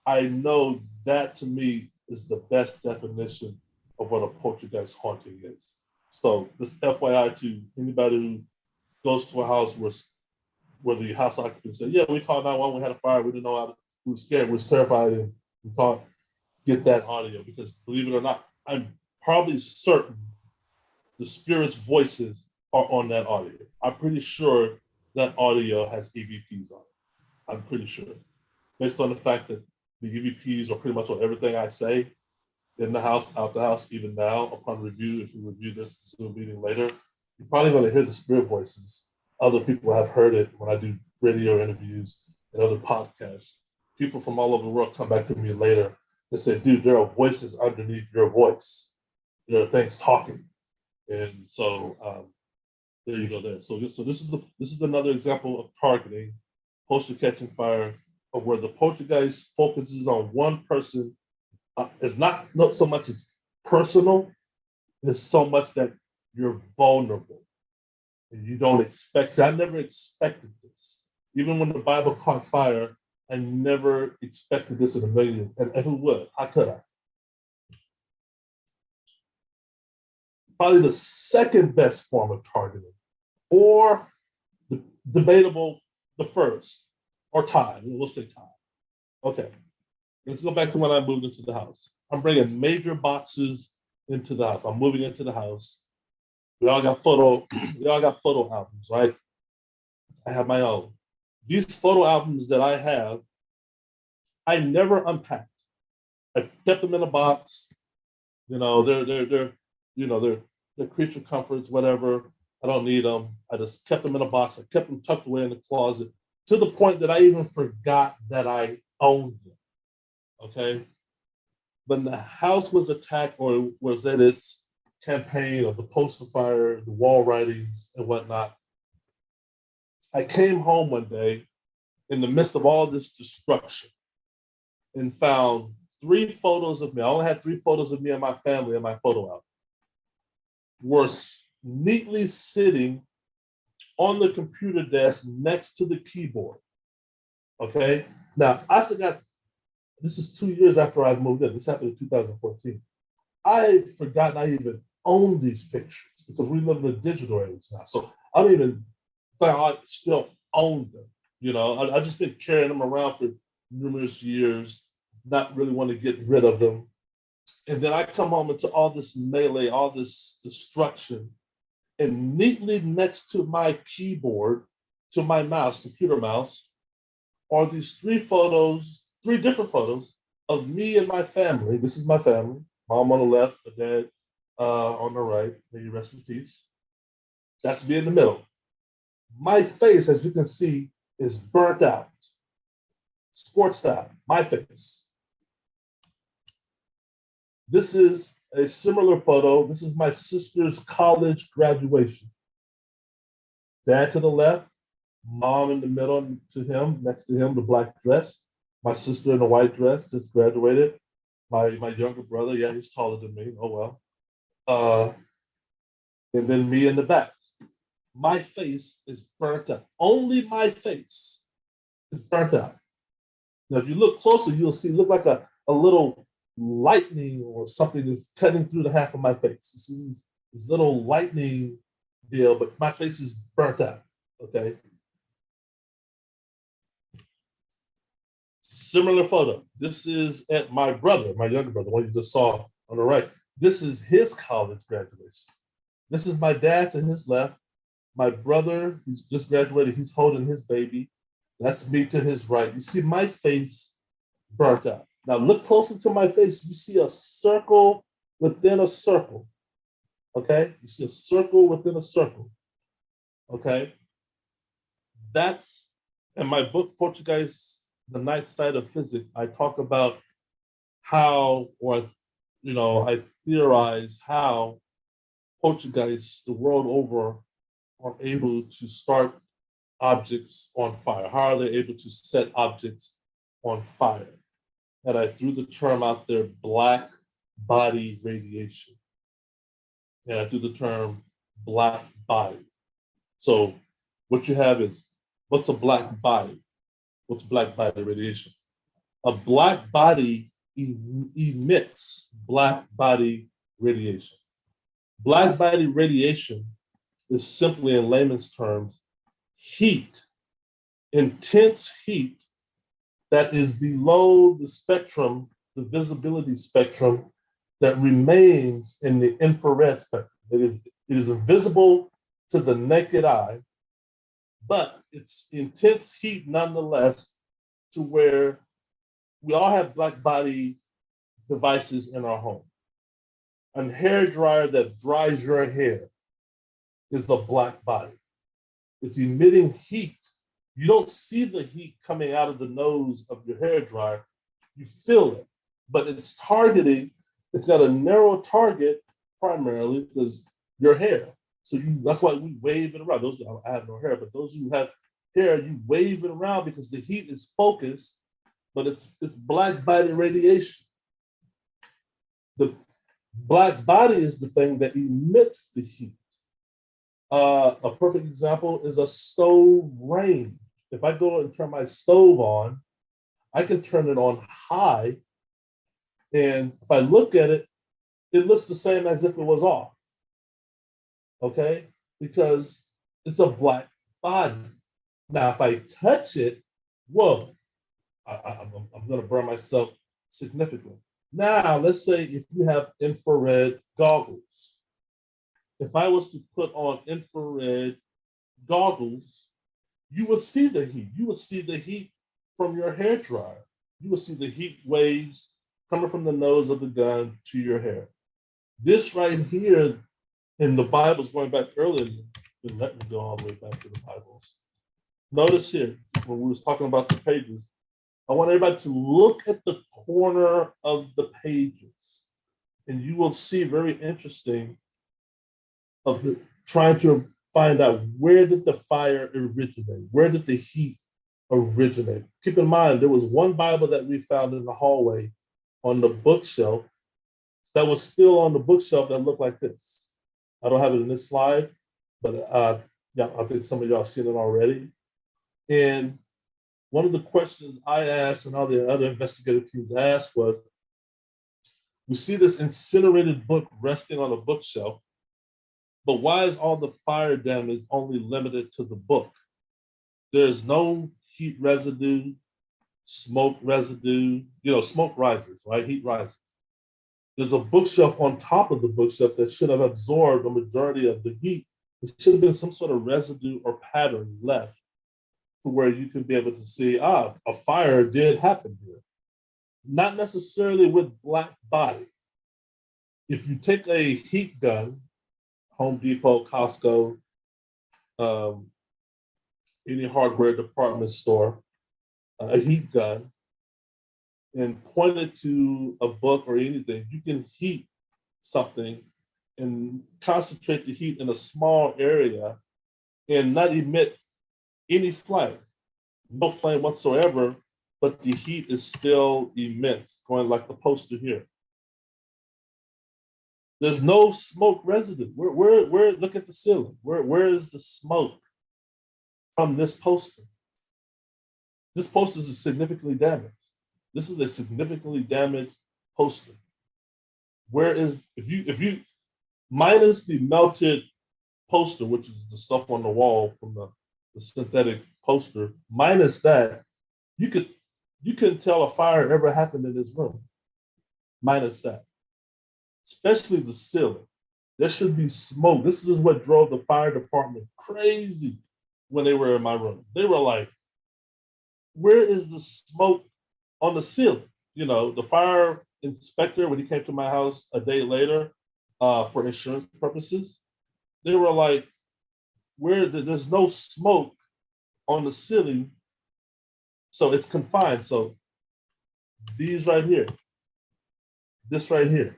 I know that to me is the best definition of what a poltergeist haunting is. So this FYI to anybody who goes to a house where the house occupant said, yeah, we called 911, we had a fire, we didn't know how to, we were scared, we were terrified, and we thought, get that audio, because believe it or not, I'm probably certain the spirits' voices are on that audio. I'm pretty sure that audio has EVPs on it. I'm pretty sure. Based on the fact that the EVPs are pretty much on everything I say, in the house, out the house, even now, upon review, if you review this Zoom meeting later, you're probably going to hear the spirit voices. Other people have heard it when I do radio interviews and other podcasts. People from all over the world come back to me later and say, dude, there are voices underneath your voice. There are things talking. And so there you go there. So this is another example of targeting, poster catching fire, of where the poltergeist focuses on one person. It's not so much as personal, it's so much that you're vulnerable and you don't expect. I never expected this. Even when the Bible caught fire, I never expected this in a million. And who would? How could I? Probably the second best form of targeting, or debatable the first, or tied. We'll say tied. Okay. Let's go back to when I moved into the house. I'm bringing major boxes into the house. I'm moving into the house. We all got photo albums, right? I have my own. These photo albums that I have, I never unpacked. I kept them in a box. You know, they're creature comforts, whatever. I don't need them. I just kept them in a box. I kept them tucked away in the closet to the point that I even forgot that I owned them. Okay, when the house was attacked or was at its campaign of the poster fire, the wall writings and whatnot, I came home one day in the midst of all this destruction and found 3 photos of me. I only had 3 photos of me and my family in my photo album. Were neatly sitting on the computer desk next to the keyboard. Okay, now I forgot. This is 2 years after I moved in. This happened in 2014. I forgot I even owned these pictures because we live in a digital age now. So I don't even think I still own them. You know, I just been carrying them around for numerous years, not really want to get rid of them. And then I come home into all this melee, all this destruction, and neatly next to my keyboard, to my mouse, computer mouse, are these 3 different photos of me and my family. This is my family. Mom on the left, my dad on the right. May you rest in peace. That's me in the middle. My face, as you can see, is burnt out. Sports style, my face. This is a similar photo. This is my sister's college graduation. Dad to the left, mom in the middle to him, next to him, the black dress. My sister in a white dress, just graduated. My younger brother, yeah, he's taller than me. Oh, well. And then me in the back. My face is burnt out. Only my face is burnt out. Now, if you look closer, you'll see, look like a little lightning or something is cutting through the half of my face. You see this little lightning deal, but my face is burnt out, okay? Similar photo. This is at my brother, my younger brother, one you just saw on the right. This is his college graduation. This is my dad to his left. My brother, he's just graduated, he's holding his baby. That's me to his right. You see my face burnt out. Now look closer to my face. You see a circle within a circle, okay? You see a circle within a circle, okay? That's, in my book, Poltergeist, The Night Side of Physics, I talk about how, or, you know, I theorize how poltergeists the world over are able to start objects on fire. How are they able to set objects on fire? And I threw the term out there, black body radiation. And I threw the term black body. So what you have is, what's a black body? What's black body radiation? A black body emits black body radiation. Black body radiation is simply, in layman's terms, heat, intense heat that is below the spectrum, the visibility spectrum, that remains in the infrared spectrum. It is invisible to the naked eye, but it's intense heat nonetheless to where we all have black body devices in our home. A hair dryer that dries your hair is a black body. It's emitting heat. You don't see the heat coming out of the nose of your hair dryer. You feel it, but it's targeting. It's got a narrow target primarily because your hair. So that's why we wave it around. I have no hair, but those who have hair, you wave it around because the heat is focused, but it's black body radiation. The black body is the thing that emits the heat. A perfect example is a stove range. If I go and turn my stove on, I can turn it on high, and if I look at it, it looks the same as if it was off. Okay? Because it's a black body. Now, if I touch it, whoa, I'm going to burn myself significantly. Now, let's say if you have infrared goggles. If I was to put on infrared goggles, you would see the heat. You would see the heat from your hair dryer. You would see the heat waves coming from the nose of the gun to your hair. This right here in the Bibles, going back earlier, and let me go all the way back to the Bibles. Notice here, when we was talking about the pages, I want everybody to look at the corner of the pages, and you will see very interesting of the trying to find out where did the fire originate? Where did the heat originate? Keep in mind, there was one Bible that we found in the hallway on the bookshelf that was still on the bookshelf that looked like this. I don't have it in this slide, but yeah, I think some of y'all have seen it already. And one of the questions I asked and all the other investigative teams asked was, we see this incinerated book resting on a bookshelf, but why is all the fire damage only limited to the book? There's no heat residue, smoke residue. You know, smoke rises, right? Heat rises. There's a bookshelf on top of the bookshelf that should have absorbed the majority of the heat. There should have been some sort of residue or pattern left to where you can be able to see, a fire did happen here. Not necessarily with black body. If you take a heat gun, Home Depot, Costco, any hardware department store, a heat gun, and point it to a book or anything, you can heat something and concentrate the heat in a small area and not emit any flame, no flame whatsoever, but the heat is still immense, going like the poster here. There's no smoke residue. Where look at the ceiling. Where is the smoke from this poster? This poster is significantly damaged. This is a significantly damaged poster. Where is, if you minus the melted poster, which is the stuff on the wall from the synthetic poster, minus that, you couldn't tell a fire ever happened in this room. Minus that. Especially the ceiling. There should be smoke. This is what drove the fire department crazy when they were in my room. They were like, where is the smoke on the ceiling? You know, the fire inspector, when he came to my house a day later for insurance purposes, they were like, there's no smoke on the ceiling, so it's confined. So these right here, this right here,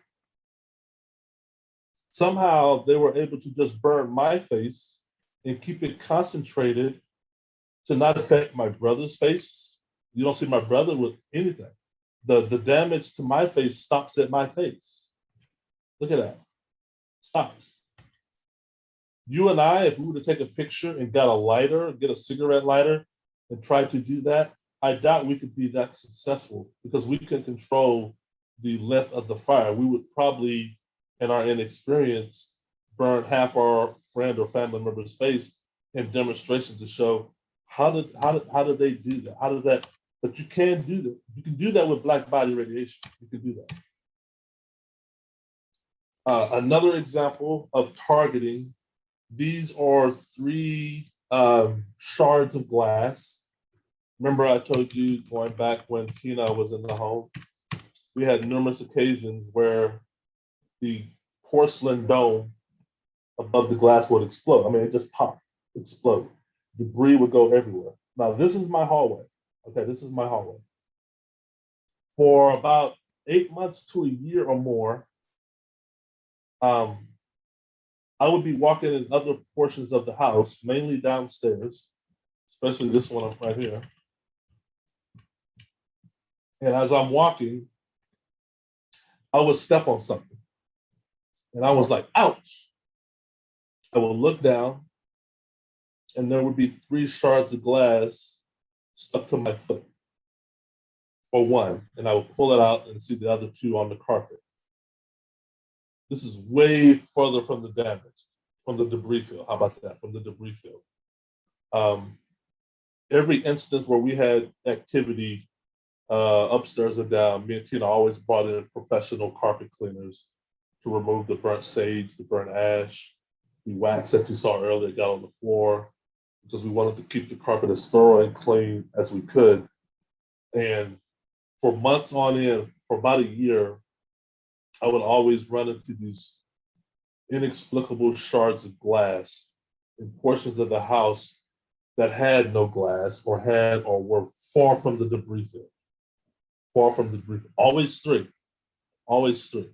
somehow they were able to just burn my face and keep it concentrated to not affect my brother's face. You don't see my brother with anything. The damage to my face stops at my face. Look at that. Stops. You and I, if we were to take a picture and got a lighter, get a cigarette lighter and try to do that, I doubt we could be that successful because we can control the length of the fire. We would probably, in our inexperience, burn half our friend or family member's face in demonstrations to show how did they do that? How did that? But you can do that. You can do that with black body radiation. You can do that. Another example of targeting. These are 3 shards of glass remember I told you going back when Tina was in the home, we had numerous occasions where the porcelain dome above the glass would explode. I mean, it just popped, explode. Debris would go everywhere. Now, this is my hallway. Okay, this is my hallway. For about 8 months to a year or more, I would be walking in other portions of the house, mainly downstairs, especially this one right here. And as I'm walking, I would step on something. And I was like, ouch. I would look down, and there would be 3 shards of glass stuck to my foot, or one. And I would pull it out and see the other 2 on the carpet. This is way further from the damage, from the debris field. How about that? From the debris field. Every instance where we had activity upstairs or down, me and Tina always brought in professional carpet cleaners to remove the burnt sage, the burnt ash, the wax that you saw earlier got on the floor, because we wanted to keep the carpet as thorough and clean as we could. And for months on end, for about a year, I would always run into these inexplicable shards of glass in portions of the house that had no glass or were far from the debris field. Far from the debris field. Always 3. Always 3.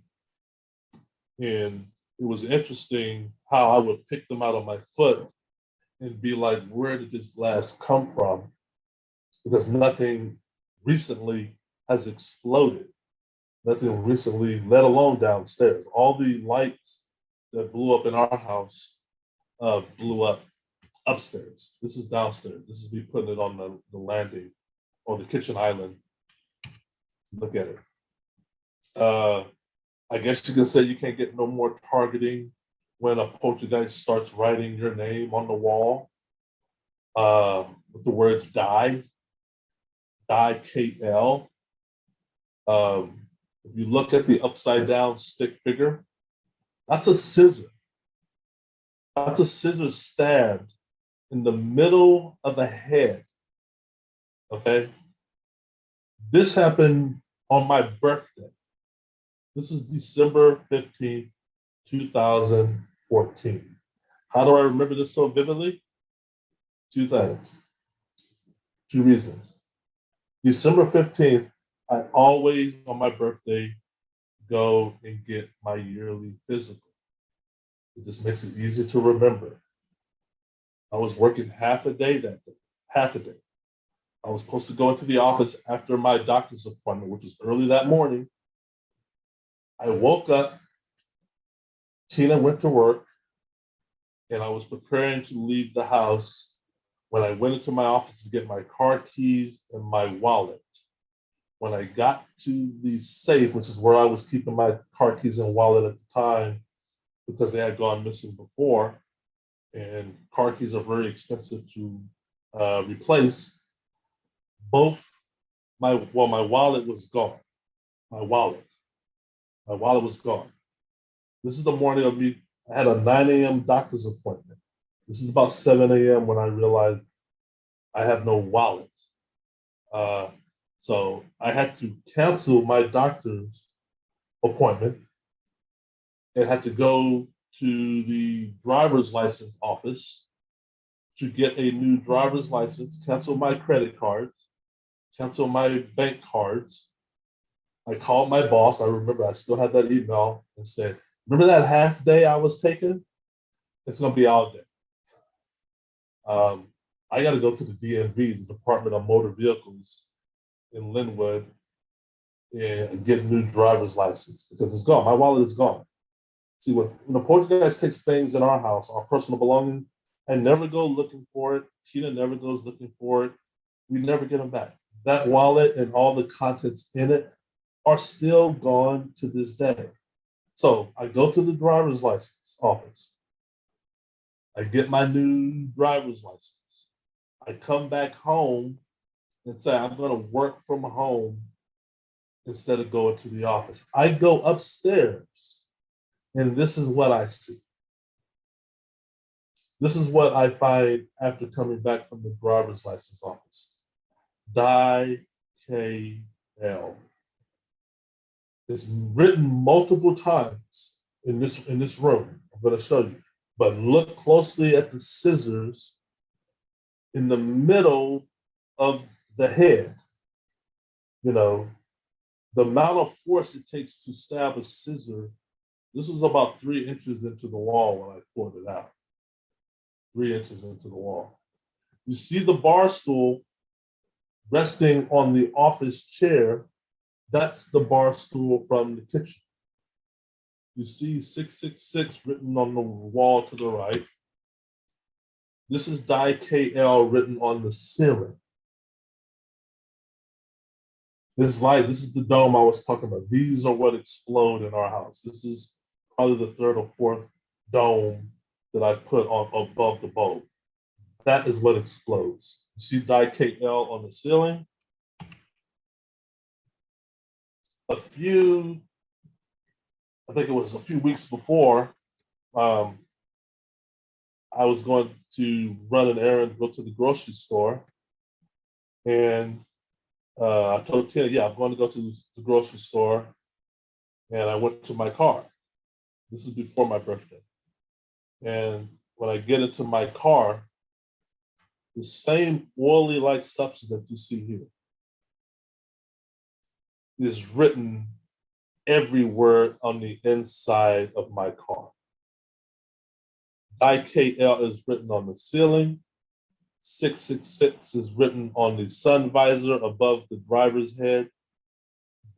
And it was interesting how I would pick them out of my foot and be like, where did this glass come from? Because nothing recently has exploded. Nothing recently, let alone downstairs. All the lights that blew up in our house blew up upstairs. This is downstairs. This is me putting it on the landing or the kitchen island. Look at it. I guess you can say you can't get no more targeting when a poltergeist starts writing your name on the wall with the words die KL. If you look at the upside down stick figure, that's a scissor. That's a scissor stabbed in the middle of the head. Okay? This happened on my birthday. This is December 15th, 2014. How do I remember this so vividly? 2 things, 2 reasons. December 15th, I always, on my birthday, go and get my yearly physical. It just makes it easy to remember. I was working half a day that day, half a day. I was supposed to go into the office after my doctor's appointment, which was early that morning. I woke up, Tina went to work, and I was preparing to leave the house when I went into my office to get my car keys and my wallet. When I got to the safe, which is where I was keeping my car keys and wallet at the time, because they had gone missing before, and car keys are very expensive to replace. My wallet was gone. My wallet was gone. This is the morning of me. I had a 9 a.m. doctor's appointment. This is about 7 a.m. when I realized I have no wallet. So I had to cancel my doctor's appointment and had to go to the driver's license office to get a new driver's license, cancel my credit cards, cancel my bank cards. I called my boss. I remember I still had that email and said, remember that half day I was taking? It's going to be all day. I got to go to the DMV, the Department of Motor Vehicles in Linwood, and get a new driver's license because it's gone. My wallet is gone. See, when the poltergeist takes things in our house, our personal belongings, I never go looking for it. Tina never goes looking for it. We never get them back. That wallet and all the contents in it are still gone to this day. So I go to the driver's license office. I get my new driver's license. I come back home and say, I'm going to work from home instead of going to the office. I go upstairs, and this is what I see. This is what I find after coming back from the driver's license office. DIKL. It's written multiple times in this room. I'm going to show you. But look closely at the scissors in the middle of the head. You know, the amount of force it takes to stab a scissor, this was about 3 inches into the wall when I pulled it out. 3 inches into the wall. You see the bar stool resting on the office chair. That's the bar stool from the kitchen. You see 666 written on the wall to the right. This is DIKL written on the ceiling. This light, this is the dome I was talking about. These are what explode in our house. This is probably the 3rd or 4th dome that I put on above the bulb. That is what explodes. You see DIKL on the ceiling. I think it was a few weeks before, I was going to run an errand, go to the grocery store, and I told Tina, yeah, I'm going to go to the grocery store, and I went to my car. This is before my birthday. And when I get into my car, the same oily-like substance that you see here is written everywhere on the inside of my car. DIKL is written on the ceiling. 666 is written on the sun visor above the driver's head.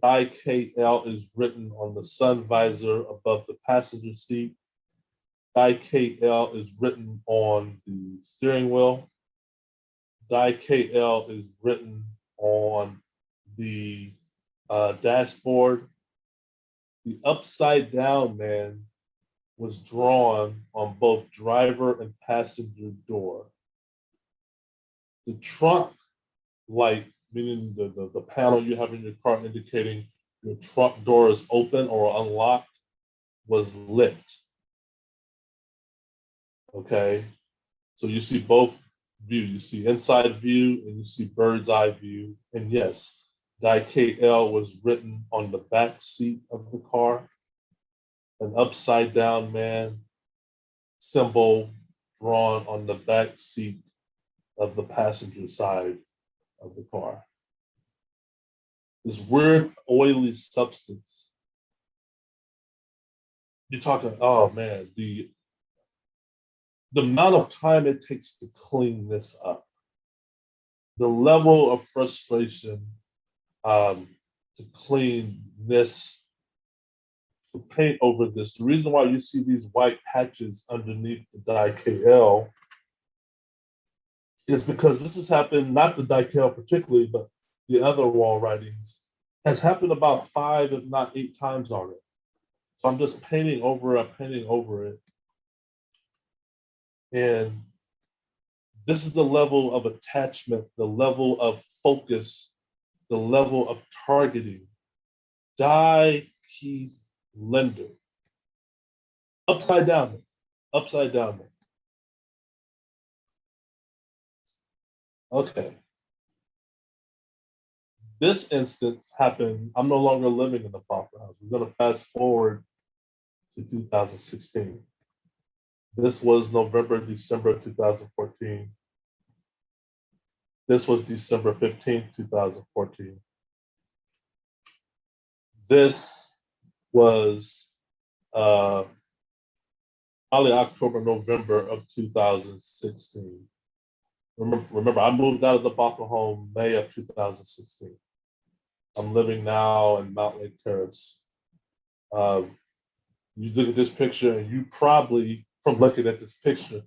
DIKL is written on the sun visor above the passenger seat. DIKL is written on the steering wheel. DIKL is written on the dashboard. The upside down man was drawn on both driver and passenger door. The trunk light, meaning the panel you have in your car indicating your trunk door is open or unlocked, was lit. Okay, so you see both views. You see inside view and you see bird's eye view. And yes, DIKL was written on the back seat of the car. An upside down man symbol drawn on the back seat of the passenger side of the car. This weird oily substance. You're talking, oh man, the amount of time it takes to clean this up, the level of frustration to clean this, to paint over this. The reason why you see these white patches underneath the DIKL is because this has happened, not the DIKL particularly, but the other wall writings, has happened about 5, if not 8 times already. So I'm just painting over it. And this is the level of attachment, the level of focus, the level of targeting. Keith Linder. Upside down. Okay. This instance happened, I'm no longer living in the Bothell house. We're going to fast forward to 2016. This was November, December 2014. This was December 15th, 2014. This was probably October, November of 2016. Remember, I moved out of the Bothell home May of 2016. I'm living now in Mount Lake Terrace. You look at this picture and you probably, from looking at this picture,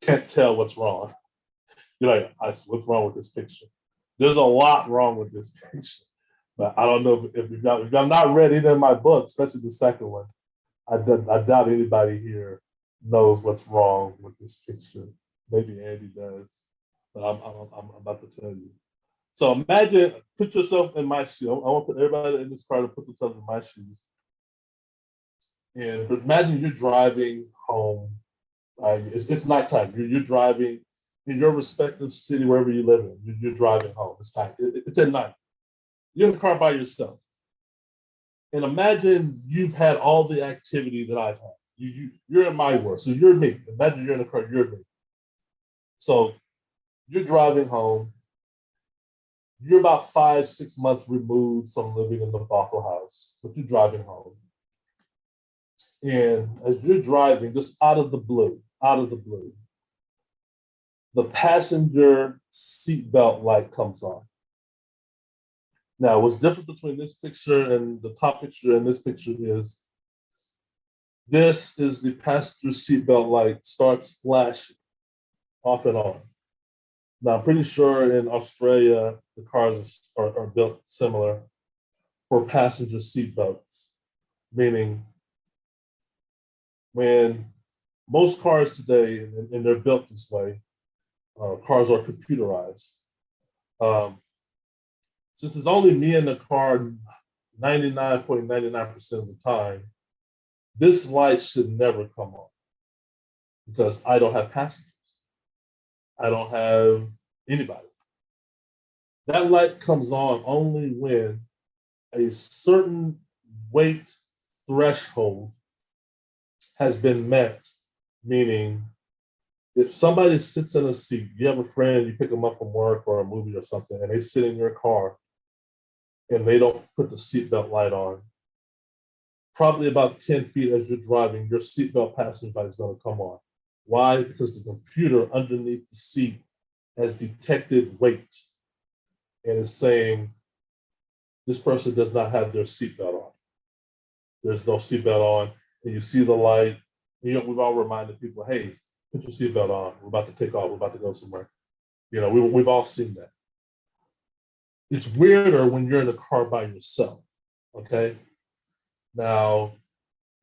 can't tell what's wrong. You're like, what's wrong with this picture? There's a lot wrong with this picture. But I don't know if I'm not read either of my books, especially the second one. I doubt anybody here knows what's wrong with this picture. Maybe Andy does, but I'm about to tell you. So imagine, put yourself in my shoes. I want to put everybody in this car to put themselves in my shoes. And imagine you're driving home. It's nighttime. You're driving. in your respective city, wherever you live in, you're driving home. It's night. It's at night. You're in the car by yourself. And imagine you've had all the activity that I've had. You're in my world. So you're me. Imagine you're in the car, you're me. So you're driving home. You're about 5-6 months removed from living in the Bothell house, but you're driving home. And as you're driving, just out of the blue, the passenger seatbelt light comes on. Now, what's different between this picture and the top picture and this picture is this is the passenger seatbelt light starts flashing off and on. Now, I'm pretty sure in Australia, the cars are built similar for passenger seatbelts, meaning when most cars today, and they're built this way, cars are computerized. Since it's only me in the car 99.99% of the time, this light should never come on because I don't have passengers. I don't have anybody. That light comes on only when a certain weight threshold has been met, meaning if somebody sits in a seat, you have a friend, you pick them up from work or a movie or something, and they sit in your car and they don't put the seatbelt light on, probably about 10 feet as you're driving, your seatbelt passenger light is going to come on. Why? Because the computer underneath the seat has detected weight and is saying, this person does not have their seatbelt on. There's no seatbelt on, and you see the light. You know, we've all reminded people, hey, put your seatbelt on. We're about to take off. We're about to go somewhere. You know, we've all seen that. It's weirder when you're in a car by yourself, okay? Now,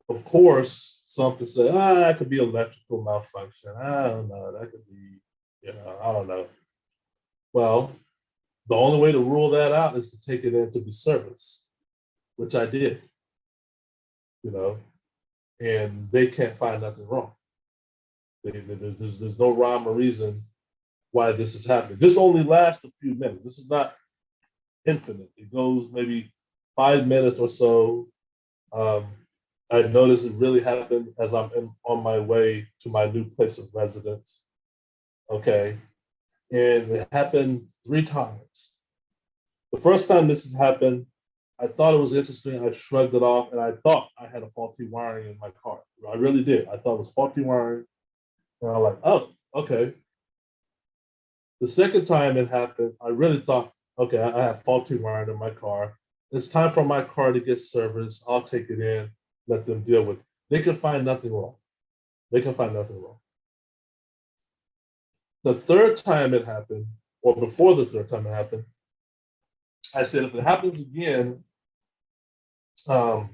of course, some could say, that could be electrical malfunction. I don't know, that could be, I don't know. Well, the only way to rule that out is to take it in to be serviced, which I did, and they can't find nothing wrong. There's no rhyme or reason why this is happening. This only lasts a few minutes. This is not infinite. It goes maybe 5 minutes or so. I noticed it really happened as I'm on my way to my new place of residence. Okay. And it happened 3 times. The first time this has happened, I thought it was interesting. I shrugged it off and I thought I had a faulty wiring in my car. I really did. I thought it was faulty wiring. And I'm like, oh, okay. The second time it happened, I really thought, okay, I have faulty wiring in my car. It's time for my car to get serviced. I'll take it in, let them deal with it. They can find nothing wrong. They can find nothing wrong. The third time it happened, or before the third time it happened, I said, if it happens again, I'm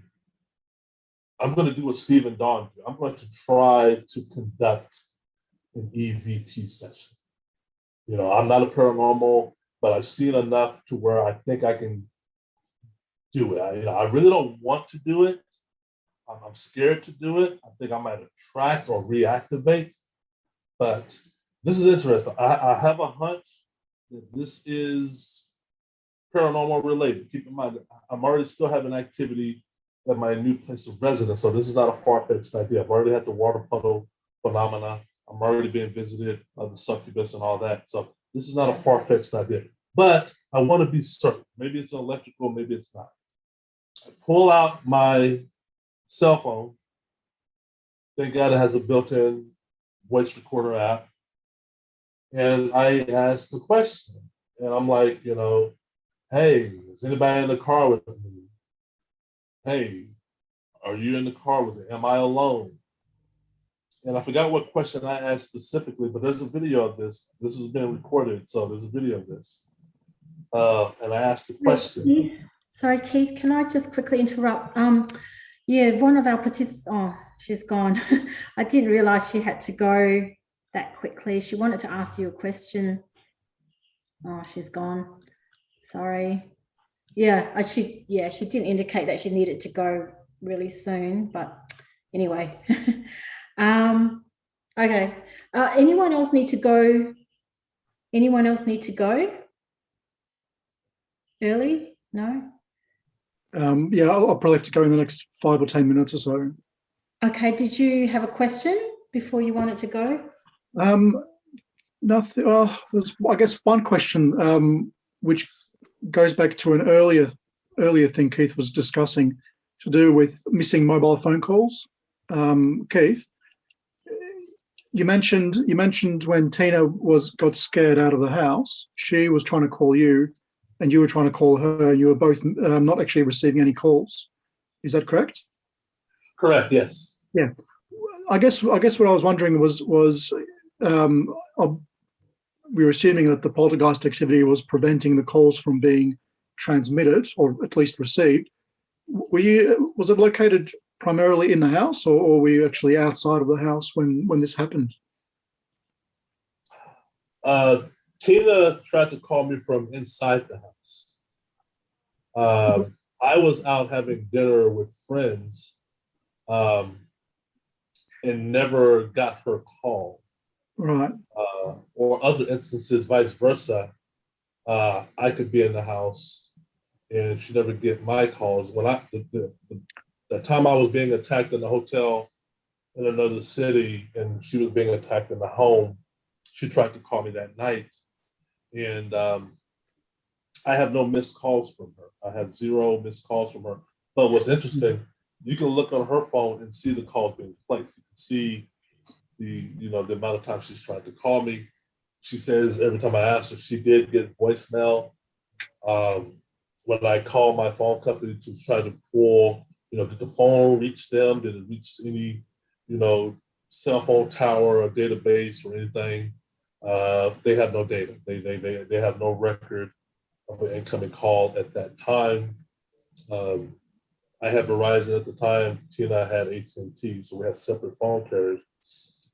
going to do what Steve and Dawn do. I'm going to try to conduct an EVP session. I'm not a paranormal, but I've seen enough to where I think I can do it. I really don't want to do it. I'm scared to do it. I think I might attract or reactivate, but this is interesting. I have a hunch that this is paranormal related. Keep in mind, I'm already still having activity at my new place of residence, so this is not a far-fetched idea. I've already had the water puddle phenomena. I'm already being visited by the succubus and all that, so this is not a far-fetched idea. But I want to be certain. Maybe it's electrical, maybe it's not. I pull out my cell phone. Thank God it has a built-in voice recorder app. And I asked the question. And I'm like, hey, is anybody in the car with me? Hey, are you in the car with me? Am I alone? And I forgot what question I asked specifically, but there's a video of this. This has been recorded, so there's a video of this. And I asked the question. Sorry, Keith, can I just quickly interrupt? Yeah, one of our participants, she's gone. I didn't realize she had to go that quickly. She wanted to ask you a question. Oh, she's gone. Sorry. Yeah, she didn't indicate that she needed to go really soon, but anyway. Okay. Anyone else need to go Anyone else need to go early? No? Yeah, I'll probably have to go in the next 5 or 10 minutes or so. Okay, did you have a question before you wanted to go? Nothing. Well, there's, I guess, one question which goes back to an earlier thing Keith was discussing, to do with missing mobile phone calls. Keith, you mentioned when Tina got scared out of the house, she was trying to call you, and you were trying to call her, and you were both not actually receiving any calls. Is that correct? Correct. Yes. Yeah. I guess what I was wondering was we were assuming that the poltergeist activity was preventing the calls from being transmitted, or at least received. Was it located primarily in the house, or were you actually outside of the house when this happened? Tina tried to call me from inside the house. I was out having dinner with friends, and never got her call. Right. Or other instances, vice versa. I could be in the house and she never get my calls. When the time I was being attacked in the hotel in another city and she was being attacked in the home, she tried to call me that night. And I have no missed calls from her. I have 0 missed calls from her. But what's interesting, you can look on her phone and see the calls being placed. You can see the amount of times she's tried to call me. She says every time I ask her, she did get voicemail. When I call my phone company to try to pull, did the phone reach them? Did it reach any, cell phone tower or database or anything? They have no data. They have no record of an incoming call at that time. I had Verizon at the time. Tina had AT&T, so we had separate phone carriers.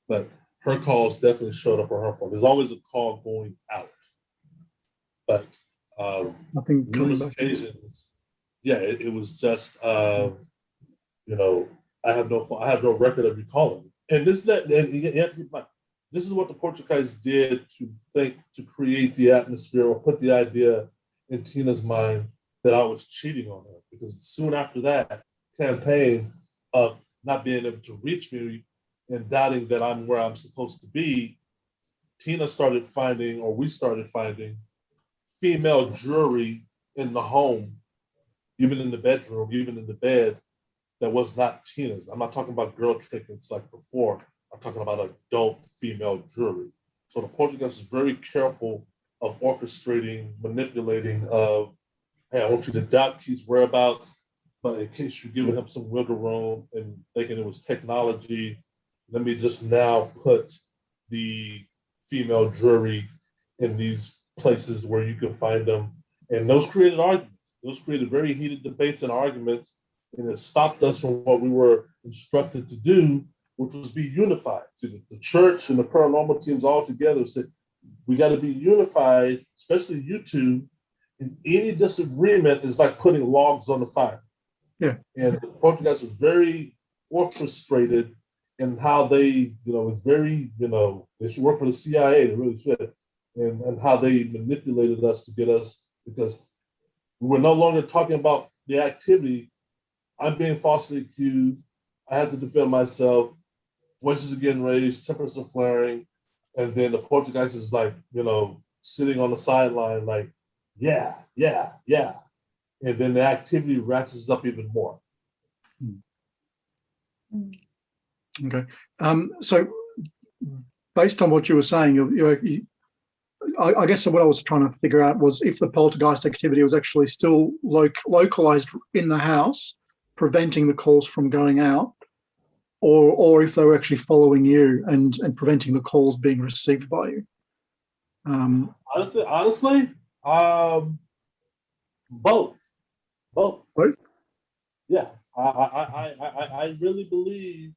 But her calls definitely showed up on her phone. There's always a call going out, but Nothing coming numerous back. occasions, yeah, it was just I have no record of you calling. And this is what the Poltergeist did to create the atmosphere or put the idea in Tina's mind that I was cheating on her, because soon after that campaign of not being able to reach me and doubting that I'm where I'm supposed to be, we started finding female jewelry in the home, even in the bedroom, even in the bed, that was not Tina's. I'm not talking about girl trinkets like before. I'm talking about adult female jewelry. So the Poltergeist is very careful of orchestrating, manipulating of, hey, I want you to doubt Keith's whereabouts, but in case you're giving him some wiggle room and thinking it was technology, let me just now put the female jewelry in these places where you can find them. And those created arguments. Those created very heated debates and arguments, and it stopped us from what we were instructed to do, which was be unified. So the church and the paranormal teams all together said, we got to be unified, especially you two, and any disagreement is like putting logs on the fire. Yeah. And the Poltergeist was very orchestrated in how they, was very, they should work for the CIA, they really should, and how they manipulated us to get us, because we were no longer talking about the activity. I'm being falsely accused. I had to defend myself. Voices are getting raised, tempers are flaring, and then the Poltergeist is like, sitting on the sideline, like, yeah. And then the activity ratchets up even more. Okay. So based on what you were saying, I guess what I was trying to figure out was if the poltergeist activity was actually still localized in the house, preventing the calls from going out, or if they were actually following you and preventing the calls being received by you. Honestly, both. Both? Yeah, I really believe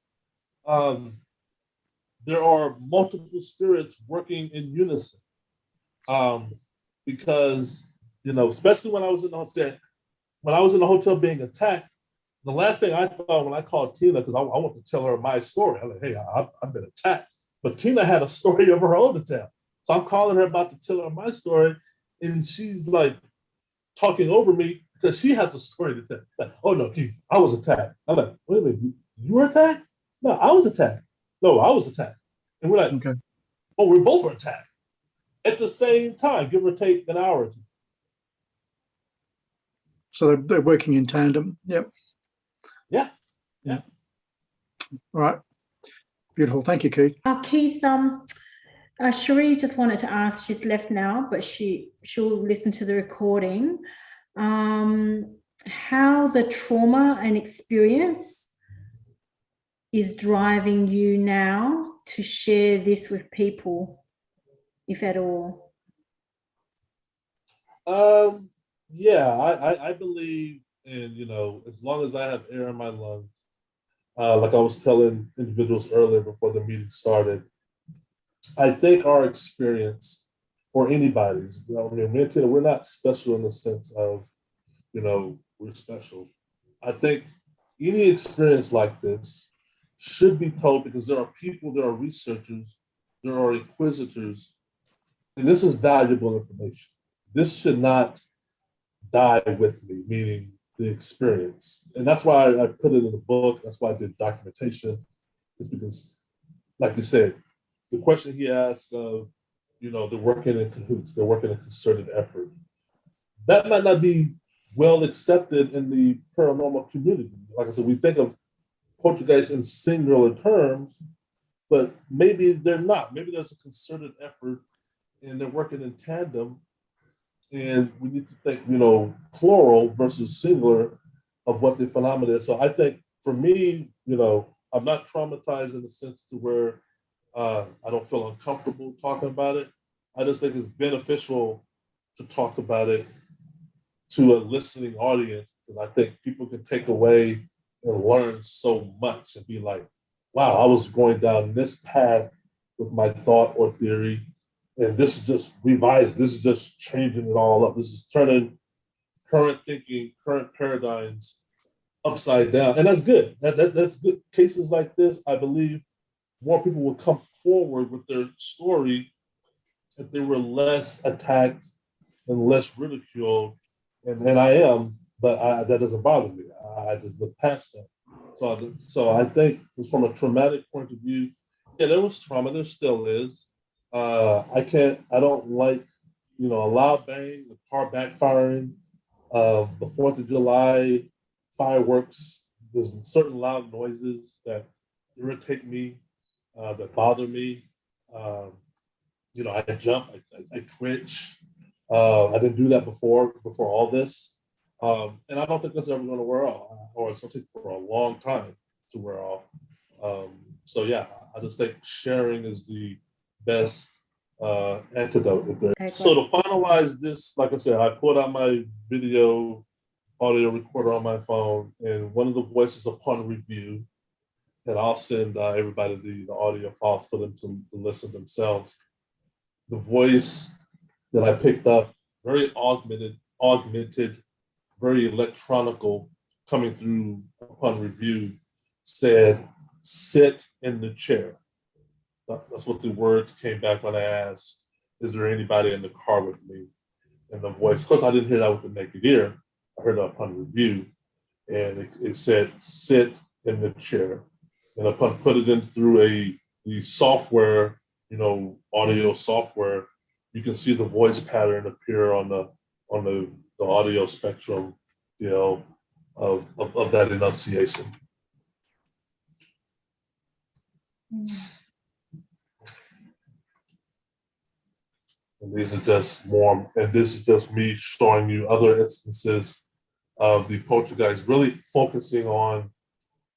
there are multiple spirits working in unison. Because, especially when I was in the hotel being attacked, the last thing I thought when I called Tina, because I want to tell her my story. I'm like, hey, I've been attacked. But Tina had a story of her own to tell. So I'm calling her about to tell her my story, and she's like talking over me because she has a story to tell. Like, oh no, Keith, I was attacked. I'm like, wait a minute, you were attacked? No, I was attacked. No, I was attacked. And we're like, Okay. oh, we both were attacked at the same time, give or take an hour or two. So they're working in tandem. Yep. Yeah. All right. Beautiful. Thank you, Keith. Keith, Cherie just wanted to ask, she's left now, but she'll listen to the recording, how the trauma and experience is driving you now to share this with people, if at all. Yeah, I believe in, as long as I have air in my lungs, like I was telling individuals earlier before the meeting started, I think our experience, or anybody's, me and Tina, we're not special in the sense of, we're special. I think any experience like this should be told because there are people, there are researchers, there are inquisitors, and this is valuable information. This should not die with me, meaning the experience. And that's why I put it in the book. That's why I did documentation, is because, like you said, the question he asked of, they're working in cahoots, they're working in concerted effort. That might not be well accepted in the paranormal community. Like I said, we think of poltergeists in singular terms, but maybe they're not. Maybe there's a concerted effort and they're working in tandem. And we need to think, plural versus singular of what the phenomena is. So I think for me, I'm not traumatized in the sense to where I don't feel uncomfortable talking about it. I just think it's beneficial to talk about it to a listening audience. And I think people can take away and learn so much and be like, wow, I was going down this path with my thought or theory. And this is just revised. This is just changing it all up. This is turning current thinking, current paradigms upside down. And that's good. That's good. Cases like this, I believe more people will come forward with their story if they were less attacked and less ridiculed. And I am, but that doesn't bother me. I just look past that. So I think from a traumatic point of view, yeah, there was trauma. There still is. I don't like, a loud bang, the car backfiring, the 4th of July fireworks. There's certain loud noises that irritate me, that bother me. I jump, I twitch. I didn't do that before all this. And I don't think that's ever going to wear off, or it's going to take for a long time to wear off. So yeah, I just think sharing is the best antidote. Okay. So to finalize this, like I said, I pulled out my video audio recorder on my phone, and one of the voices upon review, and I'll send everybody the audio files for them to listen themselves. The voice that I picked up, very augmented, very electronical, coming through upon review, said, "Sit in the chair." That's what the words came back when I asked, is there anybody in the car with me? And the voice, of course, I didn't hear that with the naked ear. I heard it upon review. And it said, "Sit in the chair." And upon put it in through the software, audio software, you can see the voice pattern appear on the audio spectrum, of that enunciation. And this is just me showing you other instances of the poltergeist, really focusing on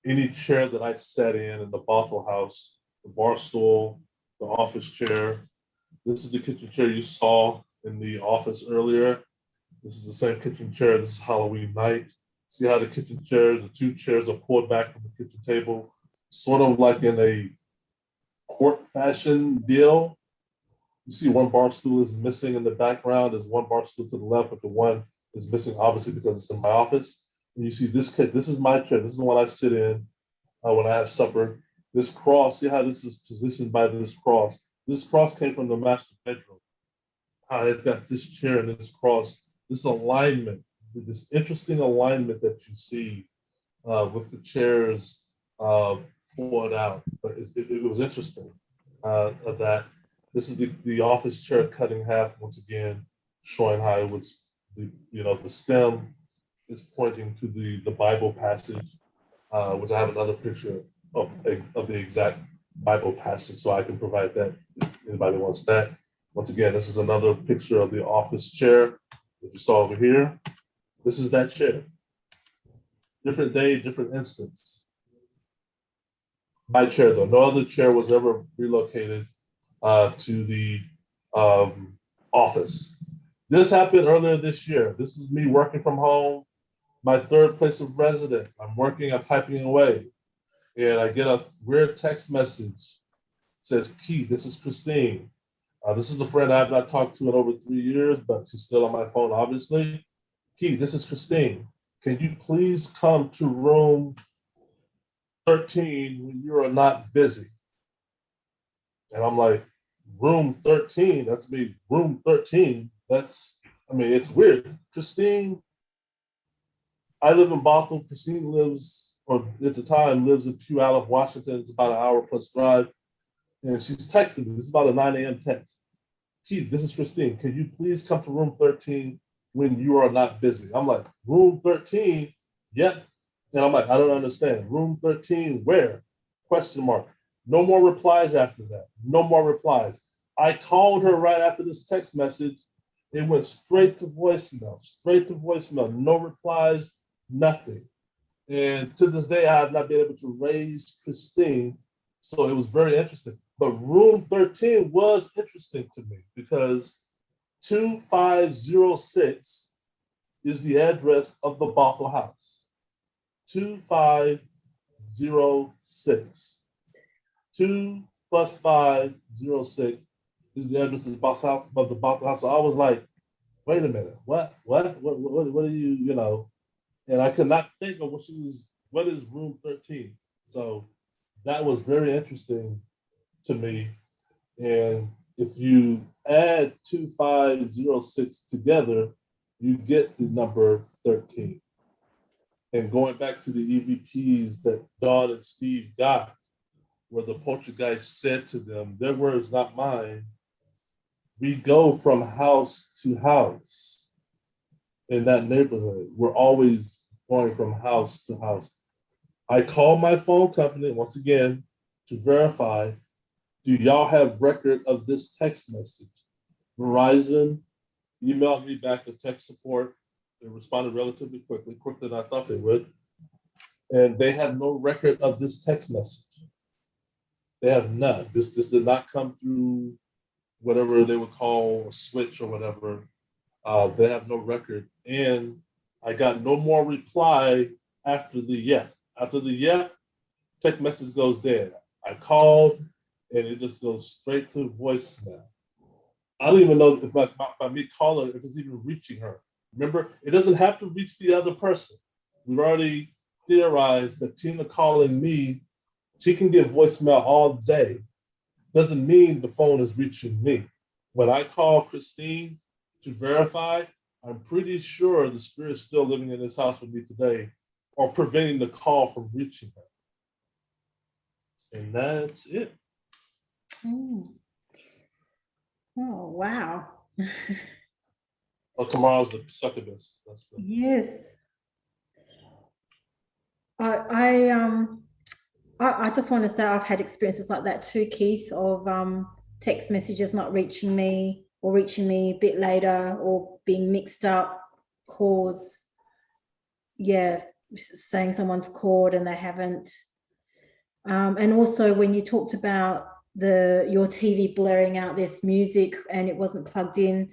any chair that I sat in the Bothell house, the bar stool, the office chair. This is the kitchen chair you saw in the office earlier. This is the same kitchen chair. This is Halloween night. See how the kitchen chairs, the two chairs are pulled back from the kitchen table, sort of like in a court fashion deal. You see one bar stool is missing in the background. There's one bar stool to the left, but the one is missing obviously because it's in my office. And you see this is my chair. This is the one I sit in when I have supper. This cross, see how this is positioned by this cross. This cross came from the master bedroom. It's got this chair and this cross, this alignment, this interesting alignment that you see with the chairs pulled out. But it was interesting that this is the office chair cut in half once again, showing how it was, the stem is pointing to the Bible passage, which I have another picture of the exact Bible passage, so I can provide that if anybody wants that. Once again, this is another picture of the office chair that you saw over here. This is that chair. Different day, different instance. My chair, though, no other chair was ever relocated to the office. This happened earlier this year. This is me working from home, my third place of residence. I'm working, I'm typing away, and I get a weird text message. It says, Keith, this is Christine. This is the friend I have not talked to in over 3 years, but she's still on my phone, obviously. Keith, this is Christine. Can you please come to room 13 when you are not busy? And I'm like, room 13? That's me, room 13? It's weird. Christine, I live in Bothell. Christine lives, or at the time, lives in Puyallup, Washington. It's about an hour plus drive. And she's texting me. This is about a 9 a.m. text. Keith, this is Christine. Can you please come to room 13 when you are not busy? I'm like, room 13? Yep. And I'm like, I don't understand. Room 13, where? Question mark. No more replies after that. No more replies. I called her right after this text message. It went straight to voicemail, no replies, nothing. And to this day, I have not been able to raise Christine. So it was very interesting. But room 13 was interesting to me because 2506 is the address of the Bothell house. 2506. 2 plus 506 is the address of the Bothell house. So I was like, wait a minute, what are you, and I could not think of what is room 13? So that was very interesting to me. And if you add 2506 together, you get the number 13. And going back to the EVPs that Dawn and Steve got, where the poltergeist said to them, their words, not mine, we go from house to house in that neighborhood. We're always going from house to house. I called my phone company once again to verify, do y'all have record of this text message? Verizon emailed me back the tech support. They responded relatively quickly, quicker than I thought they would. And they have no record of this text message. They have none. This did not come through whatever they would call a switch or whatever. They have no record. And I got no more reply after the yep. After the yep, text message goes dead. I called and it just goes straight to voicemail. I don't even know if by me calling, if it's even reaching her. Remember, it doesn't have to reach the other person. We've already theorized that Tina calling me, she can get voicemail all day. Doesn't mean the phone is reaching me. When I call Christine to verify, I'm pretty sure the spirit's still living in this house with me today or preventing the call from reaching her. And that's it. Oh, wow. Tomorrow's the succubus. Yes. I just want to say I've had experiences like that too, Keith, of text messages not reaching me or reaching me a bit later or being mixed up, calls, saying someone's called and they haven't. And also when you talked about your TV blaring out this music and it wasn't plugged in,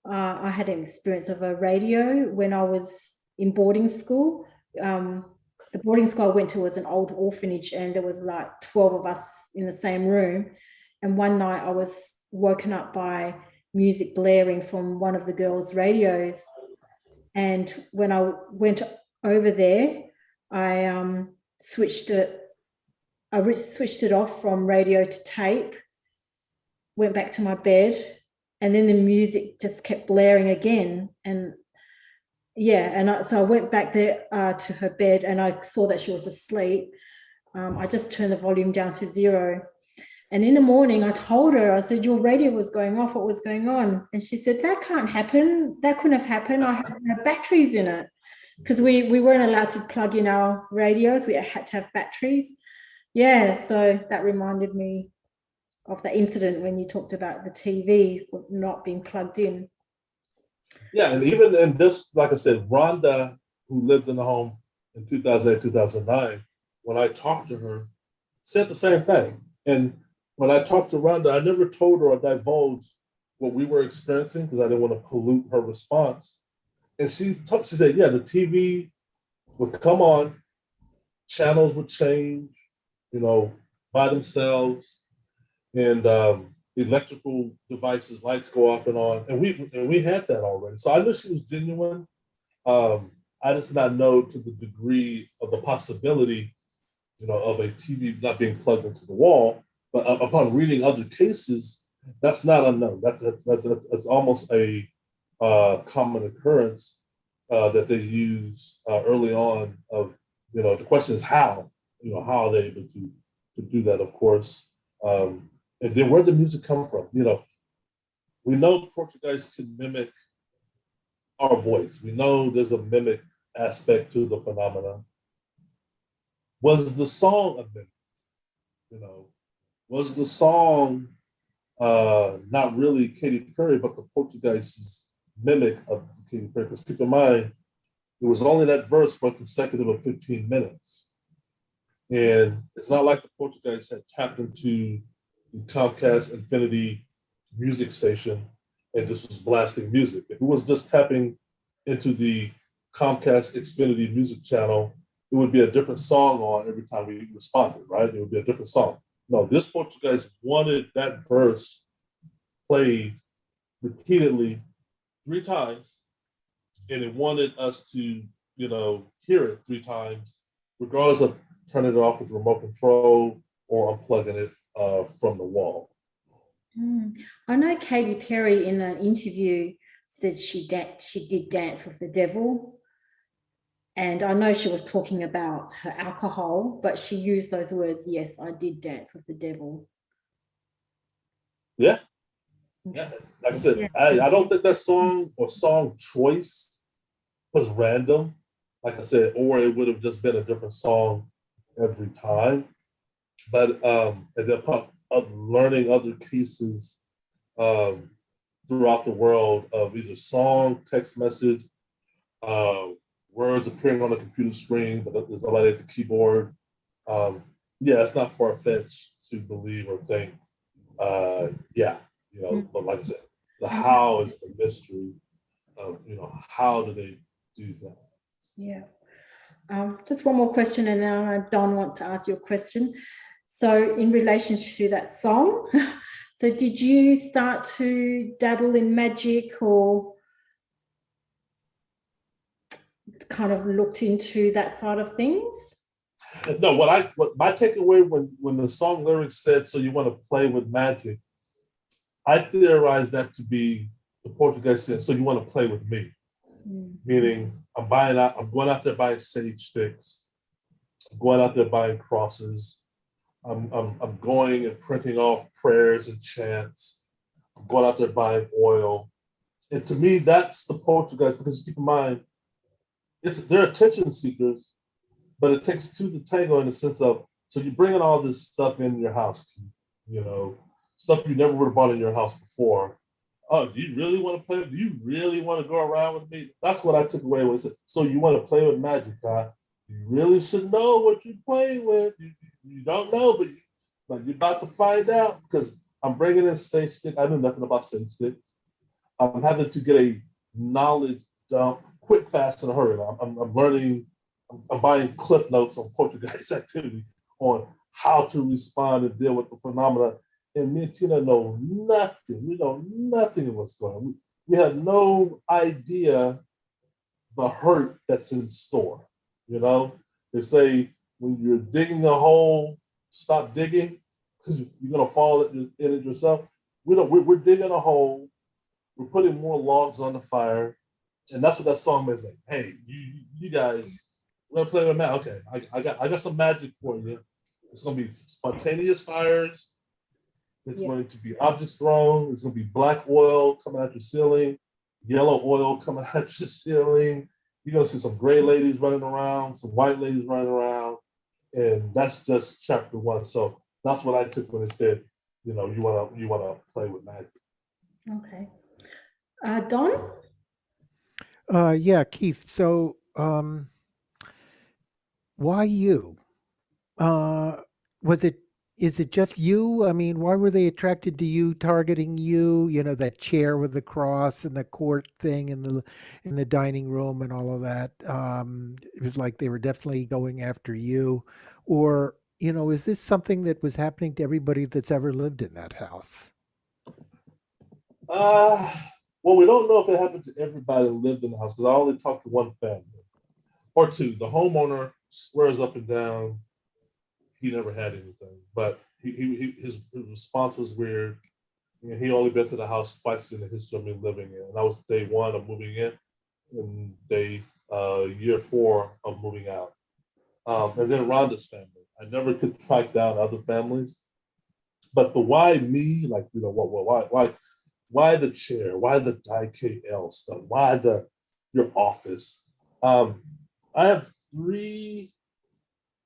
I had an experience of a radio when I was in boarding school. The boarding school I went to was an old orphanage and there was like 12 of us in the same room. And one night I was woken up by music blaring from one of the girls' radios. And when I went over there, I switched it off from radio to tape. went back to my bed, and then the music just kept blaring again. And yeah, and so I went back there to her bed, and I saw that she was asleep. I just turned the volume down to 0. And in the morning, I told her, I said, your radio was going off. What was going on? And she said, that can't happen. That couldn't have happened. I had no batteries in it, because we weren't allowed to plug in our radios. We had to have batteries. Yeah, so that reminded me of the incident when you talked about the TV not being plugged in. Yeah, and even in this, like I said, Rhonda, who lived in the home in 2008, 2009, when I talked to her, said the same thing. And when I talked to Rhonda, I never told her or divulged what we were experiencing because I didn't want to pollute her response. And she said, yeah, the TV would come on, channels would change, by themselves, and electrical devices, lights go off and on, and we had that already. So I knew she was genuine. I just did not know to the degree of the possibility, of a TV not being plugged into the wall. But upon reading other cases, that's not unknown. That's almost a common occurrence that they use early on. Of the question is how, how are they able to do that? Of course. And then where did the music come from? We know Poltergeist can mimic our voice. We know there's a mimic aspect to the phenomenon. Was the song a mimic? Was the song not really Katy Perry, but the Poltergeist's mimic of Katy Perry? Because keep in mind, it was only that verse for a consecutive of 15 minutes. And it's not like the Poltergeist had tapped into the Comcast Infinity music station and just was blasting music. If it was just tapping into the Comcast Xfinity music channel, it would be a different song on every time we responded, right? It would be a different song. No, this Poltergeist wanted that verse played repeatedly 3 times, and it wanted us to, hear it 3 times, regardless of turning it off with remote control or unplugging it from the wall. I know Katy Perry in an interview said she did dance with the devil. And I know she was talking about her alcohol, but she used those words, yes, I did dance with the devil. Yeah. Yeah. Like I said, yeah. I don't think that song or song choice was random, like I said, or it would have just been a different song every time. But and then learning other cases throughout the world of either song, text message, words appearing on the computer screen, but there's nobody at the keyboard. Yeah, it's not far-fetched to believe or think. But like I said, the how is the mystery of, how do they do that? Yeah. Just one more question, and then Don wants to ask you a question. So in relation to that song, so did you start to dabble in magic or kind of looked into that side of things? No, what my takeaway when the song lyrics said, so you want to play with magic, I theorized that to be the Poltergeist saying, so you want to play with me. Meaning I'm going out there buying sage sticks, I'm going out there buying crosses, I'm going and printing off prayers and chants, I'm going out there buying oil. And to me, that's the Poltergeist, because keep in mind, they're attention seekers, but it takes 2 to tango in the sense of, so you're bringing all this stuff in your house, stuff you never would have bought in your house before. Oh, do you really want to play? Do you really want to go around with me? That's what I took away when it said, so you want to play with magic, huh? You really should know what you're playing with. You don't know, but you're about to find out, because I'm bringing in sage stick. I knew nothing about sage sticks. I'm having to get a knowledge dump quick, fast, in a hurry. I'm learning. I'm buying cliff notes on Poltergeist activity on how to respond and deal with the phenomena. And me and Tina know nothing. We know nothing of what's going on. We have no idea the hurt that's in store. They say when you're digging a hole, stop digging, because you're going to fall in it yourself. we're digging a hole, we're putting more logs on the fire, and that's what that song is like. Hey, you guys, we're gonna play with magic. Okay, I got some magic for you. It's gonna be spontaneous fires. It's going to be objects thrown. It's going to be black oil coming out your ceiling, yellow oil coming out your ceiling. You're going to see some gray ladies running around, some white ladies running around, and that's just chapter 1. So that's what I took when it said, you wanna play with magic. Okay. Don? Yeah, Keith. So, why you? Is it just you? I mean, why were they attracted to you, targeting you? You know, that chair with the cross and the court thing in the dining room and all of that. It was like they were definitely going after you. Or, is this something that was happening to everybody that's ever lived in that house? Well, we don't know if it happened to everybody that lived in the house because I only talked to one family or two. The homeowner swears up and down he never had anything, but his response was weird. He only been to the house twice in the history of me living in. And that was day 1 of moving in and day year 4 of moving out. And then Rhonda's family. I never could track down other families, but the why me, like, why the chair? Why the IKL stuff? Why your office? I have three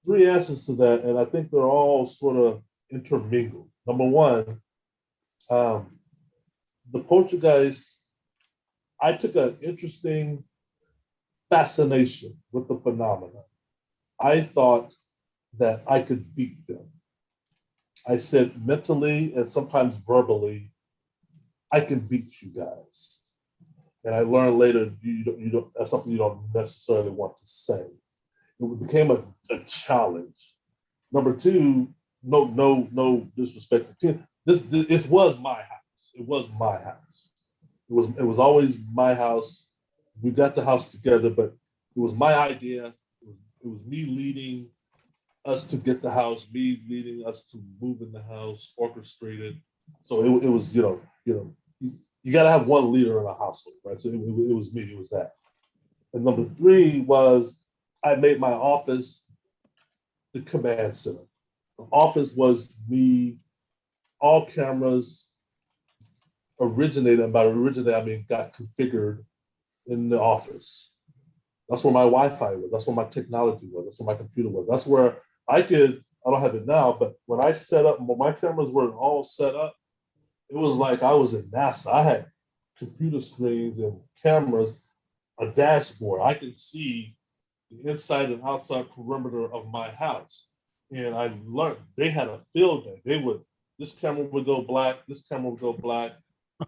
answers to that, and I think they're all sort of intermingled. Number 1, the Poltergeist, I took an interesting fascination with the phenomenon. I thought that I could beat them. I said mentally and sometimes verbally, I can beat you guys. And I learned later, you don't, that's something you don't necessarily want to say. It became a challenge. Number 2, no disrespect to Tina. This was my house. It was my house. It was always my house. We got the house together, but it was my idea. It was me leading us to get the house, me leading us to move in the house, orchestrated. So it was, you got to have one leader in a household, right? So it was me. It was that. And number 3 was I made my office the command center. The office was me, all cameras originated, and by originate, I mean got configured in the office. That's where my Wi-Fi was. That's where my technology was. That's where my computer was. That's where I don't have it now, but when I set up, when my cameras were all set up, it was like I was in NASA. I had computer screens and cameras, a dashboard. I could see the inside and outside perimeter of my house. And I learned they had a field day. This camera would go black, this camera would go black,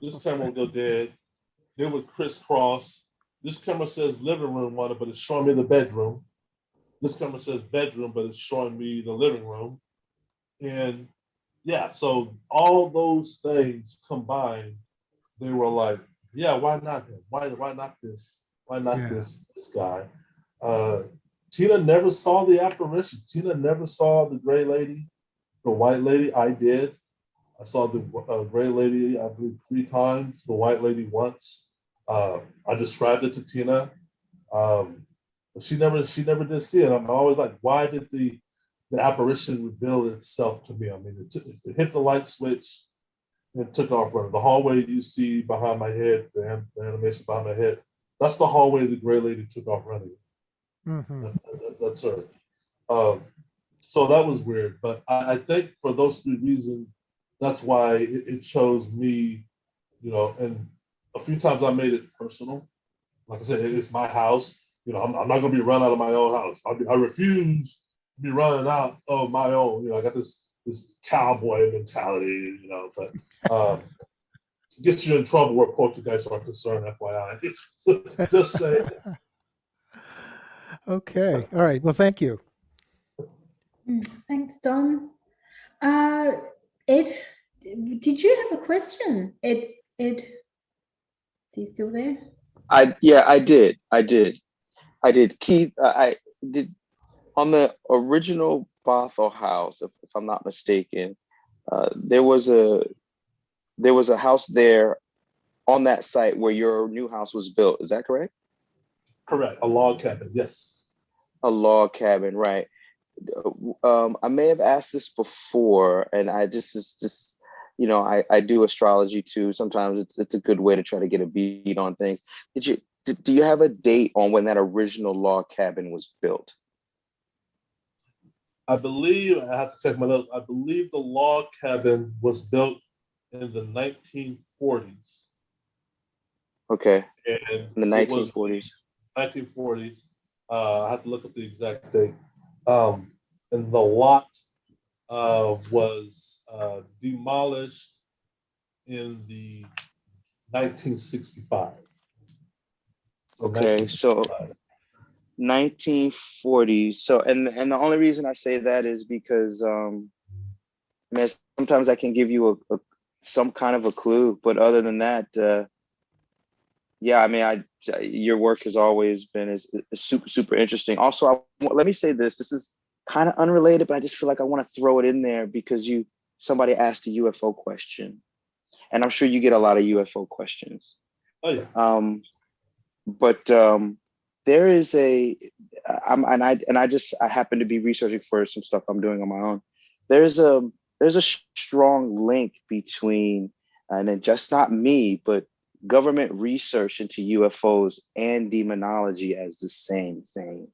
this camera would go dead. They would crisscross. This camera says living room on it, but it's showing me the bedroom. This camera says bedroom, but it's showing me the living room. And yeah, so all those things combined, they were like, yeah, why not him? Why not this? Why not this guy? Tina never saw the apparition. Tina never saw the gray lady, the white lady. I did. I saw the gray lady, I believe, 3 times, the white lady once. I described it to Tina. But she never did see it. I'm always like, why did the apparition reveal itself to me? I mean, it hit the light switch and took off running. The hallway you see behind my head, the animation behind my head, that's the hallway the gray lady took off running. Mm-hmm. That's her. So that was weird. But I think for those 3 reasons, that's why it chose me, and a few times I made it personal. Like I said, it's my house. I'm not going to be run out of my own house. I refuse to be running out of my own. I got this cowboy mentality, but gets you in trouble where poltergeists are concerned, FYI. Just saying. Okay. All right. Well, thank you. Thanks, Don. Ed, did you have a question? Ed, is he still there? I did. Keith, I did on the original Bothell house, if I'm not mistaken. There was a there was a house there on that site where your new house was built. Is that correct? Correct. A log cabin. Yes. A log cabin, right? I may have asked this before, and I just you know, I do astrology too. Sometimes it's a good way to try to get a beat on things. Do you have a date on when that original log cabin was built? I believe, I have to check my notes. I believe the log cabin was built in the 1940s. Okay. And In the it was 1940s. 1940s. I have to look up the exact date. And the lot was demolished in the 1965. Okay, so 1940s. So, and the only reason I say that is because, man, sometimes I can give you some kind of a clue, but other than that, yeah, I mean, your work has always been is super interesting. Also, let me say this. This is kind of unrelated, but I just feel like I want to throw it in there because somebody asked a UFO question, and I'm sure you get a lot of UFO questions. Oh yeah. But there is I happen to be researching for some stuff I'm doing on my own. There's a strong link between, and then just not me, but government research into UFOs and demonology as the same thing,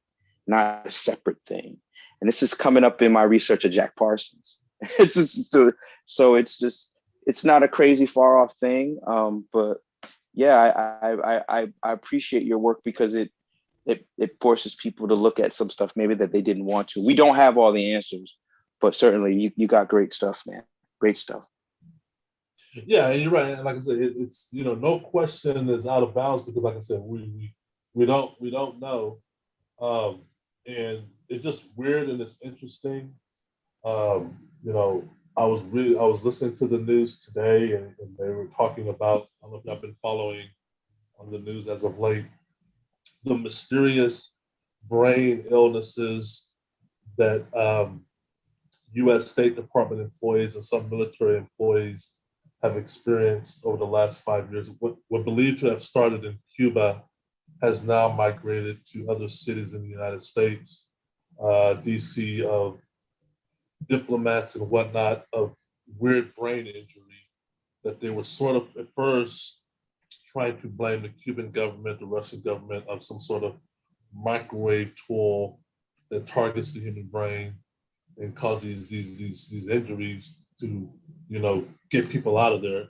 not a separate thing. And this is coming up in my research of Jack Parsons. So it's not a crazy far off thing, but yeah, I appreciate your work because it forces people to look at some stuff maybe that they didn't want to. We don't have all the answers, but certainly you got great stuff, man. Great stuff. Yeah, and you're right. And like I said, it's no question is out of bounds because, like I said, we don't know, and it's just weird and it's interesting. I was listening to the news today, and they were talking about, I don't know if y'all been following on the news as of late, the mysterious brain illnesses that U.S. State Department employees and some military employees have experienced over the last 5 years. What believed to have started in Cuba has now migrated to other cities in the United States, DC, of diplomats and whatnot, of weird brain injury that they were sort of at first trying to blame the Cuban government, the Russian government, of some sort of microwave tool that targets the human brain and causes these injuries to get people out of there.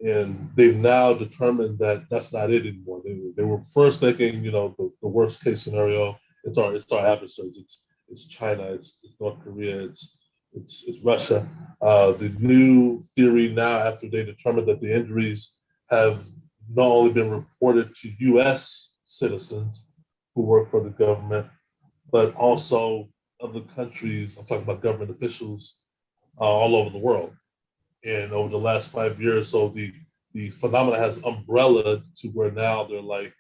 And they've now determined that that's not it anymore. They were first thinking, the worst case scenario, it's our adversaries. It's China, it's North Korea, it's Russia. The new theory now, after they determined that the injuries have not only been reported to U.S. citizens who work for the government, but also other countries. I'm talking about government officials all over the world. And over the last 5 years, so the phenomena has umbrellaed to where now they're like,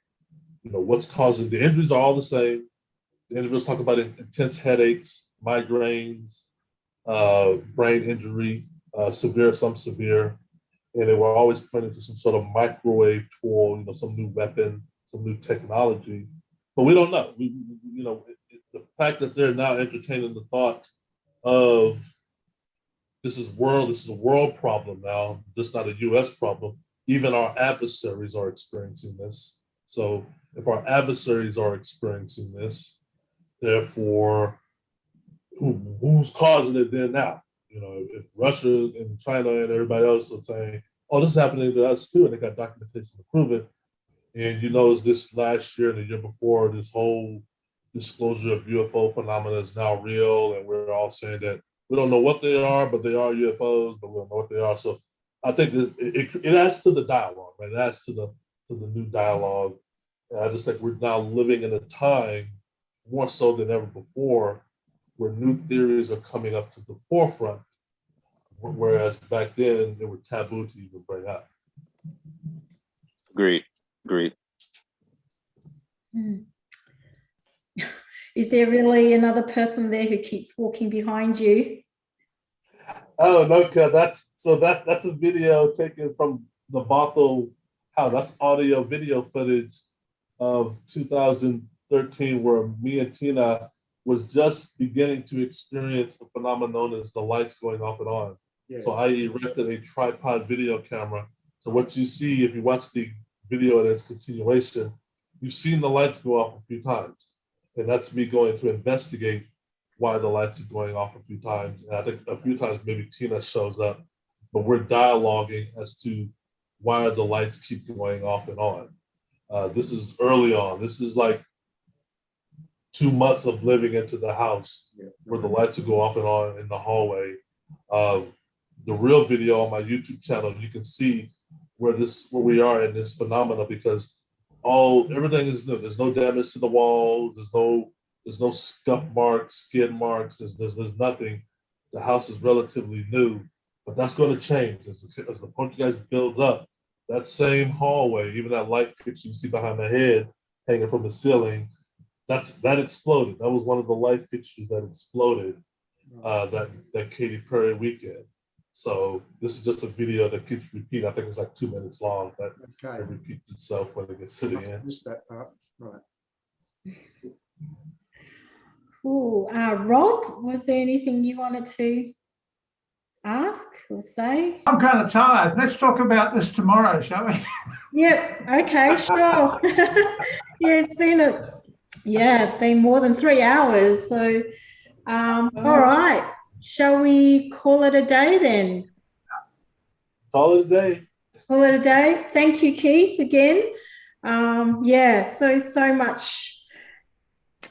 what's causing the injuries are all the same. The individuals talk about intense headaches, migraines, brain injury, some severe, and they were always pointing to some sort of microwave tool, some new weapon, some new technology, but we don't know. The fact that they're now entertaining the thought of this is a world problem now, just not a U.S. problem. Even our adversaries are experiencing this. So if our adversaries are experiencing this, therefore, who's causing it then now? If Russia and China and everybody else are saying, oh, this is happening to us too, and they got documentation to prove it. And this last year and the year before, this whole disclosure of UFO phenomena is now real, and we're all saying that we don't know what they are, but they are UFOs, but we don't know what they are. So I think it adds to the dialogue, right? It adds to the new dialogue. And I just think we're now living in a time, more so than ever before, where new theories are coming up to the forefront, whereas back then they were taboo to even bring up. Agreed. Is there really another person there who keeps walking behind you? Oh no, that's a video taken from the Bothell house. That's audio video footage of 2013, where me and Tina was just beginning to experience the phenomenon known as the lights going off and on. Yeah. So I erected a tripod video camera. So what you see, if you watch the video and its continuation, you've seen the lights go off a few times. And that's me going to investigate why the lights are going off a few times. And I think a few times maybe Tina shows up, but we're dialoguing as to why the lights keep going off and on. This is early on. This is like 2 months of living into the house where the lights will go off and on in the hallway. The real video on my YouTube channel, you can see where we are in this phenomena, because everything is new. There's no damage to the walls. There's no scuff marks, skid marks. There's nothing. The house is relatively new, but that's going to change as the Poltergeist builds up. That same hallway, even that light fixture you see behind my head hanging from the ceiling, that exploded. That was one of the light fixtures that exploded that Katy Perry weekend. So this is just a video that keeps repeating. I think it's like 2 minutes long, but Okay. it repeats itself when it gets to the I end. missed that part. Right. Cool. Rob, was there anything you wanted to ask or say? I'm kind of tired. Let's talk about this tomorrow, shall we? Yep. Okay, sure. Yeah, it's been more than 3 hours. So, all right. Shall we call it a day then? Call it a day. Call it a day. Thank you, Keith, again. So much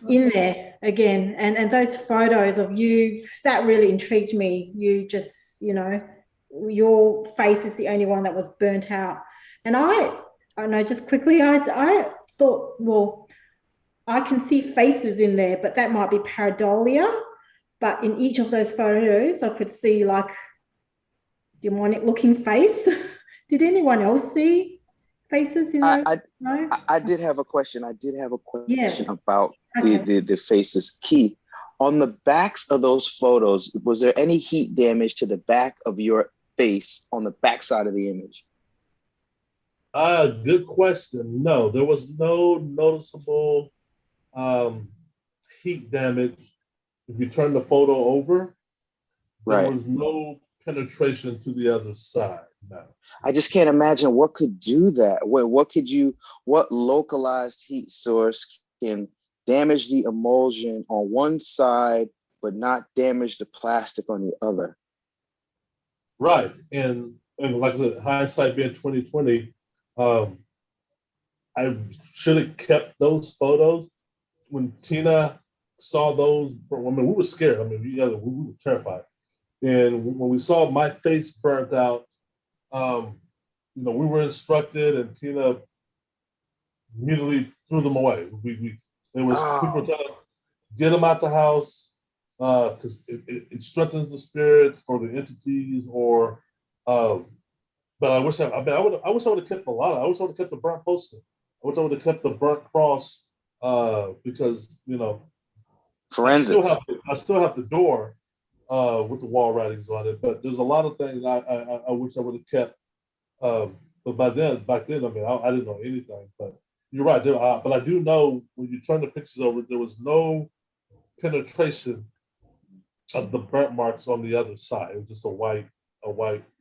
in there again. And those photos of you, that really intrigued me. You just, your face is the only one that was burnt out. And I know, just quickly, I thought, well, I can see faces in there, but that might be pareidolia. But in each of those photos, I could see like demonic looking face. Did anyone else see faces in those? I did have a question. Yeah. About Okay. the faces. Keith, on the backs of those photos, was there any heat damage to the back of your face on the back side of the image? Good question. No, there was no noticeable heat damage. If you turn the photo over, Right. there was no penetration to the other side. No. I just can't imagine what could do that. What localized heat source can damage the emulsion on one side, but not damage the plastic on the other? Right. And like I said, hindsight being 2020, I should have kept those photos. When Tina saw those, we were scared. We were terrified. And when we saw my face burnt out, we were instructed, and Tina immediately threw them away. People trying to get them out the house because it strengthens the spirit for the entities. But I wish I would have kept a lot. I wish I would have kept the burnt poster. I wish I would have kept the burnt cross because Forensics. I still have the door with the wall writings on it, but there's a lot of things I wish I would have kept. But back then, I didn't know anything. But you're right. But I do know when you turn the pictures over, there was no penetration of the burnt marks on the other side. It was just a white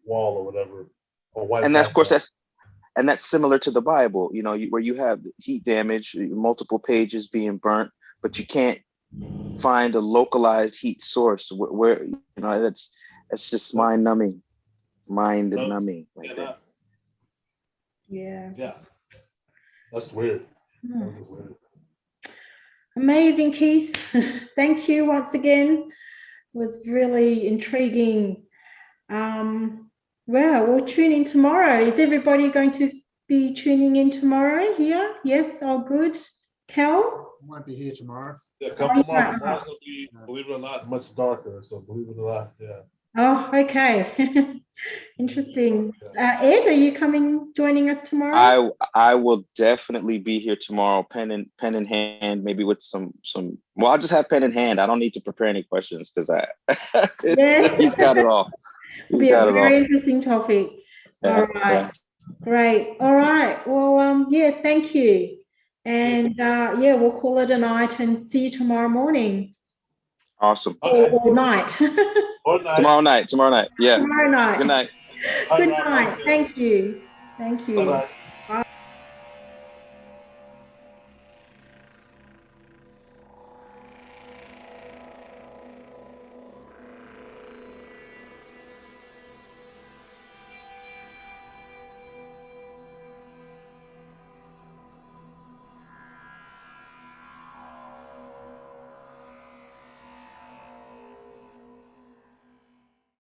wall or whatever, a white. And that's similar to the Bible. Where you have heat damage, multiple pages being burnt, but you can't find a localized heat source where that's just mind numbing right there. Yeah. That's weird. Hmm. That was weird. Amazing, Keith. Thank you once again. It was really intriguing. We'll tune in tomorrow. Is everybody going to be tuning in tomorrow here? Yes, all good. Cal? I won't be here tomorrow. Yeah, come tomorrow. Tomorrow's gonna be, believe it or not, much darker. So believe it or not, yeah. Oh, okay. Interesting. Ed, are you joining us tomorrow? I will definitely be here tomorrow, pen in hand, maybe with some. Well, I'll just have pen in hand. I don't need to prepare any questions because he's got it all. It'll be a very interesting topic. All right. Yeah. Great. All right. Well, yeah, thank you. And yeah, we'll call it a night and see you tomorrow morning. Awesome. Or night. Or night. Tomorrow night. Yeah. Tomorrow night. Good night. Good night. Thank you. Thank you. Bye-bye.